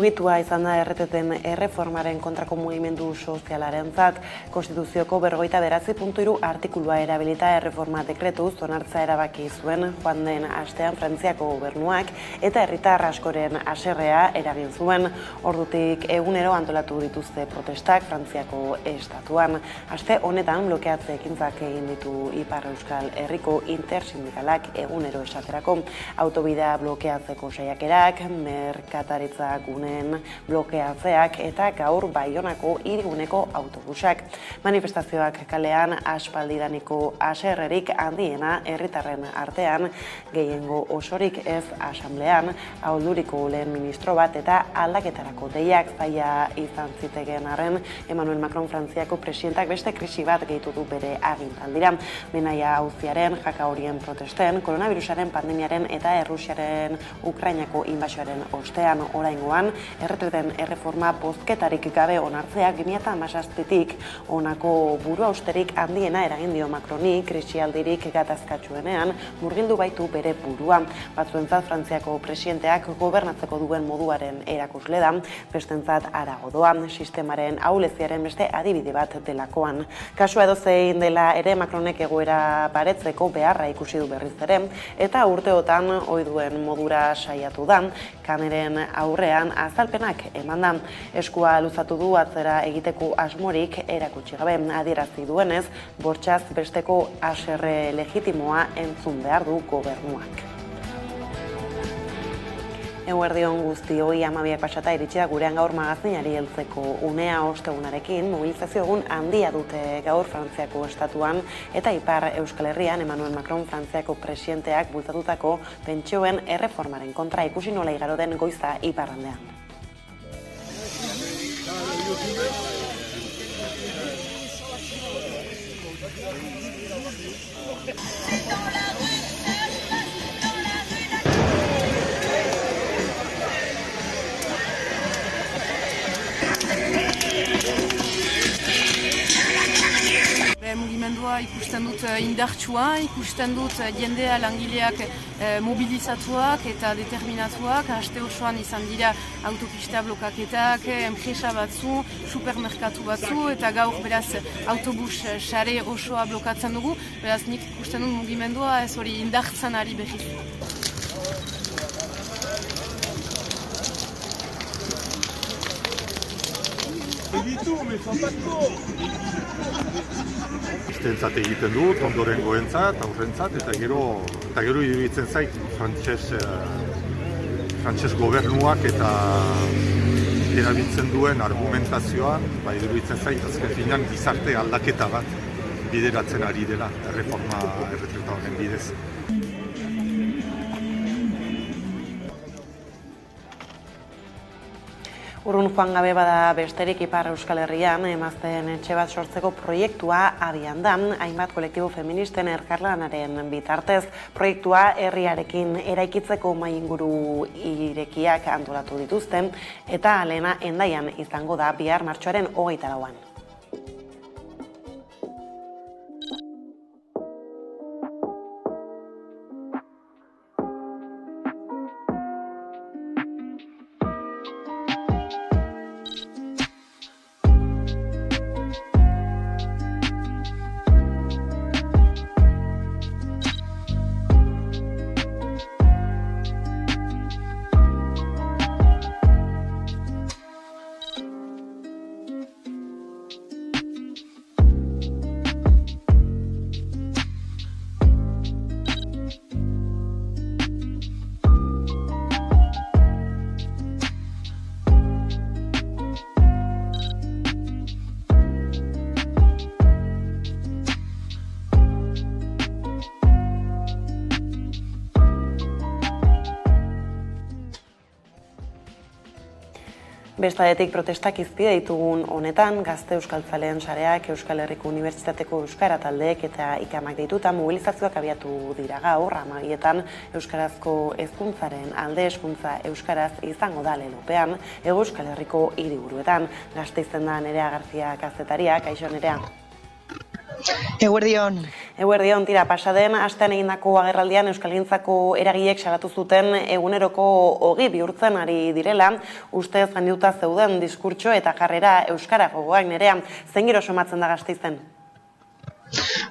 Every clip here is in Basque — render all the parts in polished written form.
Mugitua izan da erreteten erreformaren kontrako mugimendu sozialarentzat. Konstituzioko 59.3 artikulua erabilita erreforma dekretuz onartzea erabaki zuen joan den astean Frantziako gobernuak eta herritar askoren haserrea eragin zuen. Ordutik egunero antolatu dituzte protestak Frantziako estatuan. Aste honetan blokeatze ekintzak egin ditu Ipar Euskal Herriko intersindikalak egunero esaterako. Autobidea blokeatzeko saiakerak, merkataritza gunen blokeatzeak eta gaur Baionako hiriguneko autobusak. Manifestazioak kalean aspaldidaniko haserrerik handiena herritarren artean, gehiengo osorik ez asamblean, aholduriko lehen ministro bat eta aldaketarako deiak zaila izan zitekeen arren, Emmanuel Macron Frantziako presidentak beste krisi bat gehitu du bere agintaldira. Menaia auziaren, jaka horien protesten, koronavirusaren pandemiaren eta Errusiaren Ukrainako inbasioaren ostean oraingoan, erretreten erreforma bozketarik gabe onartzea 2017tik honako buru austerik handiena eragin dio Macroni krisialdirik gatazkatsuenean murgildu baitu bere burua. Batzuentzat Frantziako presidenteak gobernatzeko duen moduaren erakusle da, bestentzat harago doa, sistemaren ahuleziaren beste adibide bat delakoan. Kasua edozein dela ere Macronek egoera baretzeko beharra ikusi du berriz ere, eta urteotan ohi duen modura saiatu da, kameren aurrean azalpenak eman da. Eskua luzatu du atzera egiteko asmorik erakutsi gabe, adierazi duenez, bortxaz besteko haserre legitimoa entzun behar du gobernuak. Eguerdion guztioi 12 pasata iritsi da gurean gaur magazinari heltzeko unea ostegunarekin mobilizazio egun handia dute gaur Frantziako estatuan eta Ipar Euskal Herrian Emmanuel Macron Frantziako presidenteak bultzatutako pentsioen erreformaren kontra ikusi nola igaro den goiza iparraldean. Mugimendua ikusten dut indartsua, ikusten dut jendea langileak mobilizatuak eta determinatuak, aste osoan izan dira autopista blokaketak, enpresa batzu, supermerkatu batzu eta gaur beraz autobus sare osoa blokatzen dugu, beraz nik ikusten dut mugimendua ez hori indartzen ari berriz. Istentzat egiten dut, ondorengoentzat, aurrentzat, eta gero iruditzen zait frantses gobernuak eta erabiltzen duen argumentazioan, iruditzen zait azken finean gizarte aldaketa bat bideratzen ari dela erreforma erretreta honen bidez. Urrun joan gabe bada besterik Ipar Euskal Herrian emazteen etxe bat sortzeko proiektua abian da, hainbat kolektibo feministen elkarlanaren bitartez. Proiektua herriarekin eraikitzeko mahai inguru irekiak antolatu dituzten eta lehena Hendaian izango da bihar martxoaren 24an. Bestaldetik protestak izpide ditugun honetan, Gazte Euskaltzaleen sareak Euskal Herriko Unibertsitateko Euskara taldeek eta ikamak deituta mobilizazioak abiatu dira gaur, 12etan euskarazko hezkuntzaren alde hezkuntza euskaraz izango da lelopean, Hego Euskal Herriko hiriburuetan. Gasteizen da Nerea García kazetaria, kaixo Nerea. Eguerdion. Eguerdion, tira, pasaden astean egindako agerraldian Euskalgintzako eragileek salatu zuten eguneroko ogi bihurtzen ari direla, ustez gaindituta zeuden diskurtso eta jarrera euskara gogoak. Nerea, zein giro somatzen da Gasteizen?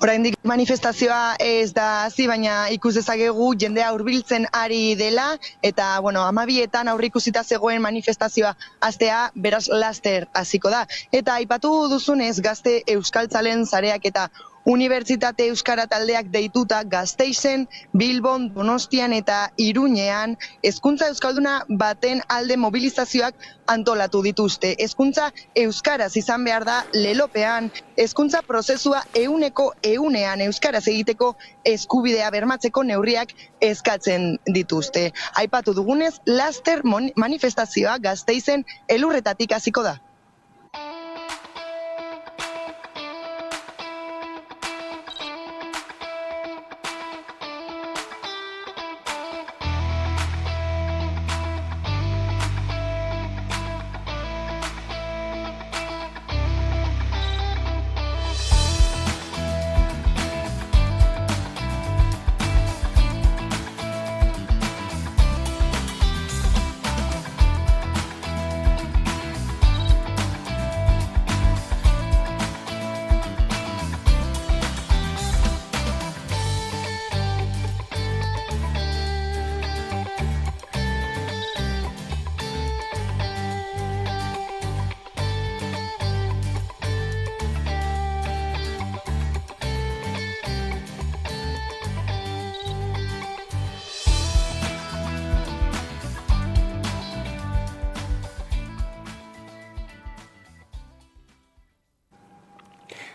Oraindik manifestazioa ez da hasi, baina ikus dezakegu jendea hurbiltzen ari dela, eta 12etan aurreikusita zegoen manifestazioa hastea, beraz laster hasiko da. Eta aipatu duzunez, Gazte Euskaltzalen sareak eta Unibertsitate Euskara taldeak deituta Gasteizen, Bilbon, Donostian eta Iruñean hezkuntza euskalduna baten alde mobilizazioak antolatu dituzte. Hezkuntza euskaraz izan behar da lelopean, hezkuntza prozesua 100% euskaraz egiteko eskubidea bermatzeko neurriak eskatzen dituzte. Aipatu dugunez, laster manifestazioa Gasteizen elurretatik hasiko da.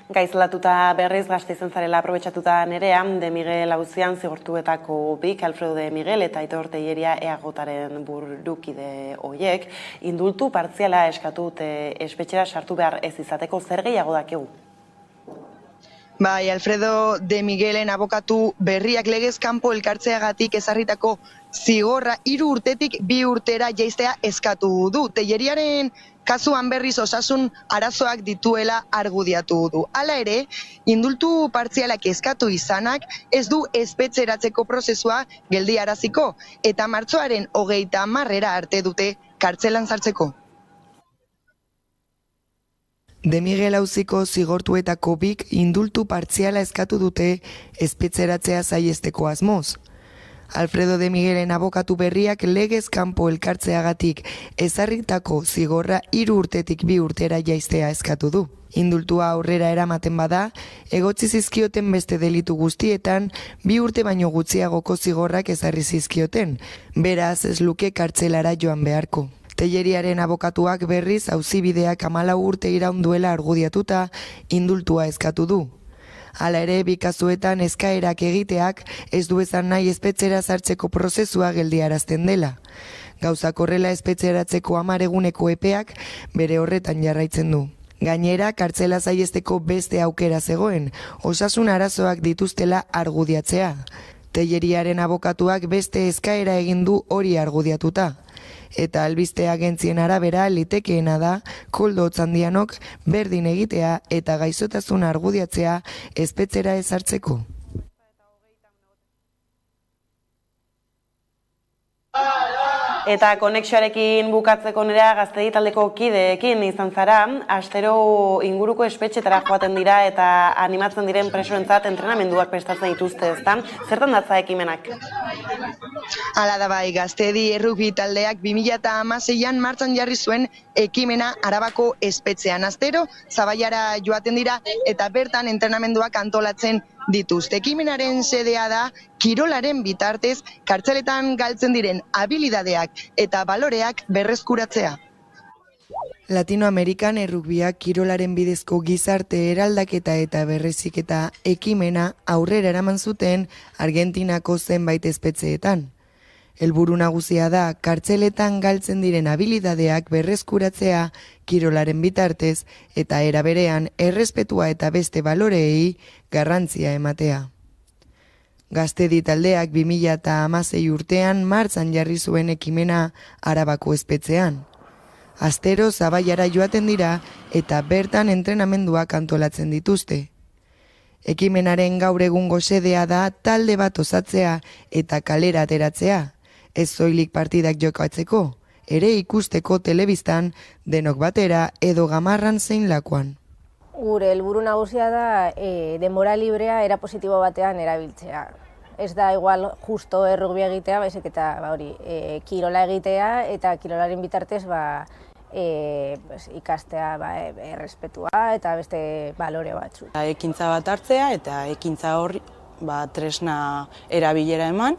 Gaizlatuta berriz Gasteizen zarela aprobetxatuta Nerea, De Miguel auzian zigortuetako bik, Alfredo De Miguel eta Aitor Telleria EAJaren burukide hoiek, indultu partziala eskatut espetxera sartu behar ez izateko, zer gehiago dakegu? Bai, Alfredo De Miguelen abokatu berriak legez kanpo elkartzeagatik ezarritako zigorra 3 urtetik 2 urtera jaistea eskatu du. Telleriaren kasuan berriz osasun arazoak dituela argudiatu du. Hala ere, indultu partzialak eskatu izanak ez du espetxeratzeko prozesua geldiaraziko eta martxoaren 30 arte dute kartzelan sartzeko. De Miguel auziko zigortuetako bik indultu partziala eskatu dute espetxeratzea saihesteko asmoz. Alfredo De Miguelen abokatu berriak legez kanpo elkartzeagatik ezarritako zigorra 3 urtetik 2 urtera jaistea eskatu du. Indultua aurrera eramaten bada, egotzi zizkioten beste delitu guztietan 2 urte baino gutxiagoko zigorrak ezarri zizkioten, beraz ez luke kartzelara joan beharko. Telleriaren abokatuak berriz auzibideak 14 urte iraun duela argudiatuta indultua eskatu du. Hala ere, bi kasuetan eskaerak egiteak ez du esan nahi espetxera sartzeko prozesua geldiarazten dela. Gauzak horrela espetxeratzeko 10 eguneko epeak bere horretan jarraitzen du. Gainera, kartzela saiesteko beste aukera zegoen, osasun arazoak dituztela argudiatzea. Telleriaren abokatuak beste eskaera egin du hori argudiatuta. Eta albiste agentzien arabera litekeena da Koldo Otzandianok berdin egitea eta gaixotasun argudiatzea espetxera ezartzeko. Eta konexioarekin bukatzeko Nerea, Gaztedi taldeko kideekin izan zara, astero inguruko espetxetara joaten dira eta animatzen diren presoentzat entrenamenduak prestatzen dituzte, ezta? Zertan datza ekimenak? Hala da bai, Gaztedi errugbi taldeak 2016an martxan jarri zuen ekimena Arabako espetxean. Astero Zabaiara joaten dira eta bertan entrenamenduak antolatzen dituzte. Ekimenaren xedea da kirolaren bitartez kartzeletan galtzen diren habilidadeak eta baloreak berreskuratzea. Latinoamerikan errugbiak kirolaren bidezko gizarte eraldaketa eta berreziketa ekimena aurrera eraman zuten Argentinako zenbait espetxeetan. Helburu nagusia da kartzeletan galtzen diren habilidadeak berreskuratzea kirolaren bitartez eta era berean errespetua eta beste baloreei garrantzia ematea. Gaztedi taldeak 2016 urtean martxan jarri zuen ekimena Arabako espetxean. Astero Zabaiara joaten dira eta bertan entrenamenduak antolatzen dituzte. Ekimenaren gaur egungo xedea da talde bat osatzea eta kalera ateratzea, ez soilik partidak jokatzeko, ere ikusteko telebistan denok batera edo gamarran zein lakuan. Gure helburu nagusia da denbora librea era positibo batean erabiltzea. Ez da igual justo errugbi egitea, baizik eta kirola egitea eta kirolaren bitartez ikastea errespetua eta beste balore batzu. Ekintza bat hartzea eta ekintza horri tresna erabilera eman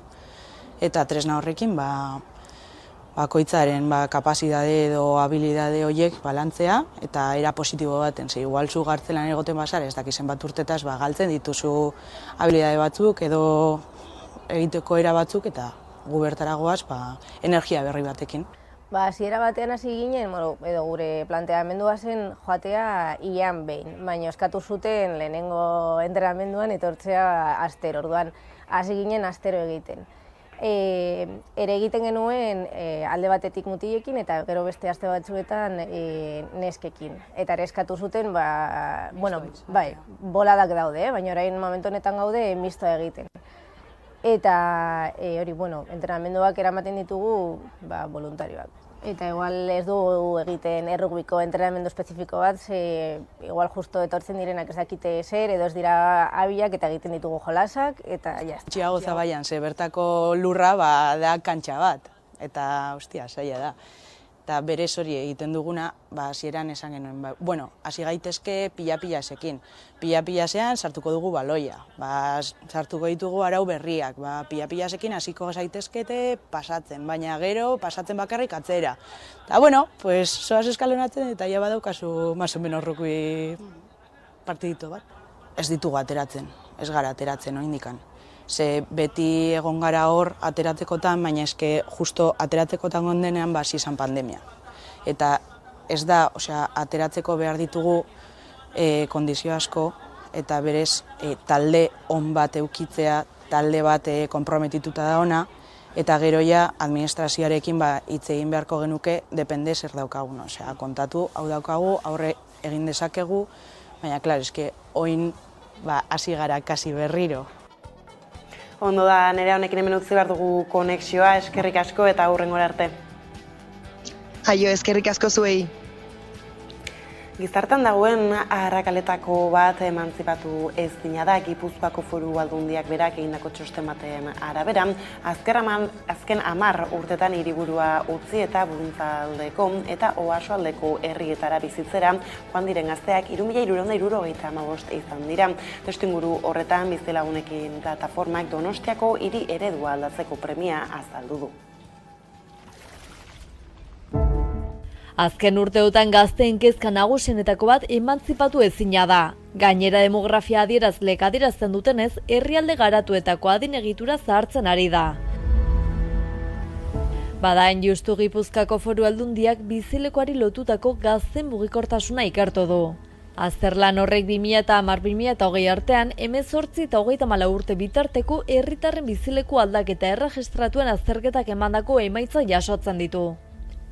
eta tresna horrekin bakoitzaren kapazitate edo habilidade horiek balantzea eta era positibo baten. Igual zu gartzelan egoten basar, ez dakizen bat urtetaz galtzen dituzu habilidade batzuk edo egiteko era batzuk eta gu bertara goaz energia berri batekin. Hasiera batean hasi ginen, edo gure planteamendua zen joatea hilean behin, baina eskatu zuten lehenengo entrenamenduan etortzea astero, orduan hasi ginen astero egiten. Ere egiten genuen alde batetik mutilekin eta gero beste aste batzuetan neskekin. Eta ere eskatu zuten, boladak daude, baina orain momentu honetan gaude mistoa egiten. Eta entrenamenduak eramaten ditugu voluntarioak. Eta igual ez dugu egiten errugbiko entrenamendu espezifiko bat, igual justo etortzen direnak ez dakite zer, edo ez dira abiak eta egiten ditugu jolasak, eta ja. Txiago Zabaian, bertako lurra da kantxa bat, eta zaila da. Eta berez hori egiten duguna, hasieran esan genuen, hasi gaitezke pila-pilasekin. Pila-pilasean sartuko dugu baloia, sartuko ditugu arau berriak, pila-pilasekin hasiko gaitezkete pasatzen, baina gero pasatzen bakarrik atzera. Eta soaz eskalonatzen eta ja badaukazu maso menos rugby partidito bat. Ez ditugu ateratzen, ez gara ateratzen oindikan. Ze beti egon gara hor ateratzekotan, baina eske justo ateratzekotan gondenean izan pandemia. Eta ez da, ateratzeko behar ditugu kondizio asko, eta berez talde on bat eukitzea, talde bat konprometituta da ona, eta gero ja administrazioarekin hitz egin beharko genuke depende zer daukagun. Kontatu, hau daukagu, aurre egin dezakegu, baina, klar, eske oin hasi gara kasi berriro. Ondo da, nire honekin hemen utzi behar dugu konexioa, eskerrik asko eta hurrengora arte. Aio, eskerrik asko zuei. Gizartan dagoen arrakaletako bat emantzipatu ezina da, Gipuzkoako Foru Aldundiak berak egindako txosten baten arabera. Azken 10 urtetan hiriburua utzi eta Buruntzaldeko eta Oasoaldeko herrietara bizitzera joan diren gazteak 3.675 izan dira. Testuinguru horretan bizilagunekin plataformak Donostiako hiri eredua aldatzeko premia azaldu du. Azken urteotan gazteen kezka nagusienetako bat emantzipatu ezina da. Gainera demografia adierazleek adierazten dutenez, herrialde garatuetako adin egitura zahartzen ari da. Badain justu Gipuzkoako Foru Aldundiak bizilekoari lotutako gazten mugikortasuna ikertu du. Azterlan horrek 2010-2020 artean, 18 eta 34 urte bitarteko herritarren bizileku aldaketa erregistratuen azterketak emandako emaitza jasotzen ditu.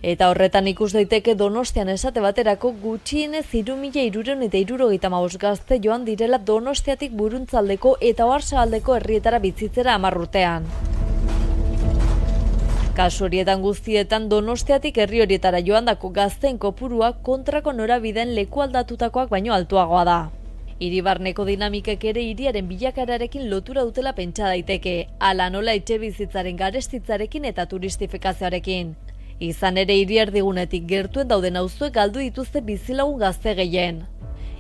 Eta horretan ikus daiteke Donostian esate baterako gutxienez 3.675 gazte joan direla Donostiatik Buruntzaldeko eta Oarsoaldeko herrietara bizitzera 10 urtean. Kasu horietan guztietan Donostiatik herri horietara joandako gazteen kopurua kontrako norabideen leku aldatutakoak baino altuagoa da. Hiribarneko dinamikek ere hiriaren bilakararekin lotura dutela pentsa daiteke, hala nola etxebizitzaren garestitzarekin eta turistifikazioarekin. Izan ere hiri-erdigunetik gertuen dauden auzoek galdu dituzte bizilagun gazte gehien.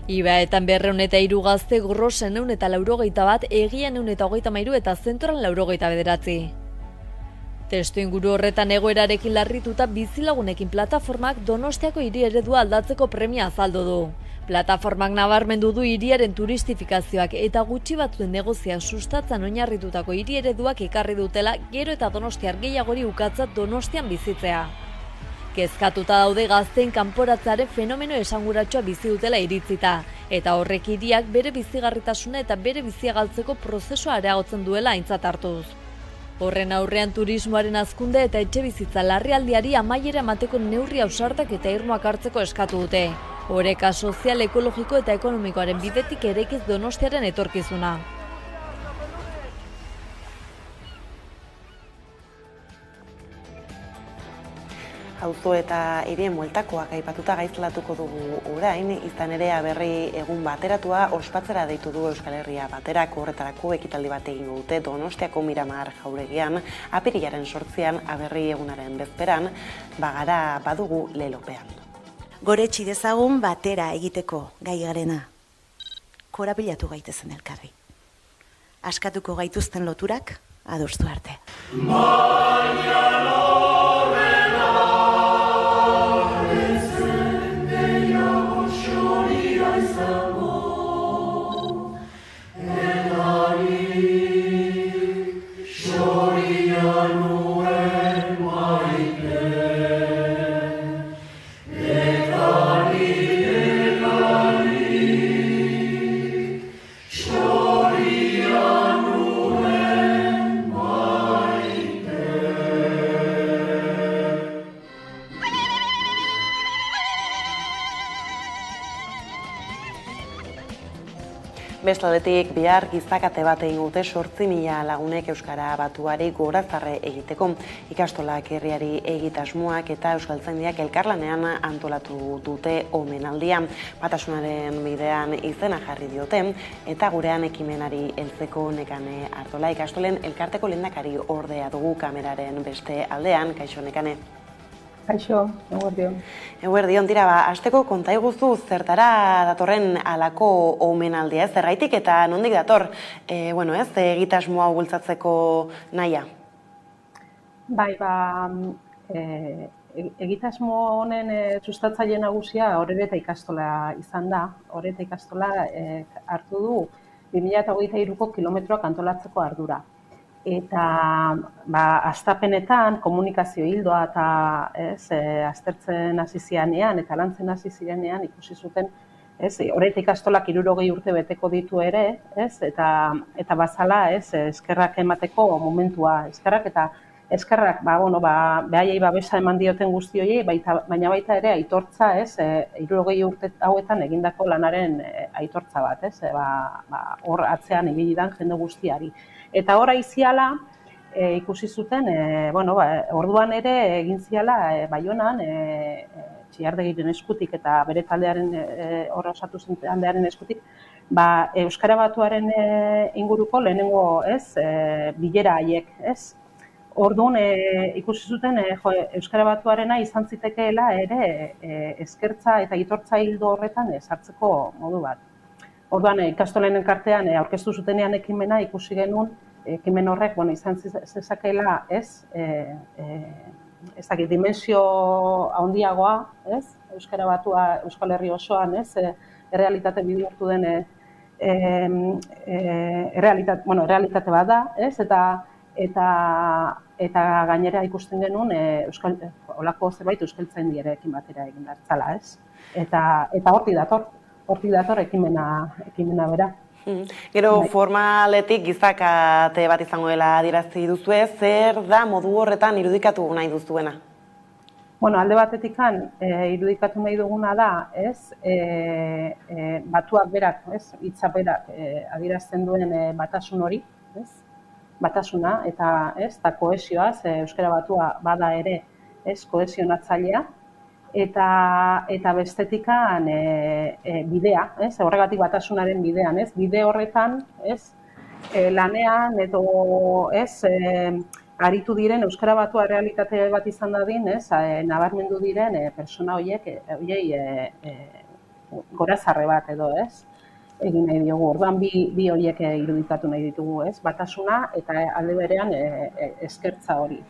Ibaetan 203 gazte, Grosen 181, Egian 133 eta Zentroan 99. Testuinguru horretan egoerarekin larrituta bizilagunekin plataformak Donostiako hiri eredua aldatzeko premia azaldu du. Plataformak nabarmendu du hiriaren turistifikazioak eta gutxi batzuen negozia sustatzen oinarritutako hiri ereduak ekarri dutela gero eta donostiar gehiagori ukatza Donostian bizitzea. Kezkatuta daude gazteen kanporatzearen fenomeno esanguratsua bizi dutela iritzita, eta horrek hiriak bere bizigarritasuna eta bere bizia galtzeko prozesua areagotzen duela aintzat hartuz. Horren aurrean turismoaren hazkunde eta etxebizitza larrialdiari amaiera emateko neurri ausartak eta irmoak hartzeko eskatu dute. Oreka sozial, ekologiko eta ekonomikoaren bidetik eraikiz Donostiaren etorkizuna. Auzo eta hirien bueltakoak aipatuta gaizlatuko dugu orain, izan ere aberri egun bateratua ospatzera deitu du Euskal Herria baterak, horretarako ekitaldi bat egingo dute Donostiako Miramar jauregian, apirilaren 8an aberri egunaren bezperan, bagara badugu lelopean. Goretsi dezagun batera egiteko gai garena. Korapilatu gaitezen elkarri. Askatuko gaituzten loturak adostu arte. Bestaldetik bihar gizakate bat egin dute 8.000 lagunek Euskara Batuari gorazarre egiteko. Ikastolak herriari egitasmoak eta euskaltzaindiak elkarlanean antolatu dute omenaldia. Batasunaren bidean izena jarri diote eta gurean ekimenari heltzeko Nekane Artola ikastolen elkarteko lehendakari ordea dugu kameraren beste aldean. Kaixo Nekane. Kaixo, eguerdion. Eguerdion, tira, hasteko konta iguzu zertara datorren alako omenaldia, ez zergaitik eta nondik dator, egitasmo hau bultzatzeko nahia? Bai, egitasmo honen sustatzaile nagusia Orereta ikastola izan da. Orereta ikastola hartu du 2023ko kilometroak antolatzeko ardura. Eta hastapenetan komunikazio ildoa eta aztertzen hasi zirenean eta lantzen hasi zirenean ikusi zuten Orereta ikastolak 60 urte beteko ditu ere, eta bazala eskerrak emateko momentua. Eskerrak behaiei babesa eman dioten guzti horiei, baina baita ere aitortza 60 urte hauetan egindako lanaren aitortza bat, hor atzean ibili dan jende guztiari. Eta hor aiziala ikusi zuten, orduan ere egin ziala Baionan, Txillardegiren eskutik eta bere taldearen hor osatu zen taldearen eskutik, Euskara Batuaren inguruko lehenengo bilera haiek, Orduan ikusi zuten Euskara Batuarena izan zitekeela ere eskertza eta aitortza hildo horretan sartzeko modu bat. Orduan ikastolen elkartean aurkeztu zutenean ekimena ikusi genuen ekimen horrek izan zezakeela dimensio handiagoa, Euskara Batua Euskal Herri osoan errealitate bihurtu den errealitate bat da, eta gainera ikusten genuen olako zerbait euskaltzaindierekin batera egin hartzala, eta hortik dator ekimena bera. Gero formaletik gizakate bat izango dela adierazi duzue, zer da modu horretan irudikatu nahi duzuena? Alde batetikan irudikatu nahi duguna da, batuak berak, hitza berak adierazten duen batasun hori, batasuna eta kohesioaz, Euskara Batua bada ere kohesionatzailea, eta bestetikan bidea, horregatik batasunaren bidean, bide horretan lanean edo aritu diren Euskara Batua realitate bat izan dadin, nabarmendu diren pertsona horiei gorazarre bat edo, egin nahi diogu. Orduan bi horiek irudikatu nahi ditugu, batasuna eta alde berean eskertza hori.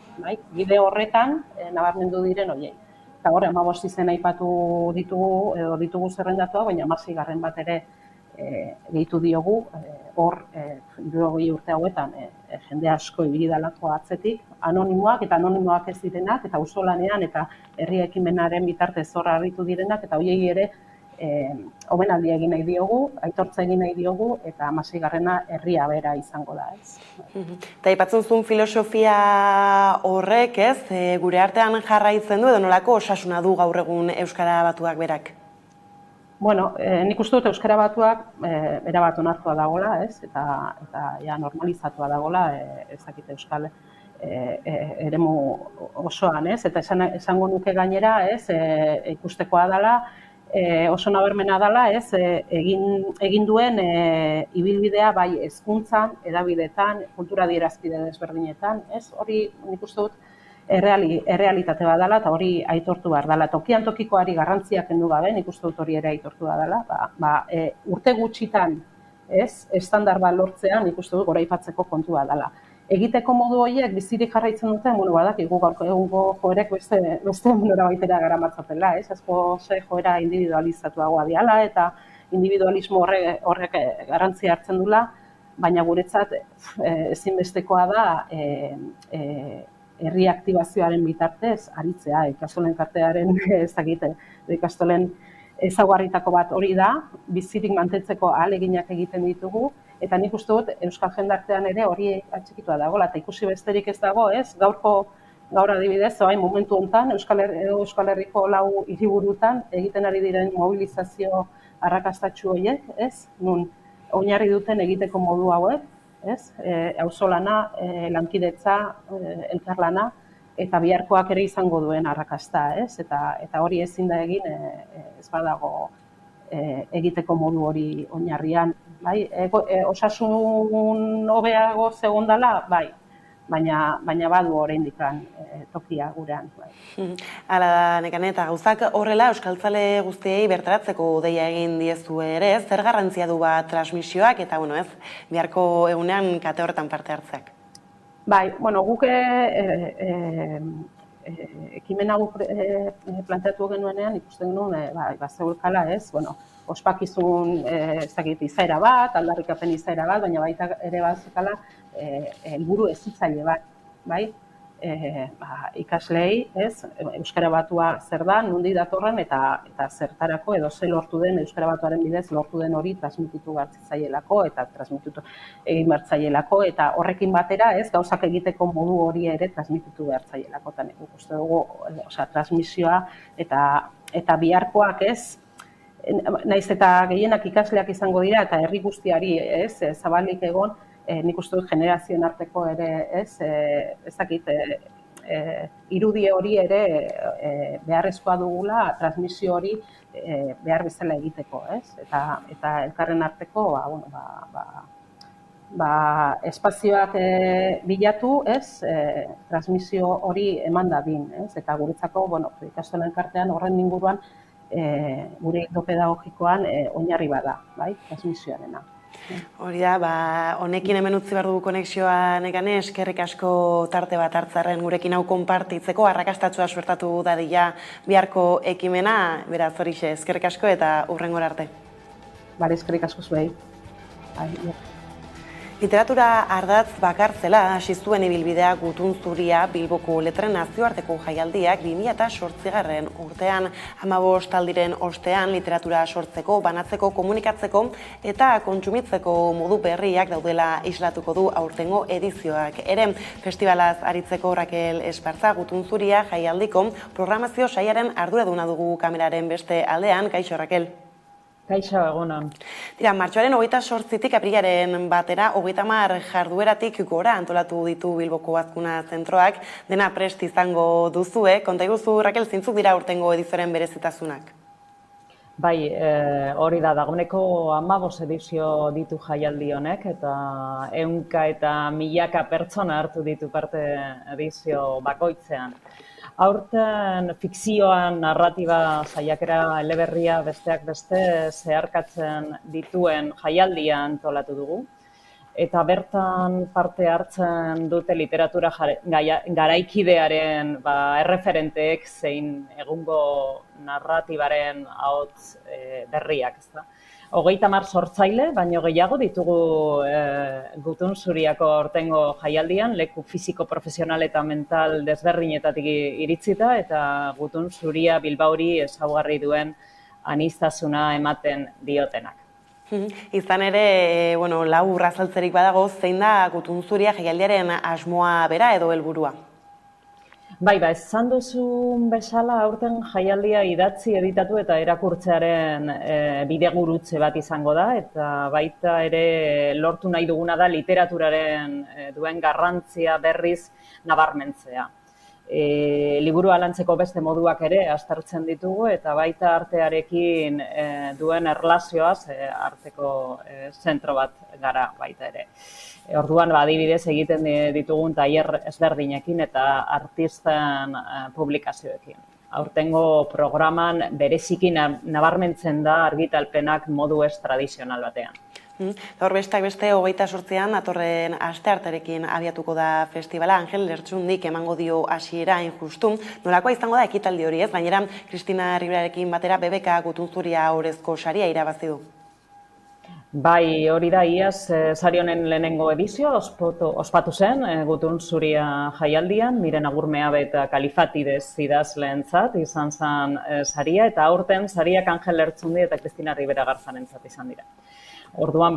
Bide horretan nabarmendu diren horiei. Eta hor, 15 izen aipatu ditugu zerrendatua, baina 16. bat ere gehitu diogu, hor 60 urte hauetan jende asko ibili dalako atzetik, anonimoak eta anonimoak ez direnak, eta auzolanean eta herri ekimenaren bitartez hor aritu direnak, eta horiei ere omenaldia egin nahi diogu, aitortza egin nahi diogu, eta 16. herria bera izango da, Eta aipatzen zuen filosofia horrek, gure artean jarraitzen du, edo nolako osasuna du gaur egun Euskara Batuak berak? Bueno, nik uste dut Euskara Batuak erabat onartua dagoela, ez? Eta ja normalizatua dagoela, ez dakit Euskal eremu osoan, ez? Eta esango nuke gainera, ez? Ikustekoa dela, oso nabarmena dela, ez? Egin duen ibilbidea bai hezkuntzan, hedabideetan, kultura adierazpide desberdinetan, ez? Hori nik uste dut errealitate bat dela eta hori aitortu behar dela. Tokian tokikoari garrantzia kendu gabe, nik uste dut hori ere aitortu behar dela. Urte gutxitan, ez, estandar bat lortzean, nik uste dut goraipatzeko kontua dela. Egiteko modu horiek bizirik jarraitzen duten, badakigu gaurko egungo joerek beste norabaitera garamatzatela, ez? Asko joera individualizatuagoa diala eta individualismo horrek garrantzia hartzen dula, baina guretzat ezinbestekoa da herri aktibazioaren bitartez aritzea, ikastolen kartearen ikastolen ezaugarritako bat hori da, bizirik mantentzeko ahaleginak egiten ditugu, eta nik uste dut Euskal jendartean ere hori atxikitua dagoela, eta ikusi besterik ez dago, ez? Gaur adibidez, orain momentu honetan, Euskal Herriko 4 hiriburutan egiten ari diren mobilizazio arrakastatsu horiek, ez? Nun oinarri duten egiteko modu hauek, ez? Auzolana, lankidetza, elkarlana, eta biharkoak ere izango duen arrakasta, ez? Eta hori ezin da egin ez badago egiteko modu hori oinarrian, bai? Osasun hobeago segondala, bai, baina badu oraindik tokia gurean. Hala da, Nekane, eta gauzak horrela euskaltzale guztiei bertaratzeko deia egin diezu ere, zer garrantzia du bat transmisioak eta, ez, biharko egunean kate horretan parte hartzeak? Bai, guk ekimena planteatu genuenean ikusten genuen, zegoelkala, ez, ospakizun izaera bat, aldarrikapen izaera bat, baina baita ere bazekala helburu hezitzaile bat, bai? Ikaslei, ez, Euskara Batua zer da, nundi datorren eta zertarako edo ze lortu den Euskara Batuaren bidez lortu den hori transmititu bertzaielako eta transmititu egin bertzaielako eta horrekin batera, ez, gauzak egiteko modu hori ere transmititu bertzaielako. Eta nik uste dugu, transmisioa eta biharkoak, ez, naiz eta gehienak ikasleak izango dira eta herri guztiari, ez, zabalik egon, nik uste dut generazioen arteko ere, ez dakit, irudie hori ere beharrezkoa dugula, transmisio hori behar bezala egiteko, ez? Eta elkarren arteko, espazioak bilatu, ez? Transmisio hori eman dadin, ez? Eta guretzako, ikastolen elkartean horren inguruan, gure pedagogikoan oinarri bada, bai? Transmisioarena. Hori da, honekin hemen utzi behar dugu konexioa, Nekane, eskerrik asko tarte bat hartzarren gurekin hau konpartitzeko, arrakastatsua suertatu dadila biharko ekimena, beraz horixe, eskerrik asko eta hurrengora arte. Bale, eskerrik asko zuei. Literatura ardatz bakartzela hasi zuen ibilbidea Gutun Zuria Bilboko Letren Nazioarteko Jaialdiak 2008 urtean 15 aldiren ostean literatura sortzeko, banatzeko, komunikatzeko eta kontsumitzeko modu berriak daudela islatuko du aurtengo edizioak. Ere, festivalaz aritzeko Rakel Espartza Gutun Zuria Jaialdiko programazio saiaren arduraduna dugu kameraren beste aldean. Kaixo, Rakel. Kaixo, egunon. Tira, martxoaren 28tik aprilaren batera, 30 jardueratik gora antolatu ditu Bilboko Azkuna Zentroak, dena prest izango duzue. Konta iguzu, Rakel, zintzuk dira urtengo edizioaren berezitasunak? Bai, hori da, dagoeneko 15 edizio ditu jaialdi honek, eta 100 eta milaka pertsona hartu ditu parte edizio bakoitzean. Aurten fikzioan narratiba saiakera eleberria besteak beste zeharkatzen dituen jaialdia antolatu dugu. Eta bertan parte hartzen dute literatura garaikidearen erreferenteek zein egungo narratibaren ahots berriak, ezta. 30 sortzaile, baino gehiago ditugu Gutun Zuriako aurtengo jaialdian, leku fisiko, profesional eta mental desberdinetatik iritzita, eta Gutun Zuria Bilbaori ezaugarri duen aniztasuna ematen diotenak. Izan ere, labur azaltzerik badago, zein da Gutun Zuria jaialdiaren asmoa bera edo helburua? Bai, esan duzun bezala aurten jaialdia idatzi, editatu eta erakurtzearen bidegurutze bat izango da, eta baita ere lortu nahi duguna da literaturaren duen garrantzia berriz nabarmentzea. Liburua lantzeko beste moduak ere aztertzen ditugu eta baita artearekin duen erlazioaz arteko zentro bat gara baita ere. Orduan, adibidez, egiten ditugun tailer ezberdinekin eta artisten publikazioekin. Aurtengo programan bereziki nabarmentzen da argitalpenak modu ez tradizional batean. Gaur besteak beste 28an datorren astearterekin abiatuko da festivala. Angel Lertxundik emango dio hasiera hain justu. Nolakoa izango da ekitaldi hori, ez? Gainera, Kristina Riberarekin batera BBK Gutunzuria Orezko saria irabazi du. Bai, hori da, iaz, sari honen lehenengo edizio ospatu zen Gutunzuria jaialdian, Miren Agurmeabe eta Kalifatidez idazleentzat izan zen saria, eta aurten sariak Angel Lertxundi eta Kristina Ribera Garzanentzat izan dira. Orduan,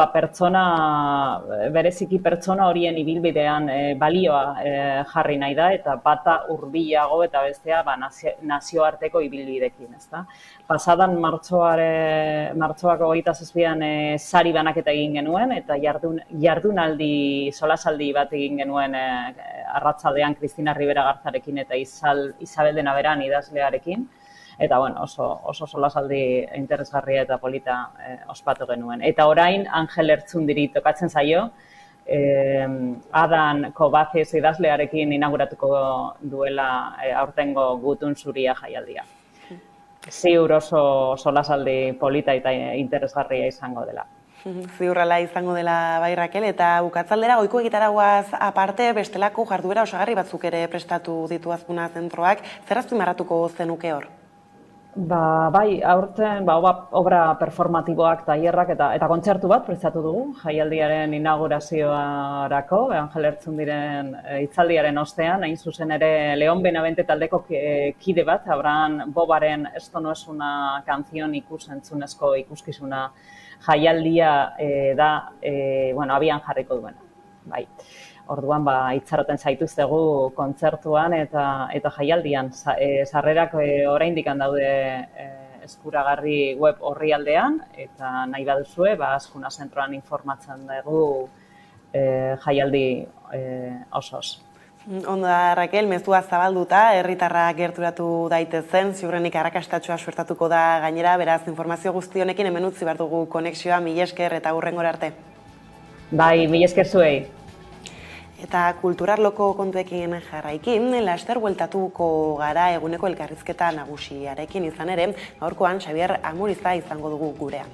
bereziki pertsona horien ibilbidean balioa jarri nahi da, eta bata hurbilago eta bestea nazioarteko ibilbidekin, ezta? Pasadan martxoak 27an sari banaketa egin genuen, eta jardunaldi, solasaldi bat egin genuen arratsaldean Kristina Ribera Garzarekin eta Isabel de Naveran idazlearekin. Eta oso solasaldi interesgarria eta polita ospatu genuen. Eta orain Angel Lertxundiri tokatzen zaio, Adan Kobaces idazlearekin inauguratuko duela aurtengo Gutunzuria jaialdia. Ziur oso solasaldi polita eta interesgarria izango dela. Ziurrala izango dela bai Rakel, eta bukatzaldera goiko egitaragoaz aparte bestelako jarduera osagarri batzuk ere prestatu ditu Azkuna zentroak. Zer azpimarratuko zenuke hor? Bai, aurten obra performatiboak, tailerrak eta kontzertu bat prestatu dugu jaialdiaren inaugurazioarako, Angel Lertxundiren hitzaldiaren ostean, hain zuzen ere Leon Benavente taldeko kide bat, Abraham Bobaren Esto no es una canción ikusentzunezko ikuskizuna jaialdia da, abian jarriko duena. Bai. Orduan, itxaroten zaituztegu kontzertuan eta jaialdian. Sarrerak oraindik daude eskuragarri web orrialdean, eta nahi baduzue, Azkuna zentroan informatzen dugu jaialdi osoz. Ondo da, Rakel, mezua zabalduta, herritarrak gerturatu daitezen, ziurrenik arrakastatxoa suertatuko da gainera, beraz, informazio guzti honekin hemen utzi behar dugu konexioa, mila esker eta hurrengora arte. Bai, mila esker zuei. Eta kulturarloko kontuekin jarraikin, laster bueltatuko gara eguneko elkarrizketa nagusiarekin izan ere, gaurkoan Xabier Amuriza izango dugu gurean.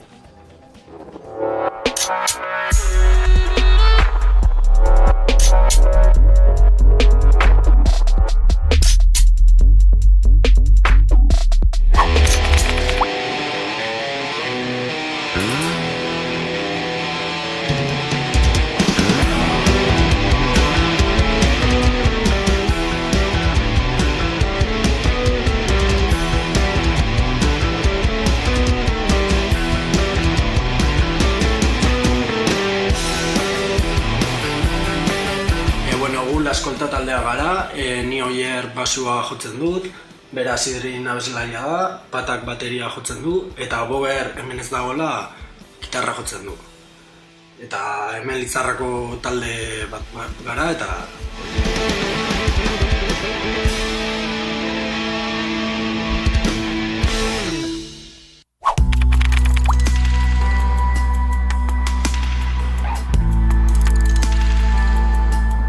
Eskolta taldea gara, ni Oier basua jotzen dut, bera Sidrin abeslaria da, Patak bateria jotzen du, eta Bober hemen ez dagoela gitarra jotzen du. Eta hemen Lizarrako talde bat gara, eta...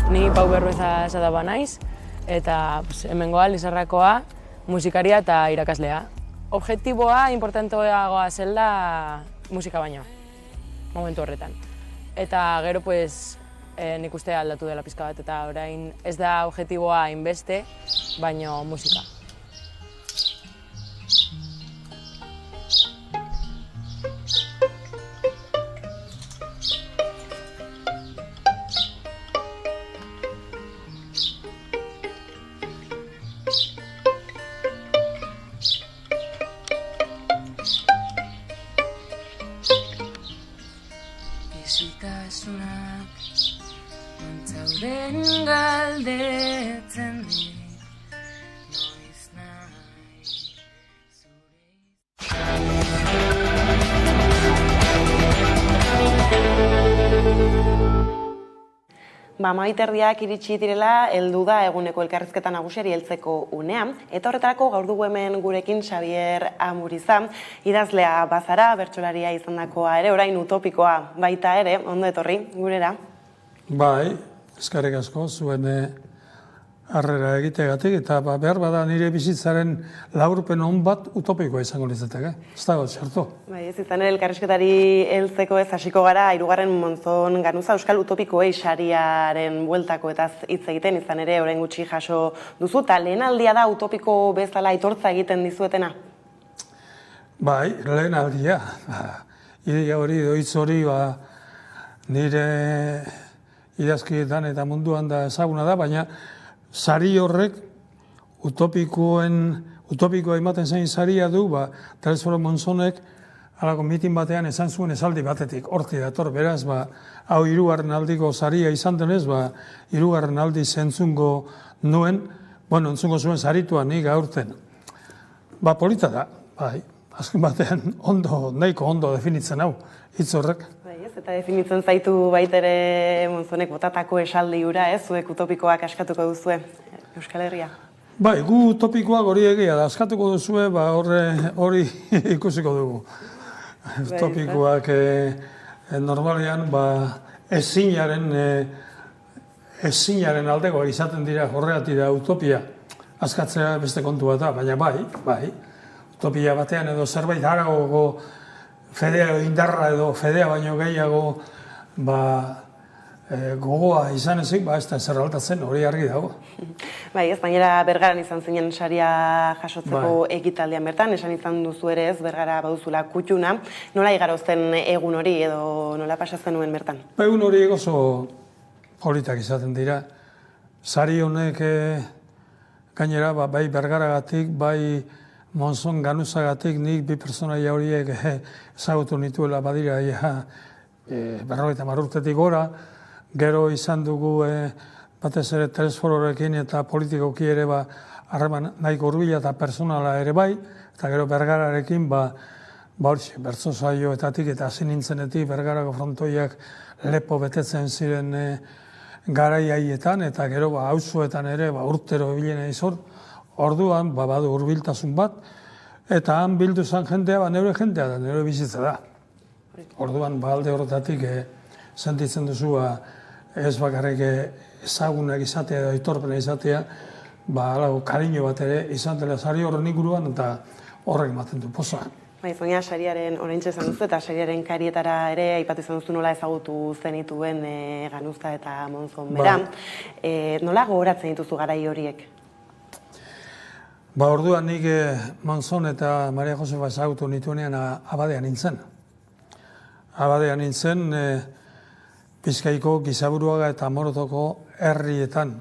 Ni Pau Berrueza Sadaba naiz, eta hemengoa Lizarrakoa, musikaria eta irakaslea. Objektiboa importanteagoa zela musika baino, momentu horretan. Eta gero nik uste aldatu dela pizka bat, eta orain ez da objektiboa hainbeste, baino musika. Isiltasunak nontzauren galdetzen dit, Amaiterdiak iritsi direla, heldu da eguneko elkarrizketa nagusiari heltzeko unea, eta horretarako gaur dugu hemen gurekin Xabier Amuriza, idazlea bazara, bertsolaria izandakoa ere, orain utopikoa baita ere, ondo etorri gurera. Bai, eskerrik asko zuen harrera egitegatik, eta behar bada nire bizitzaren laburpen on bat utopikoa izango litzateke. Ez dago, txarto. Bai, ez izan elkarrizketari heltzeko ez hasiko gara, 3. Monzon Ganuza Euskal Utopikoei sariaren bueltako eta hitz egiten, izan ere orain gutxi jaso duzu, eta lehen aldia da utopiko bezala aitortza egiten dizuetena? Bai, lehen aldia. Idea hori, doitz hori, nire idazkietan eta munduan da ezaguna da, baina sari horrek utopikoa ematen zain saria du, Telesforo Monzonek halako mitin batean esan zuen esaldi batetik, horti dator, beraz, hau 3. aldiko saria izan denez, 3. aldi entzungo nuen, entzungo zuen sarituan nik aurten. Polita da, bai, azken batean nahiko ondo definitzen hau, hitz horrek. Eta definitzen zaitu baitere Monzonek botatako esaldi hura, zuek utopikoak askatuko duzue Euskal Herria? Bai, gu utopikoak hori egia da, askatuko duzue, hori ikusiko dugu. Utopikoak normalean ezinaren aldekoa izaten dira horregatik da utopia. Askatzea beste kontua da, baina bai, utopia batean edo zerbait harago fedea indarra edo fedea baino gehiago gogoa izan ezik, ez da zer aldatzen, hori argi dago. Bai, ez bainera Bergaran izan zinen saria jasotzeko ekitaldian bertan, esan izan duzu ere ez, Bergara baduzula kutxuna. Nola igarozten egun hori edo nola pasatzen nuen bertan? Egun hori oso politak izaten dira. Sari honek gainera bai Bergaragatik, bai Monzon Ganuzagatik nik bi pertsonaia horiek ezagutu nituela badira 50 urtetik gora, gero izan dugu batez ere Telesfororekin eta politikoki ere harreman nahiko hurbila eta personala ere bai, eta gero Bergararekin bertso saioetatik eta hasi nintzenetik Bergarako frontoiak lepo betetzen ziren garai haietan, eta gero auzoetan ere urtero bilena izor. Orduan, badu hurbiltasun bat, eta han bildu zen jendea, neure jendea da, neure bizitza da. Orduan, alde horretatik sentitzen duzu, ez bakarrik ezagunak izatea edo aitorpena izatea, kariño bat ere izan dela sari horren inguruan, eta horrek ematen du poza. Baina sariaren oraintxe esan duzu, eta sariaren karietara ere aipatu izan duzu nola ezagutu zenituen Ganuzta eta Monzon bera. Nola gogoratzen dituzu garai horiek? Orduan nik Monzon eta Maria Josefa ezagutu nituenean Abadean nintzen. Abadean nintzen Bizkaiko Gizaburuaga eta Morotoko herrietan,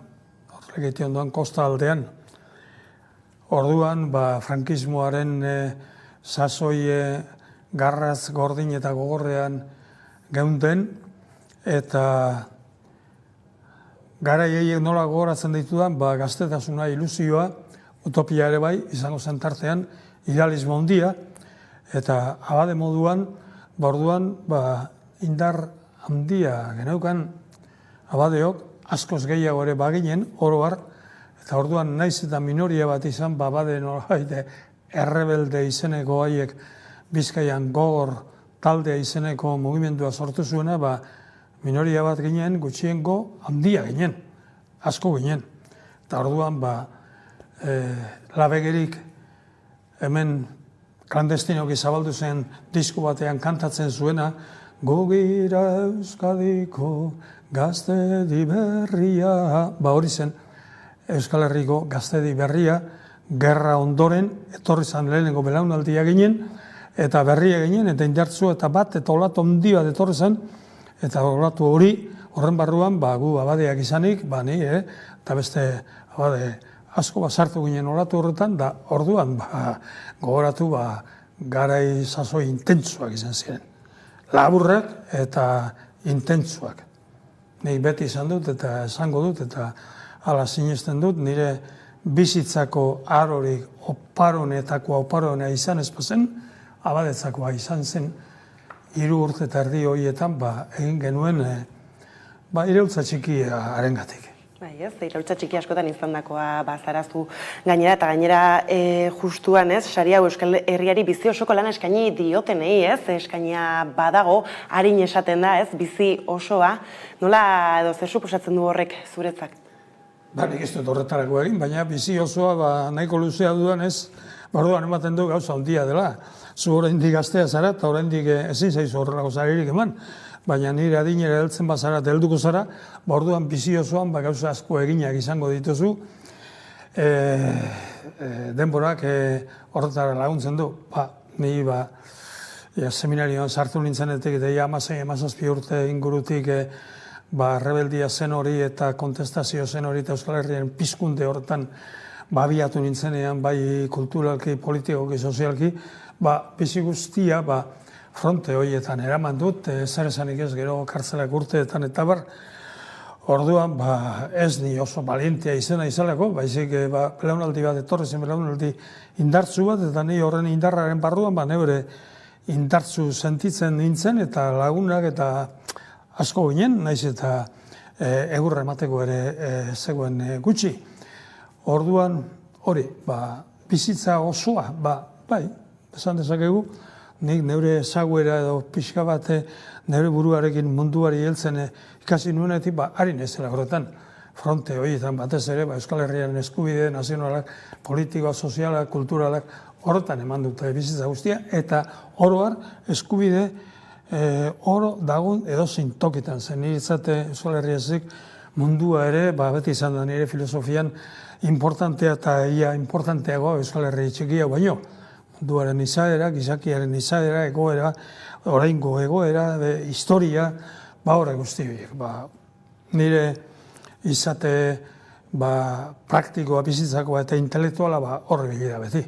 horrek egiten ondoan kosta aldean. Orduan frankismoaren sasoi garraz gordin eta gogorrean geunden, eta garai nola gogoratzen ditudan, gaztetasuna ilusioa, utopia ere bai, izango zen tartean, idealismo handia, eta Abade moduan, orduan, indar handia geneukan Abadeok, askoz gehiago ere baginen, oro har, eta orduan naiz eta minoria bat izan, Abade nolabait errebelde izeneko haiek Bizkaian gogor taldea izeneko mugimendua sortu zuena, minoria bat ginen, gutxiengo handia ginen, asko ginen. Eta orduan, Labegerik hemen klandestinoki zabaldu zen disko batean kantatzen zuena, Gugira Euskadiko gaztedi berria, hori zen Euskal Herriko gaztedi berria, gerra ondoren, etorri zen lehenengo belaunaldia ginen, eta berria ginen, eta indartzu eta eta olatu handi bat etorri zen, eta olatu hori, horren barruan, gu Abadeak izanik, ni, eta beste Abade asko sartu ginen olatu horretan, da orduan gogoratu garai sasoi intentsuak izan ziren. Laburrak eta intentsuak. Nik beti izan dut eta esango dut eta hala sinesten dut, nire bizitzako arorik oparonena izan ez bazen, Abadetzakoa izan zen 3 urte eta erdi horietan egin genuen iraultza txikia harengatik. Bai, ez, iraultza txiki askotan izandakoa bazarazu gainera justuan, ez, sari hau Euskal Herriari bizi osoko lana eskaini diotenei, ez, eskainia badago, harin esaten da, ez, bizi osoa, nola edo zer suposatzen du horrek zuretzak? Nik ez dut horretarako egin, baina bizi osoa nahiko luzea dudan, ez, orduan ematen du gauza handia dela. Zu oraindik gaztea zara eta oraindik ezin zaizu horrelako zaririk eman. Baina nire adinera heltzen bazara eta helduko zara, orduan bizi osoan gauza asko eginak izango dituzu. Denborak horretara laguntzen du. Ni seminarioan sartu nintzenetik eta 16-17 urte ingurutik rebeldia zen hori eta kontestazio zen hori eta Euskal Herriaren pizkunde horretan abiatu nintzenean, bai kulturalki, politikoki, sozialki, bizi guztia fronte horietan eraman dut, zer esanik ez gero kartzelak urteetan eta bar, orduan ez ni oso valientia izena izalako, baizik belaunaldi bat etorri zen belaunaldi indartzu bat, eta ni horren indarraren barruan neure indartzu sentitzen nintzen, eta lagunak eta asko ginen, naiz eta egurra emateko ere zegoen gutxi. Orduan hori, bizitza osoa, bai, esan dezakegu, nik neure ezaguera edo pixka bat neure buruarekin munduari heltzen ikasi nuenetik, harin ez dela horretan, fronte horietan batez ere, Euskal Herriaren eskubide, nazionalak, politikoa, sozialak, kulturalak, horretan eman dute bizitza guztia, eta oroar eskubide oro dagun edozein tokitan zen. Niretzate Euskal Herriazik mundua ere, beti izan da nire filosofian, importantea eta ia importanteagoa Euskal Herri txikia baino. Munduaren izaera, gizakiaren izaera, egoera, oraingo egoera, historia, horrek guzti horiek. Nire izate praktikoa, bizitzakoa eta intelektuala horre bilida beti.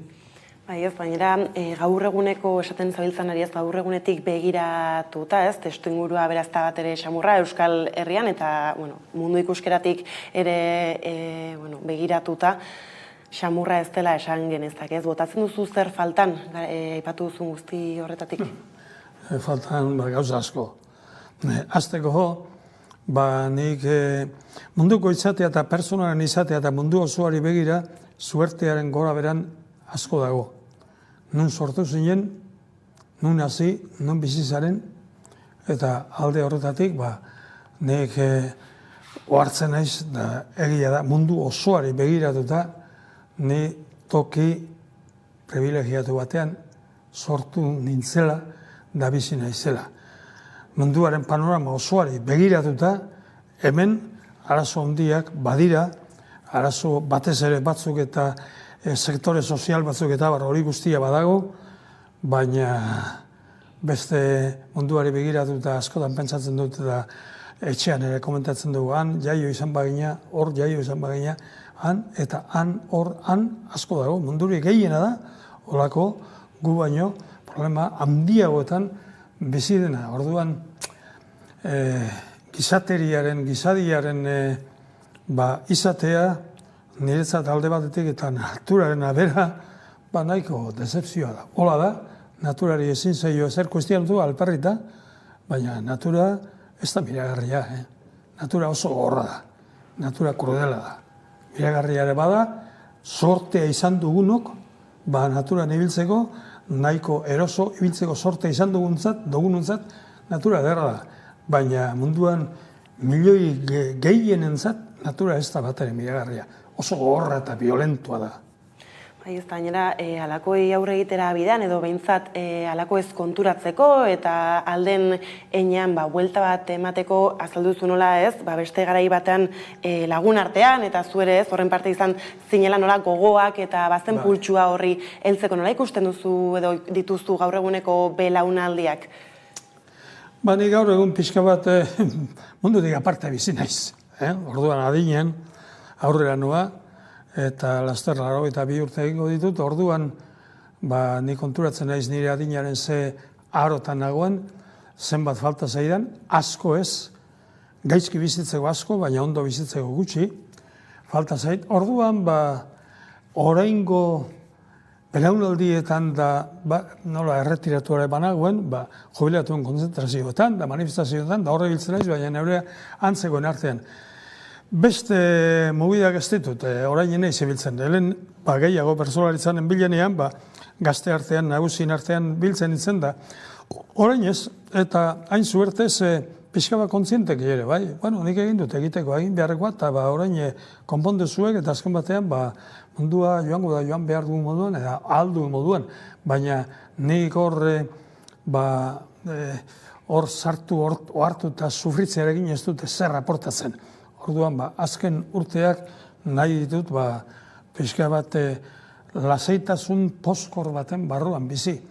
Bai, ez, baina gaur eguneko esaten zabiltzan ari ez gaur egunetik begiratuta, ez, testu ingurua berazta bat ere xamurra Euskal Herrian eta mundu ikuskeratik ere begiratuta, xamurra ez dela esan genezak, ez? Botatzen duzu zer faltan, aipatu duzun guzti horretatik? Faltan gauza asko. Azteko nik munduko izatea eta personaren izatea eta mundu osoari begira suertearen gora beran asko dago. Nun sortu zinen, nun hasi, nun bizizaren, eta alde horretatik nik ohartzen naiz, egia da, mundu osoari begiratuta, ni toki privilegiatu batean sortu nintzela da bizi naizela. Munduaren panorama osoari begiratuta, hemen arazo handiak badira, arazo batez ere batzuk eta sektore sozial batzuk eta hori guztia badago, baina beste munduari begiratuta askotan pentsatzen dut eta etxean ere komentatzen dugu, han jaio izan bagina, hor jaio izan bagina, han eta han, hor, han asko dago. Munduri gehiena da, holako gu baino problema handiagoetan bizi dena. Orduan, gizateriaren, gizadiaren izatea, niretzat alde batetik eta naturaren abera, nahiko decepzioa da. Hola da, naturari ezin zaio ezer kuestionatu alperrita, baina natura ez da miragarria. Natura oso gorra da, natura krudela da. Miragarria ere bada, sortea izan dugunok, naturan ibiltzeko, nahiko eroso ibiltzeko sortea izan dugunontzat, natura ederra da. Baina munduan milioi gehienentzat, natura ez da bateren miragarria. Oso gorra eta violentua da. Bai, ez da, gainera, halakoi aurre egitera bidean, edo behintzat halako ez konturatzeko, eta alden enean, buelta bat emateko azalduzu nola ez, beste garai batean lagun artean, eta zuere ez, horren parte izan zinela nola gogoak eta bazen pultsua horri heltzeko nola ikusten duzu edo dituzu gaur eguneko belaunaldiak? Ni gaur egun pixka bat mundutik aparte bizi naiz. Orduan adinen, aurrera noa, eta laster 82 urte egingo ditut, orduan ni konturatzen naiz nire adinaren ze arotan nagoen, zenbat falta zaidan, asko ez, gaizki bizitzeko asko, baina ondo bizitzeko gutxi, falta zait. Orduan, oraingo belaunaldietan da, nola erretiratu ere banagoen, jubilatuen konzentrazioetan, da manifestazioetan, da horre biltzen naiz, baina neurea antzegoen artean. Beste mugidak ez ditut, orain naiz ibiltzen. Helen, gehiago bertsolaritzaren bilenean, gazte artean, nagusien artean biltzen nintzen da. Orain ez, eta hain zuertez, pixka bat kontzientek ere, bai? Bueno, nik egin dut egiteko, egin beharrekoa, eta orain konponde zuek, eta azken batean, mundua joango da joan behar dugu moduan, eta aldu moduan, baina nik hor sartu, ohartu eta sufritzearekin ez dute zer aportatzen. Orduan, azken urteak nahi ditut, pixka bat lasaitasun poskor baten barruan bizi.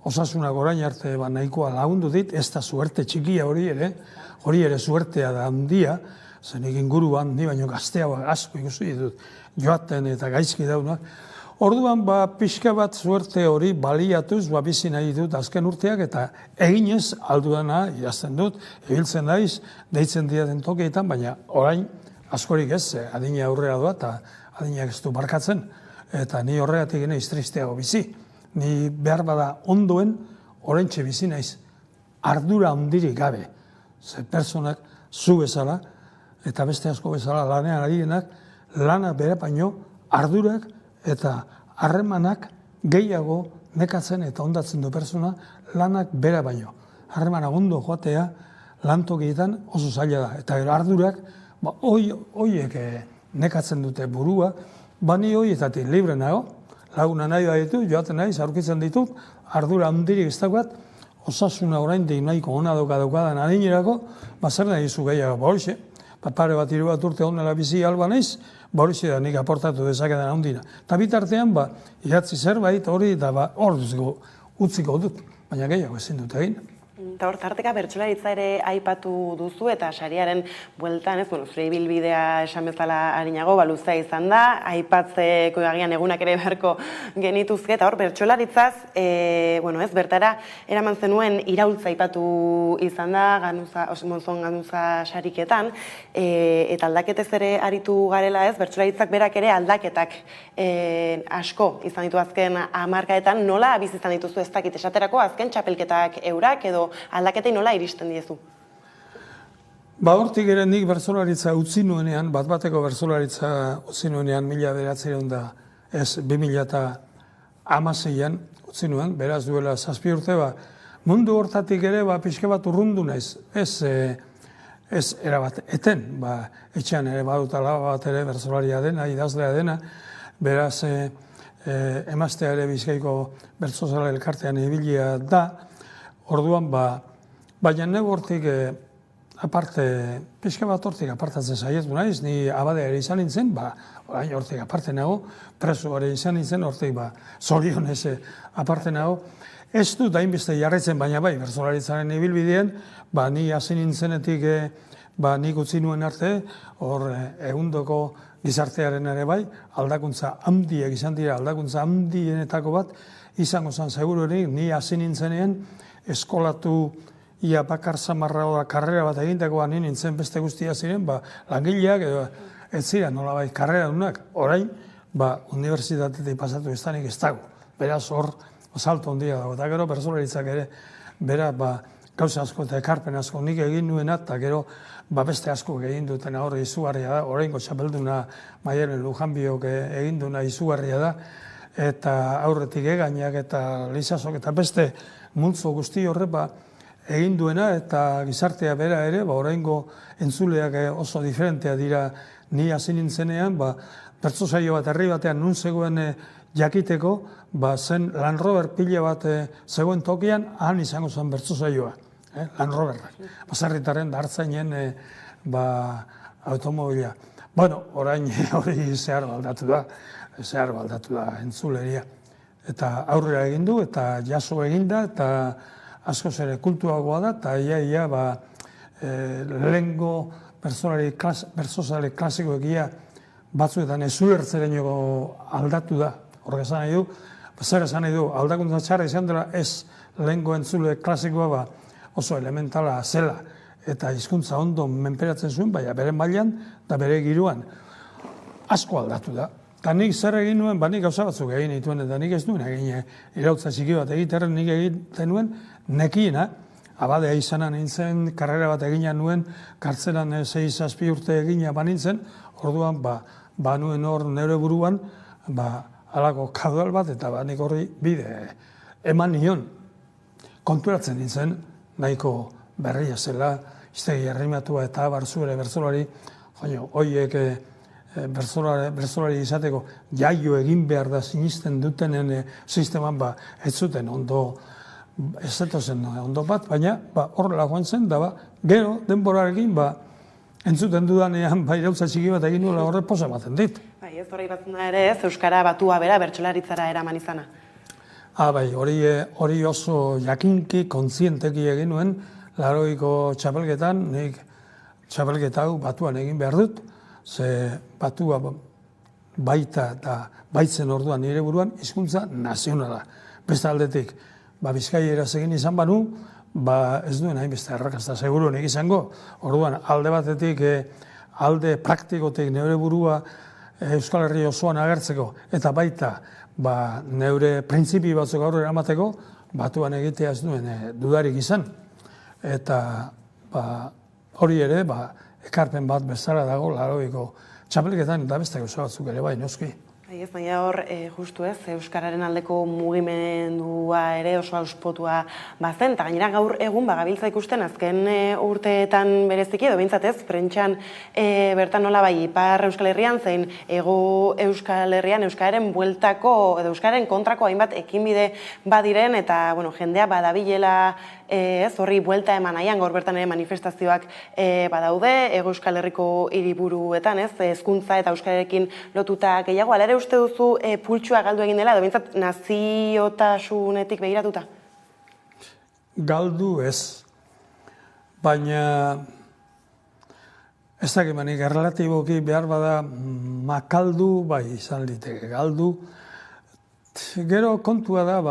Osasunak orain arte nahikoa lagundu dit, ez da suerte txikia hori ere suertea da handia, zen egin guruan, ni baino gazteagoak asko ikusi ditut, joaten eta gaizki daunak. Orduan, pixka bat suerte hori baliatuz, bizi nahi ditut azken urteak, eta eginez aldudana idazten dut, ibiltzen naiz, deitzen diaten tokeetan, baina orain askorik ez, adina aurrera doa, eta adinak ez du barkatzen, eta ni horregatik naiz tristeago bizi. Ni behar bada ondoen, oraintxe bizi naiz, ardura handirik gabe. Ze personak zu bezala, eta beste asko bezala lanean ari denak, lana bere baino ardurak eta harremanak gehiago nekatzen eta ondatzen du persona lanak bera baino. Harremanak ondo joatea lantokietan oso zaila da. Eta ardurak, hoiek nekatzen dute burua, ni hoietatik libre nago, laguna nahi ditu, joaten naiz, aurkitzen ditut, ardura handirik ez dagoat, osasuna oraindik nahiko ona daukadan adinerako, zer nahi zu gehiago, horixe, pare bat 3 bat urte honela bizi alba naiz, horixe da nik aportatu dezaketan handina. Eta bitartean, idatzi zerbait hori, eta hor utziko dut, baina gehiago ezin dut egin. Eta hor, tarteka bertsolaritza ere aipatu duzu eta sariaren bueltan, zure ibilbidea esan bezala harinago, luzea izan da, aipatzeko agian egunak ere beharko genituzke, eta hor, bertsolaritzaz, bertara, eraman zenuen iraultza aipatu izan da, Monzon Ganuza sariketan, eta aldaketez ere aritu garela ez, bertsolaritzak berak ere aldaketak asko izan ditu azken hamarkadetan, nola bizi izan dituzu ez dakit esaterako, azken txapelketak eurak edo aldaketei nola iristen diezu? Hortik ere nik bertsolaritza utzi nuenean, bateko bertsolaritza utzi nuenean 2006an utzi nuen, beraz duela 7 urte, mundu hortatik ere pixka bat urrundu naiz, ez erabat eten, etxean ere badutala bat ere bertsolaria dena, idazlea dena, beraz emaztea ere Bizkaiko bertsozale elkartean ibilia da. Orduan, baina nego hortik aparte, pixka bat hortik apartatzen saietu naiz, ni abadea ere izan nintzen, orain hortik aparte nago, preso ere izan nintzen, hortik zorionez aparte nago. Ez dut hainbeste jarraitzen, baina bertsolaritzaren ibilbidean, ni hasi nintzenetik nik utzi nuen arte, hor egundoko gizartearen ere aldakuntza handiak izan dira, aldakuntza handienetako bat, izango zan segururik, ni hasi nintzenean, eskolatu ia bakar samarra da karrera bat egindakoa nintzen beste guztia ziren, langileak edo ez ziren nolabait karrera dunak, orain, unibertsitatetik pasatu iztanik ez dago. Beraz hor, salto handia dago, eta gero bertsolaritzak ere, bera, gauza asko eta ekarpen asko nik egin nuena, eta gero, beste asko egin dutena hor izugarria da, oraingo txapelduna Maialen Lujanbiok egin duna izugarria da, eta aurretik egainak eta Lizazok eta beste multzo guzti horre egin duena eta gizartea bera ere, oraingo entzuleak oso diferentea dira ni hasi nintzenean, bertso saio bat herri batean nun zegoen jakiteko, zen Land Rover pila bat zegoen tokian, han izango zen bertso saioa, Land Roverrak. Baserritarren da hartzainen automobila. Orain hori zehar baldatu da entzuleria. Eta aurrera egin du, eta jaso egin da, eta askoz ere kultuagoa da, eta ia lehengo bertsozale klasikoekia batzuetan ezulertzeraino aldatu da. Horrek esan nahi du, zer esan nahi du, aldakuntza txarra izan dela ez lehengo entzule klasikoa oso elementala zela, eta hizkuntza ondo menperatzen zuen, baina bere mailan eta bere giroan asko aldatu da. Eta nik zer egin nuen, nik gauza batzuk egin dituen, eta nik ez nuen egin irautza txiki bat egiten, nik egiten nuen nekiena, abadea izanan nintzen, karrera bat egina nuen, kartzelan 6-7 urte egina banintzen, orduan, nuen hor nire buruan, halako kadual bat, eta nik horri bide eman nion. Konturatzen nintzen, nahiko berria zela, iztegi herrimatua eta barzuere bertzolari, horiek bertzolari izateko jaio egin behar da sinisten dutenen sisteman ez zuten ondo, ez zetozen ondo bat, baina horrela joan zen, da gero denborarekin entzuten dudanean irautza txiki bat egin nuela horre posa baten dit. Ez horri batzen da ere ez, Euskara batua bera bertsolaritzara eraman izana. Hori oso jakinki, kontzienteki egin nuen, 80ko txapelketan, nik txapelketa hau batuan egin behar dut, ze batua baita eta baitzen orduan nire buruan hizkuntza nazionala. Beste aldetik, Bizkaieraz egin izan banu, ez duen hainbeste arrakasta seguru nik izango. Orduan, alde batetik, alde praktikotik neure burua Euskal Herri osoan agertzeko, eta baita neure printzipi batzuk aurre eramateko, batuan egitea ez duen dudarik izan. Eta hori ere, ekarpen bat bezala dago 80ko txapelketan eta beste gauza batzuk ere noski. Ez, baina hor, justu ez, Euskararen aldeko mugimendua ere oso auspotua bazen, eta gainera gaur egun gabiltza ikusten azken urteetan bereziki, edo behintzat ez, prentxan bertan nola Ipar Euskal Herrian zein Hego Euskal Herrian Euskararen bueltako, edo Euskararen kontrako hainbat ekinbide badiren, eta jendea badabilela horri buelta eman nahian, gaur bertan ere manifestazioak badaude, Hego Euskal Herriko hiriburuetan, hezkuntza eta euskararekin lotuta gehiago, ala ere uste duzu pultsua galdu egin dela, edo behintzat naziotasunetik begiratuta? Galdu ez, baina ez dakimanik erlatiboki behar bada makaldu, izan liteke galdu. Gero kontua da,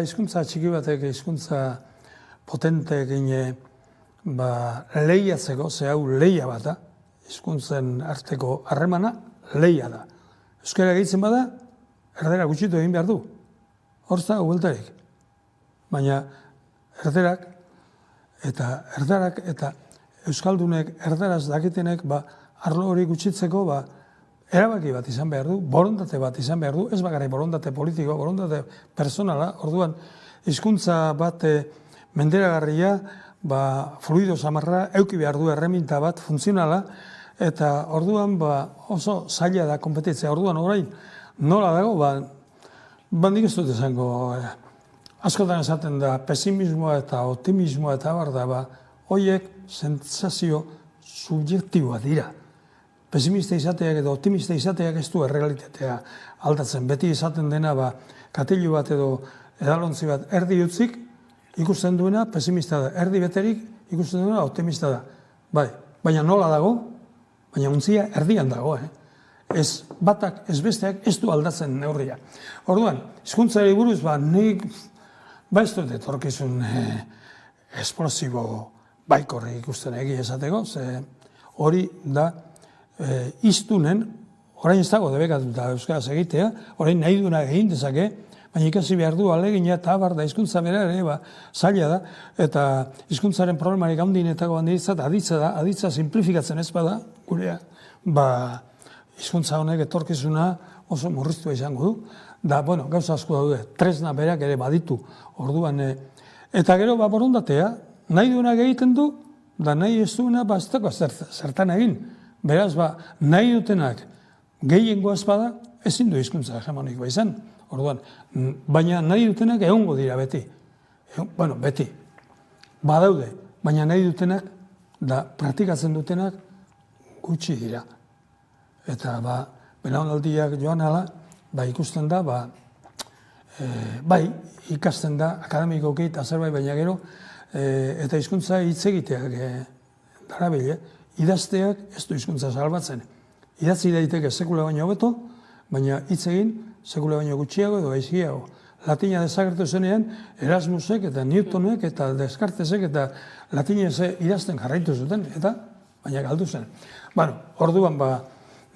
hizkuntza txiki batek, hizkuntza potente egine lehiatzeko, ze hau lehia bat da, hizkuntzen arteko harremana lehia da. Euskara gehitzen bada, erdera gutxitu egin behar du. Hor da, hueltarik. Baina erdarak eta euskaldunek erdaraz dakitenek arlo hori gutxitzeko erabaki bat izan behar du, borondate bat izan behar du, ez bakarrik borondate politiko, borondate personala, orduan hizkuntza bat menderagarria, fluido samarra, euki behar du erreminta bat funtzionala, eta orduan oso zaila da kompetitzea. Orduan orain nola dago, nik ez dut esango, askotan esaten da pesimismoa eta optimismoa eta horiek sentsazio subjektiboa dira. Pesimista izateak edo optimista izateak ez du errealitatea aldatzen. Beti izaten dena katilu bat edo edalontzi bat erdi utzik, ikusten duena pesimista da. Erdi beterik ikusten duena optimista da. Baina nola dago? Baina untzia erdian dago. Ez batak, ez besteak ez du aldatzen neurria. Orduan, hizkuntzari buruz, nik ez dut etorkizun esplosibo baikorri ikusten egia esateko, ze hori da iztunen, orain ez dago debekatuta euskaraz egitea, orain nahi duena egin dezake, baina ikasi behar du alegina eta da hizkuntza bera ere zaila da, eta hizkuntzaren problemarik handinetako handitzat aditza simplifikatzen ez bada, gurea, hizkuntza honek etorkizuna oso murriztua izango du, da, gauza asko daude, tresna berak ere baditu, orduan, eta gero borondatea, nahi duenak egiten du, da nahi ez duena ez dago zertan egin, beraz, nahi dutenak gehiengo ez bada, ezin du hizkuntza hegemonikoa izan, orduan, baina nahi dutenak egongo dira beti. Beti. Badaude, baina nahi dutenak, da praktikatzen dutenak gutxi dira. Eta, belaunaldiak joan ala, ikusten da, ikasten da, akademikoki eta zerbait baina gero, eta hizkuntza hitz egiteak darabile, idazteak ez du hizkuntza salbatzen. Idatzi daiteke sekula baino hobeto, baina hitz egin sekula baino gutxiago edo gaizkiago. Latina desagertu zenean, Erasmusek eta Newtonek eta Descartesek eta latinez idazten jarraitu zuten, eta baina galdu zen. Orduan,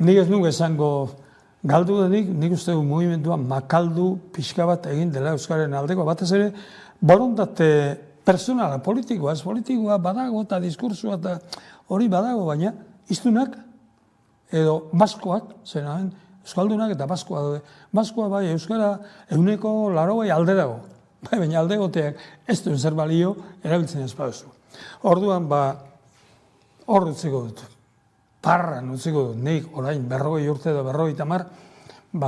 nik ez nuke esango galdu denik, nik uste du mugimendua makaldu pixka bat egin dela Euskararen aldeko, batez ere, borondate personala, politikoa, ez politikoa badago eta diskursua eta hori badago, baina iztunak edo baskoak, zen euskaldunak eta baskoa daude. Baskoa bai, Euskara 180 alde dago, baina alde goteak ez duen zer balio erabiltzen ez baduzu. Orduan, hor utziko dut. Parran utziko dut, nik orain 40 urte edo 50,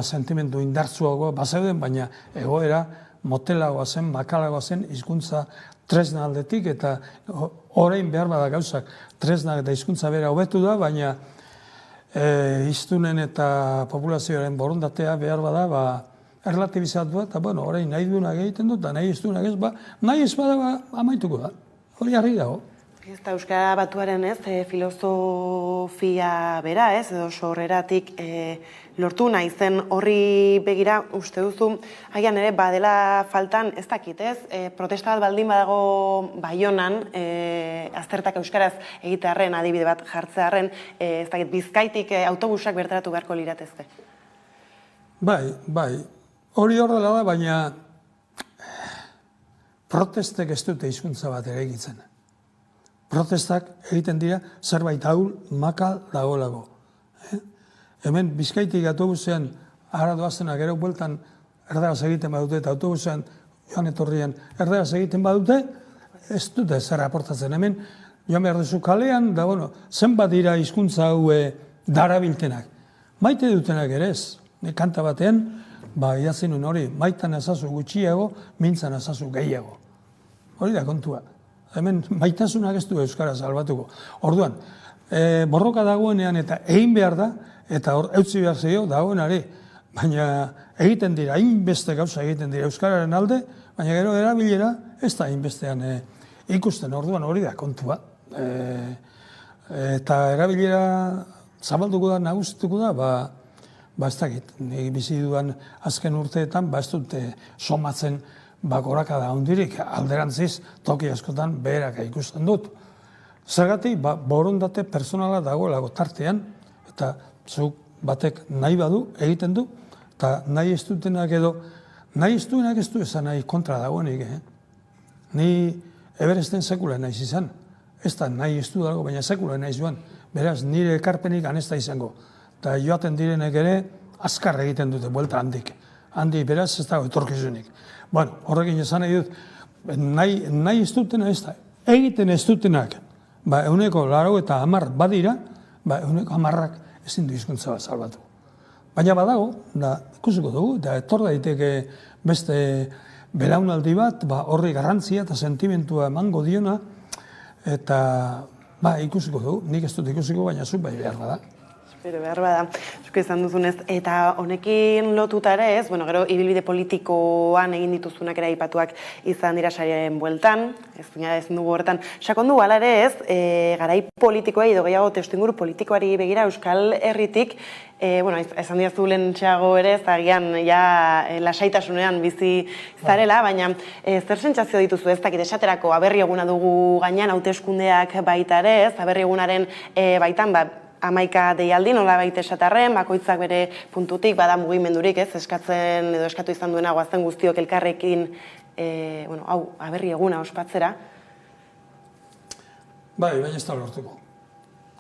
sentimendu indartzuagoa bazeuden, baina egoera motelagoa zen, makalagoa zen, hizkuntza tresna aldetik, eta orain behar bada gauzak tresnak eta hizkuntza bera hobetu da, baina hiztunen eta populazioaren borondatea behar bada, erlatibizatu da, eta orain nahi duenak egiten dut, eta nahi ez duenak ez, nahi ez bada amaituko da, hori harri dago. Ez da Euskara Batuaren filosofia bera, edo sorreratik lortu nahi zen horri begira uste duzu, agian ere badela faltan, ez dakit ez, protesta bat baldin badago Baionan, aztertak euskaraz egitearren, adibide bat jartzearren, ez dakit Bizkaitik autobusak bertaratu beharko liratezke. Bai, hori horrela da, baina protestek ez dute hizkuntza bat ere egitzen. Protestak egiten dira zerbait ahul makal dagoelago. Hemen Bizkaitik autobusean ara doazenak ere bueltan erdaraz egiten badute eta autobusean joan etorrian erdaraz egiten badute, ez dute zer aportatzen. Hemen joan behar duzu kalean, da zenbat dira hizkuntza hau darabiltenak. Maite dutenak ere ez. Kanta batean, idatzen nuen hori, maitan ezazu gutxiago, mintzan ezazu gehiago. Hori da kontua. Hemen maitasunak ez du Euskara salbatuko. Orduan, borroka dagoenean eta egin behar da, eta hor eutzi behar zeio dagoenari, baina egiten dira, hainbeste gauza egiten dira Euskararen alde, baina gero erabilera ez da hainbestean ikusten. Orduan hori da kontua. Eta erabilera zabalduko da, nagusituko da, ez dakit, bizi dudan azken urteetan, ez dute somatzen goraka da hundirik, alderantziz toki askotan beheraka ikusten dut. Zergatik, borondate personala dagoelago tartean, eta zuk batek nahi badu, egiten du, eta nahi ez dutenak edo, nahi ez duenak ez du esan nahi kontra dagoenik. Ni Everesten sekula nahi izan, ez da nahi ez du dago, baina sekula nahi joan, beraz nire ekarpenik anezta izango. Eta joaten direnek ere, azkar egiten dute, buelta handik. Handi beraz ez dago etorkizunik. Horrekin esan nahi dut, nahi ez dutena ez da, egiten ez dutenak, 90 badira, 110 ezin du hizkuntza bat salbatu. Baina badago, ikusiko dugu, eta etor daiteke beste belaunaldi bat, horri garrantzia eta sentimentua emango diona, eta ikusiko dugu, nik ez dut ikusiko, baina zuk bai behar bada. Pero behar bada, zuke izan duzunez, eta honekin lotuta ere ez, gero ibilbide politikoan egin dituzunak ere aipatuak izan dira sariaren bueltan, ez dugu horretan, sakondu ala ere ez, garai politikoa edo gehiago testuinguru politikoari begira Euskal Herritik, esan diazu lehentxeago ere, ez agian lasaitasunean bizi zarela, baina zer sentsazio dituzu ez dakit esaterako aberri eguna dugu gainean hauteskundeak baita ere ez, aberri egunaren baitan, 11 deialdi, nola baita esatarren, bakoitzak bere puntutik, bada mugimendurik, ez, eskatzen edo eskatu izan duena goazten guztiok elkarrekin, aberri eguna ospatzera. Baina ez da lortuko.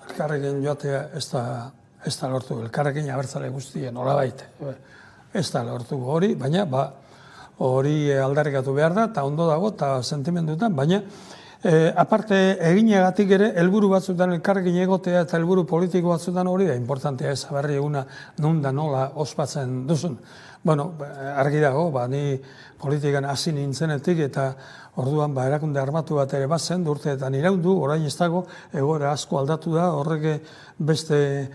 Elkarrekin joatea ez da lortuko, elkarrekin abertzale guztien, nola baita. Ez da lortuko hori, baina hori aldarrikatu behar da, eta ondo dago, eta sentimenduetan, baina aparte eginegatik ere, helburu batzutan elkarrekin egotea eta helburu politiko batzutan hori da importantea ez, aberri eguna nun da nola ospatzen duzun. Argi dago, ni politikan hasi nintzenetik eta orduan erakunde armatu bat ere bazen, urteetan iraundu, orain ez dago, egoera asko aldatu da, horrek beste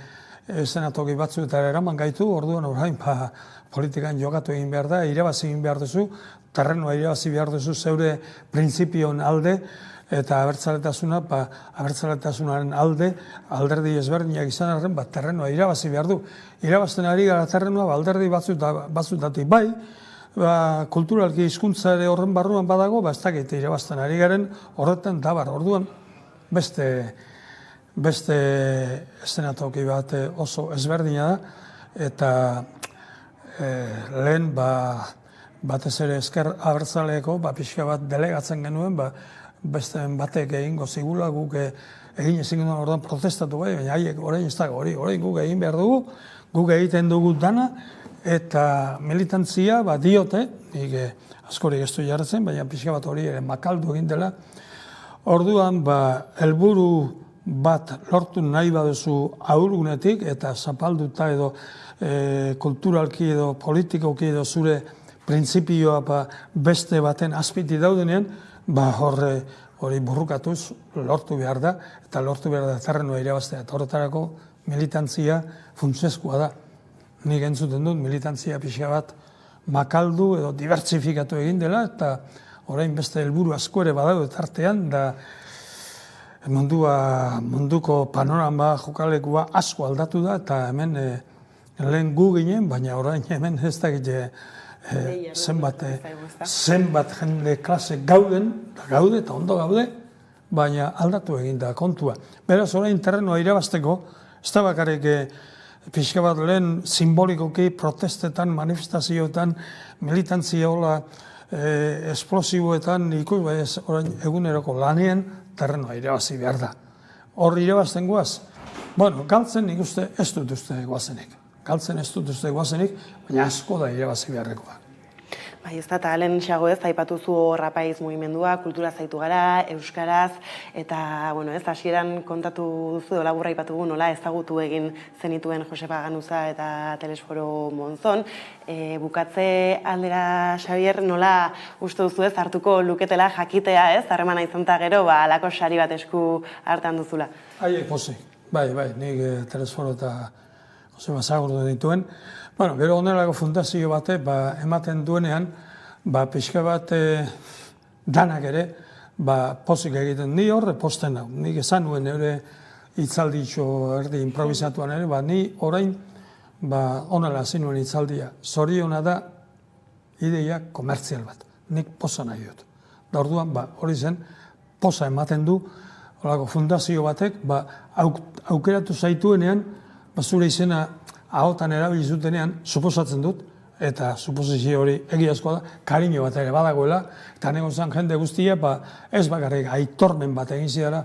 eszenatoki batzuetara eraman gaitu, orduan orain politikan jokatu egin behar da, irabazi egin behar duzu, terrenua irabazi behar duzu zeure printzipioen alde, eta abertzaletasunaren alde, alderdi ezberdinak izan arren, terrenua irabazi behar du. Irabazten ari gara terrenua, alderdi batzutatik bai, kulturalki hizkuntza ere horren barruan badago, ez dakit irabazten ari garen horretan dabar. Orduan, beste eszenatoki bat oso ezberdina da, eta lehen batez ere ezker abertzaleeko pixka bat delegatzen genuen, beste batek egingo zigula, guk egin ezin genuen orduan protestatu baina haiek orain ez dago orain guk egin behar dugu, guk egiten dugu dana, eta militantzia diote, nik askorik ez du jartzen, baina pixka bat hori ere makaldu egin dela. Orduan, helburu bat lortu nahi baduzu aurgunetik, eta zapalduta edo kulturalki edo politikoki edo zure printzipioa beste baten azpiti daudenean, hori burrukatuz lortu behar da, eta lortu behar da terrenua irabaztea. Eta horretarako militantzia funtsezkoa da. Nik entzuten dut militantzia pixka bat makaldu edo dibertsifikatu egin dela, eta orain beste helburu asko ere badaude tartean, da munduko panorama jokalekua asko aldatu da, eta hemen lehen gu ginen, baina orain hemen ez dakit zenbat jende klase gaude eta ondo gaude, baina aldatu egin da kontua. Beraz, orain terrenoa irabazteko, ez da bakarrik pixka bat lehen simbolikoki protestetan, manifestazioetan, militantzia hola esplosiboetan ikus, orain eguneroko lanean terrenoa irabazi behar da. Hor irabazten guaz? Bueno, galtzen nik uste ez dut uste guazenik. Galtzen ez dut uste guazenik, baina asko da irabazi beharrekoa. Bai, ez da, eta Alen Xago ez, aipatuzu rapaiz mugimendua, kultura zaitu gara, euskaraz, eta, bueno, ez, hasieran kontatu duzu, laburra aipatugu, nola ezagutu egin zenituen Josepa Ganuza eta Telesforo Monzon. Bukatze aldera, Xabier, nola uste duzu ez, hartuko luketela jakitea, ez, harremana izan eta gero, alako sari bat esku hartan duzula. Haiek pozik, bai, nik Telesforo eta Joseba zagurdu dituen. Bueno, gero onelako fundazio bate, ematen duenean, pixka bat danak ere, pozik egiten ni horre posten hau. Nik esan nuen ere hitzalditxo erdi improvisatuan ere, ni orain onela hasi nuen hitzaldia. Zoriona da ideia komertzial bat. Nik poza nahi dut. Da orduan, hori zen, poza ematen du, horako fundazio batek, aukeratu zaituenean, zure izena ahotan erabili zutenean, suposatzen dut, eta suposizio hori egiazkoa da, kariño bat ere badagoela, eta nego zan jende guztia, ez bakarrik aitormen bat egin zidara,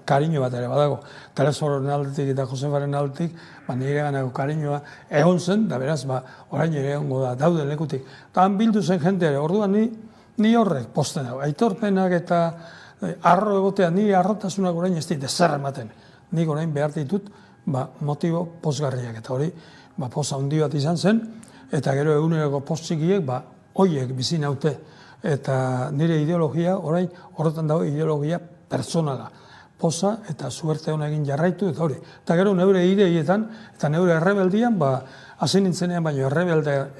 kariño bat ere badago. Telesfororen aldetik eta Josefaren aldetik, nire ganako kariñoa egon zen, da beraz, orain ere egongo da, dauden lekutik. Eta han bildu zen jente ere, orduan ni horrek posten dago. Aitorpenak eta arro egotea, nire arrotasunak orain ez dit ezer ematen. Nik orain behar ditut, motibo pozgarriak, eta hori poza handi bat izan zen, eta gero eguneroko poz-txikiek hoiek bizi naute, eta nire ideologia, orain horretan dago ideologia personala, poza eta suerte hona egin jarraitu, eta hori. Eta gero neure ideietan, eta neure errebeldian, hasi nintzenean, baina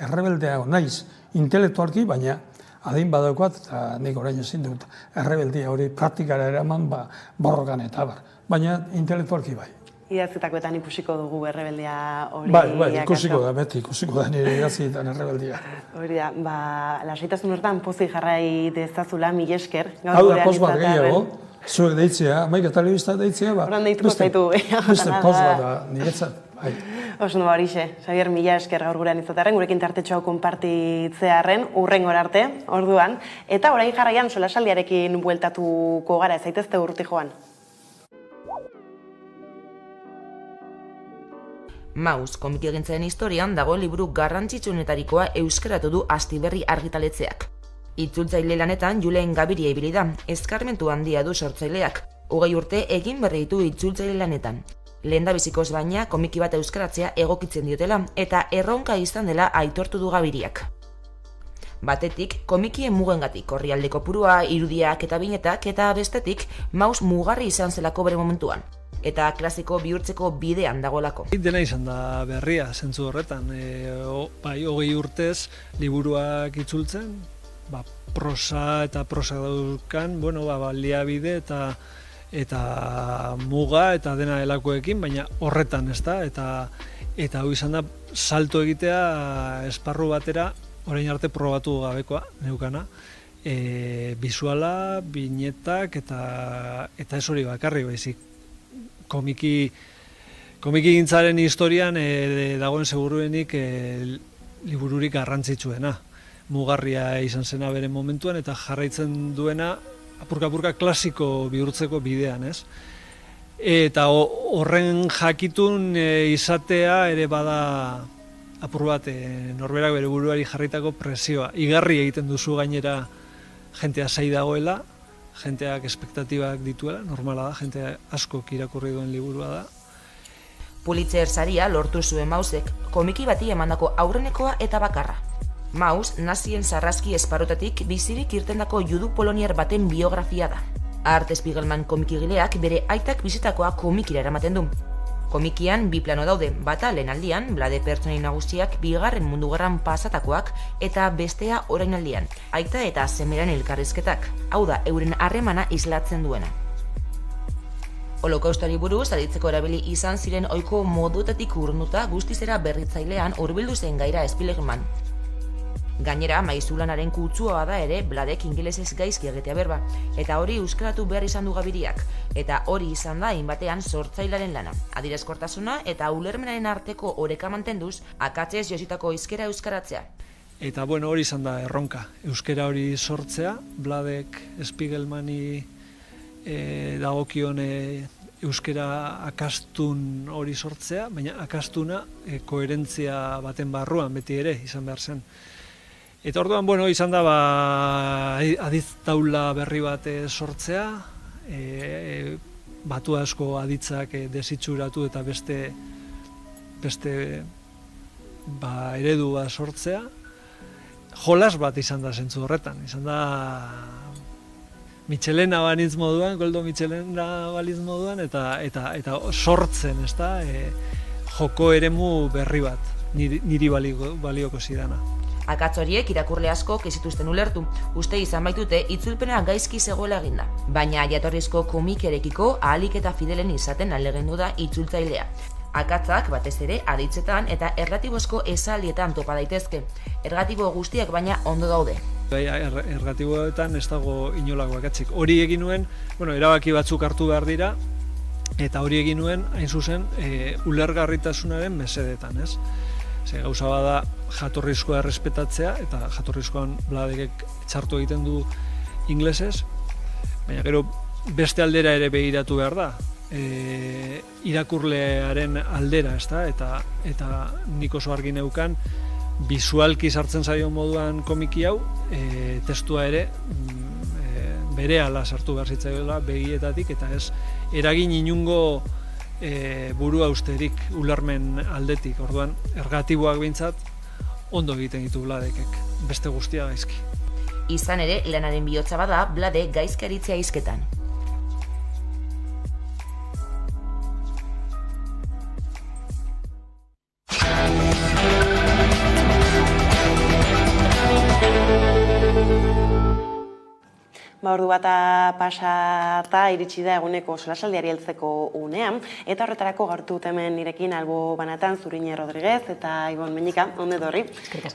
errebeldea naiz intelektualki, baina adin badaukat, eta nik orain ezin dut errebeldia hori praktikara eraman borrokan eta baina intelektualki bai. Idatzitakoetan ikusiko dugu errebeldia hori. Bai, ikusiko da, beti ikusiko da nire idatzietan errebeldia. Hori da, lasaitasun hortan pozik jarrai dezazula, mil esker. Hau da, poz bat gehiago, zuek deitzea, Maika Telebista deitzea, Horan deituko zaitu. Beste poz bat da, niretzat, bai. Oso no, horixe, Xabier, mila esker gaur gurean izatearen, gurekin tartetxoa konpartitzearen, urrengor arte, orduan. Eta orain jarraian solasaldiarekin bueltatuko gara, ez zaitezte urti joan. Maus, komikiagintzaren historian dago liburu garrantzitsuenetarikoa euskaratu du Astiberri argitaletzeak. Itzultzaile lanetan Julen Gabiria ibili da, eskarmentu handia du sortzaileak. 20 urte egin berri ditu itzultzaile lanetan. Lehendabizikoz baina komiki bat euskaratzea egokitzen diotela eta erronka izan dela aitortu du Gabiriak. Batetik, komikien mugengatik orrialdeko purua, irudiak eta binetak, eta bestetik, Maus mugarri izan zelako bere momentuan. Eta klasiko bihurtzeko bidean dagoelako. Dena izan da berria, zentzu horretan. 20 urtez liburuak itzultzen, prosa eta prosa daukan, baliabide eta muga eta dena delakoekin, baina horretan ez da, eta hau izan da salto egitea esparru batera, orain arte probatu gabekoa, neukana, bisuala, binetak eta ez hori bakarri baizik. Komiki komikigintzaren historian dagoen seguruenik libururik garrantzitsuena. Mugarria izan zena bere momentuan eta jarraitzen duena apurka-apurka klasiko bihurtzeko bidean, ez? Eta horren jakitun izatea ere bada apur bat norberak bere buruari jarritako presioa. Igarri egiten duzu gainera jentea zai dagoela, jenteak espektatibak dituela, normala da, jente asko irakurri duen liburua da. Pulitzer saria lortu zuen Mausek, komiki bati emandako aurrenekoa eta bakarra. Maus, nazien sarrazki esparrutatik bizirik irtendako judu poloniar baten biografia da. Art Spiegelman komikigileak bere aitak bizitakoa komikira eramaten du. Komikian bi plano daude, bata lehenaldian, Blade pertsonai nagusiak bigarren mundu gerran pasatakoak eta bestea orainaldian, aita eta semeran elkarrizketak, hau da euren harremana islatzen duena. Holokaustari buruz aditzeko erabili izan ziren ohiko moduetatik urnuta guztizera berritzailean hurbildu zen gaira Spiegelman. Gainera, maizulanaren kutsua da ere Bladek ingelesez gaizki egitea berba, eta hori euskaratu behar izan du Gabiriak, eta hori izan da hainbatean sortzailaren lana. Adierazkortasuna eta ulermenaren arteko oreka mantenduz, akatzez jositako hizkera euskaratzea. Eta bueno, hori izan da erronka, euskara hori sortzea, Bladek Spiegelmani dagokion euskara akastun hori sortzea, baina akastuna koherentzia baten barruan beti ere izan behar zen. Eta orduan, bueno, izan da aditz taula berri bat sortzea, batu asko aditzak desitxuratu eta beste eredua sortzea. Jolas bat izan da zentzu horretan, izan da Michelena banitz moduan, Goldo Michelena balitz moduan, eta sortzen, ezta, joko eremu berri bat, niri balioko zidana. Akatz horiek irakurle askok ez zituzten ulertu, uste izan baitute itzulpena gaizki zegoela eginda. Baina jatorrizko komikerekiko ahalik eta fidelen izaten ahalegindu da itzultzailea. Akatzak batez ere aditzetan eta ergatibozko esaldietan topa daitezke. Ergatibo guztiak baina ondo daude. Ergatiboetan ez dago inolako akatzik. Hori egin nuen, erabaki batzuk hartu behar dira, eta hori egin nuen, hain zuzen, ulergarritasunaren mesedetan, ez? Gauza bada jatorrizkoa errespetatzea, eta jatorrizkoan Bladek txartu egiten du inglesez, baina gero beste aldera ere begiratu behar da, irakurlearen aldera, eta nik oso argi neukan, bisualki sartzen zaio moduan komiki hau, testua ere berehala sartu behar zitzaioela begietatik, eta ez eragin inungo burua usterik ulermen aldetik. Orduan, ergatiboak behintzat ondo egiten ditu Bladekek, beste guztia gaizki. Izan ere, lanaren bihotza bada Blade gaizkaritzea hizketan. Ordu bata pasata iritsi da eguneko solasaldiari heltzeko unean, eta horretarako gaurtu hemen nirekin Albo Banatan Zurine Rodriguez eta Ibon Meñika, onde dorri.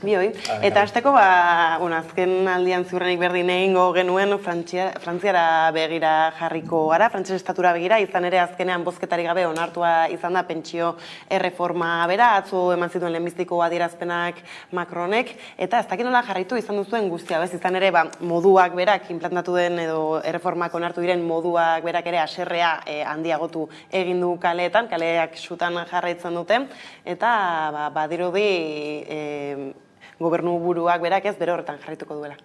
Bioi. Eta hasteko, azken aldian ziurrenik berdin egingo genuen Frantziara begira jarriko gara, Frantses estatura begira, izan ere azkenean bozketari gabe onartua izan da pentsio erreforma bera, atzo eman zituen lehenbiziko adierazpenak Macronek, eta ez dakit nola jarraitu izan duzuen guztia, bez izan ere moduak berak inplantatu den edo erreformak onartu diren moduak berak ere haserrea handiagotu egin du kaleetan, kaleak sutan jarraitzen dute, eta badirudi gobernu buruak berak ez bere horretan jarraituko duela.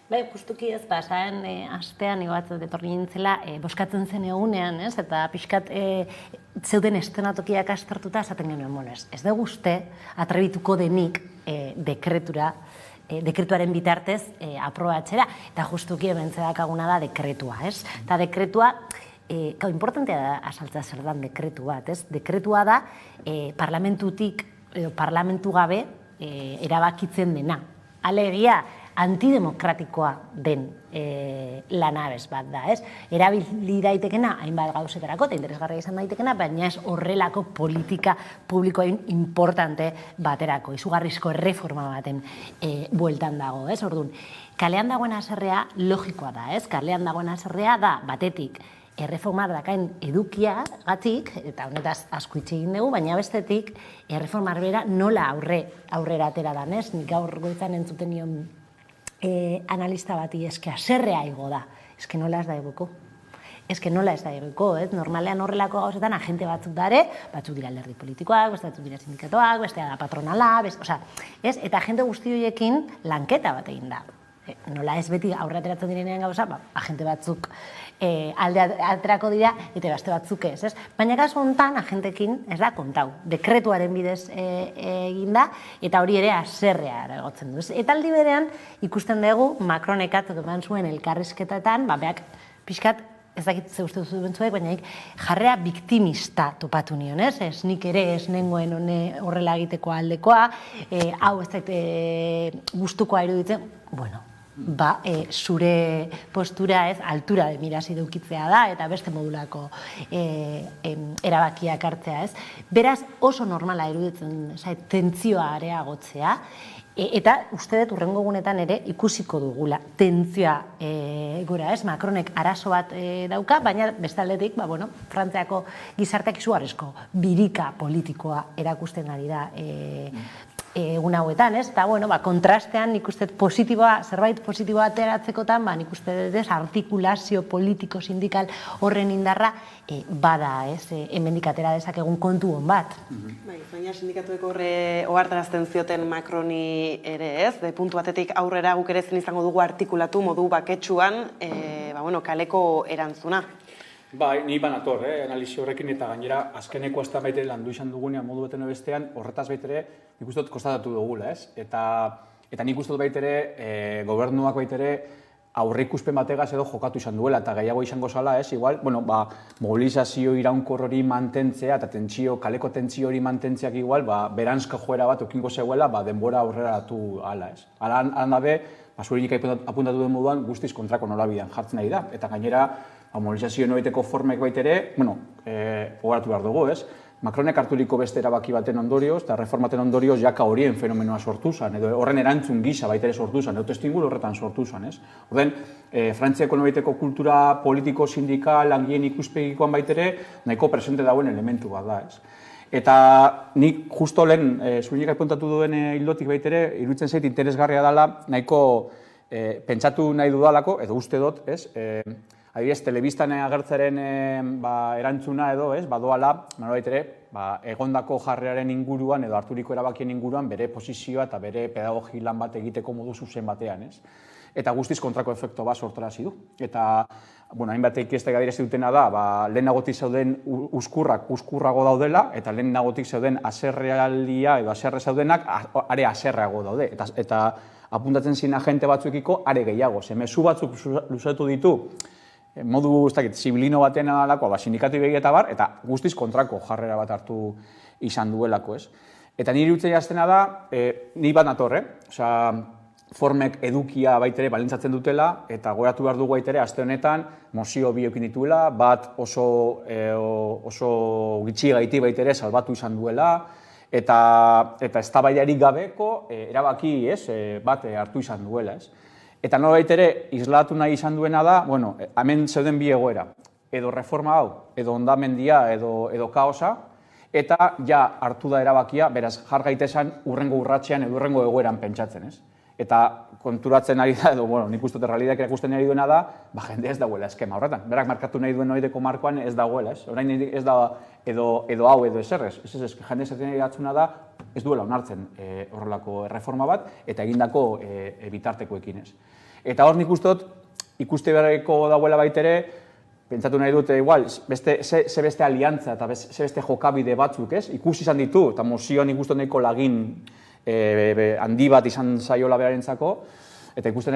Bai, justuki ez, pasaen astean ibatzat etorri nintzela, boskatzen zen egunean, ez? Eta pixkat zeuden estenatokiak astartuta esaten genuen, ez dugu uste atrebituko denik dekretuaren bitartez aprobatzera, eta justuki hemen zedakaguna da dekretua, ez? Eta dekretua, importantea da asaltza zer dan dekretu bat, ez? Dekretua da parlamentutik, parlamentu gabe erabakitzen dena. Alegia, antidemokratikoa den lanabez bat da, ez? Erabili daitekena, hainbat gauzetarako, eta interesgarria izan daitekena, baina ez horrelako politika publikoen importante baterako, izugarrizko erreforma baten bueltan dago, ez? Orduan, kalean dagoen haserrea logikoa da, ez? Kalean dagoen haserrea da, batetik, erreformar dakaen edukia gatik, eta honetaz asko hitz egin dugu, baina bestetik erreformar bera nola aurrera atera dan, ez? Nik gaur goizan entzuten nion analista bati, eske haserrea igo da, eske nola ez da igoko. Eske nola ez da igoko, normalean horrelako gauzetan agente batzuk dare, batzuk dira alderdi politikoak, beste batzuk dira sindikatuak, bestea da patronala, eta agente guzti horiekin lanketa bat egin da. Nola ez beti aurre ateratzen direnean gauza, agente batzuk alde aterako dira, eta beste batzuk ez. Baina kasu honetan, agentekin ez da kontau. Dekretuaren bidez egin da, eta hori ere haserrea egotzen du. Eta aldi berean, ikusten dugu, Macronek eman zuen elkarrizketetan, beak pixkat, ez dakit ze uste duzu bentzuek, baina jarrea biktimista topatu nion, ez? Ez nik ere ez nengoen horrela egiteko aldekoa, hau ez dakit gustukoa iruditzen, bueno, zure postura ez, altura de mirasi daukitzea da, eta beste modulako erabakiak hartzea, ez? Beraz, oso normala iruditzen, tentzioa areagotzea, eta uste dut urrengo gunetan ere ikusiko dugula tentzioa gora, ez? Macronek arazo bat dauka, baina bestaldetik, Frantziako gizarteak izugarrizko birika politikoa erakusten ari da egun hauetan, ez? Eta, kontrastean nik uste zerbait positiboa ateratzekotan, nik uste dut artikulazio politiko sindikal horren indarra bada, ez? Hemendik atera dezakegun kontu hon bat. Baina sindikatuek horre ohartarazten zioten Macroni ere, ez? Puntu batetik aurrera guk ere zen izango dugu artikulatu modu baketsuan, kaleko erantzuna. Bai, ni banator, analizi horrekin, eta gainera azkeneko azta baitere landu izan dugunean modu beten bestean, horretaz baitere nik uste dut kostatatu dugula, ez? Eta nik uste dut baitere, gobernuak baitere aurre ikuspen bategaz edo jokatu izan duela, eta gehiago izango zala, ez? Igual, mobilizazio iraunkor hori mantentzea, eta kaleko tentzio hori mantentzeak igual, beranzka joera bat okingo zegoela, denbora aurrera atu ala, ez? Alan dabe, zurinik apuntatu den moduan, guztiz kontrako norabidean jartzen nahi da, eta gainera, mobilizazio noiteko formek baitere, hogoratu behar dugu, ez? Macronek harturiko beste erabaki baten ondorioz, eta reformaten ondorioz jaka horien fenomenoa sortu zen, edo horren erantzun gisa baitere sortu zen, edo testinguru horretan sortu zen, ez? Orden, Frantziako noiteko kultura politiko, sindikal, langien ikuspegikoan baitere, nahiko presente dauen elementu bat da, ez? Eta nik justo lehen, zurinik apuntatu duen hildotik baitere, iruditzen zait interesgarria dela, nahiko pentsatu nahi dudalako, edo uste dut, ez? Adibidez, telebistan agertzaren erantzuna edo, badoala, egondako jarrearen inguruan edo harturiko erabakien inguruan bere posizioa eta bere pedagogi lan bat egiteko modu zuzen batean, ez? Eta guztiz kontrako efektu bat sortarazi du. Eta, hainbat inkestek adierazi dutena da, lehenagotik zeuden uskurrago daudela, eta lehenagotik zeuden haserrealdia edo haserre zeudenak are haserreago daude. Eta apuntatzen zin agente batzuekiko are gehiago. Mezu batzuk luzatu ditu, modu, zibilino batean adalako, sindikatu begieta bar, eta guztiz kontrako jarrera bat hartu izan duelako, ez? Eta niri utzei aztena da, ni bat nator, formek edukia baitere balintzatzen dutela, eta goeratu behar dugu baitere, aste honetan, mozio biokin dituela, bat oso gitxi gaiti baitere salbatu izan duela, eta eztabaidarik gabeko erabaki bat hartu izan duela, ez? Eta nola baitere, islatu nahi izan duena da, hemen zeuden bi egoera, edo reforma hau, edo ondamendia, edo kaosa, eta ja hartu da erabakia, beraz, jar gaitesan urrengo urratxean edo urrengo egoeran pentsatzen, ez? Eta konturatzen ari da, edo, nik uste dut realidak erakusten ari duena da, jende ez dagoela eskema horretan. Berak markatu nahi duen noideko markoan ez dagoela, ez? Orain ez da edo hau edo eserrez. Ez, jende esaten ari gatzuna da, ez duela onartzen horrelako reforma bat, eta egindako bitartekoekin, ez? Eta hor nik uste dut, ikuste beharreko dagoela baitere, pentsatu nahi dute, igual, ze beste aliantza eta ze beste jokabide batzuk, ez? Ikusi izan ditu, eta mozioan ikusten nahiko lagin handi bat izan zaiola berarentzako, eta ikusten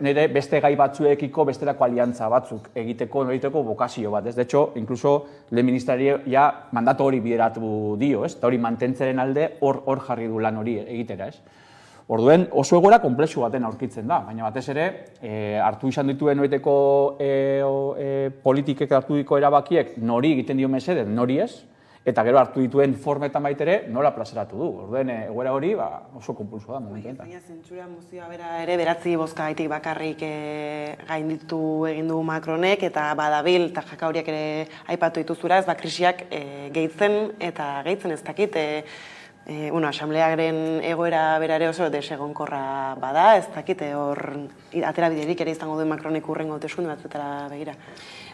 nire beste gai batzuekiko bestelako aliantza batzuk egiteko bokazio bat, ez? De hecho, incluso, lehen ministeria mandato hori bideratu dio, ez? Eta hori mantentzeren alde hor jarri du lan hori egitera, ez? Orduen, oso egoera komplexu baten aurkitzen da, baina batez ere, hartu izan dituen noiteko politikek hartu diko erabakiek nori egiten dio mesede, nori ez, eta gero hartu dituen formetan baitere nola plazaratu du. Orduen egoera hori oso konpulsoa da momentu honetan. Baina zentsura mozioa bera ere 9 bozkagaitik bakarrik gainditu egin du Macronek eta badabil eta jaka horiek ere aipatu dituzura, ez krisiak gehitzen eta gehitzen ez dakit. Asamblearen egoera berare oso desegonkorra bada, ez dakit hor atera biderik ere izango duen Macronek urrengo hauteskunde batzuetara begira.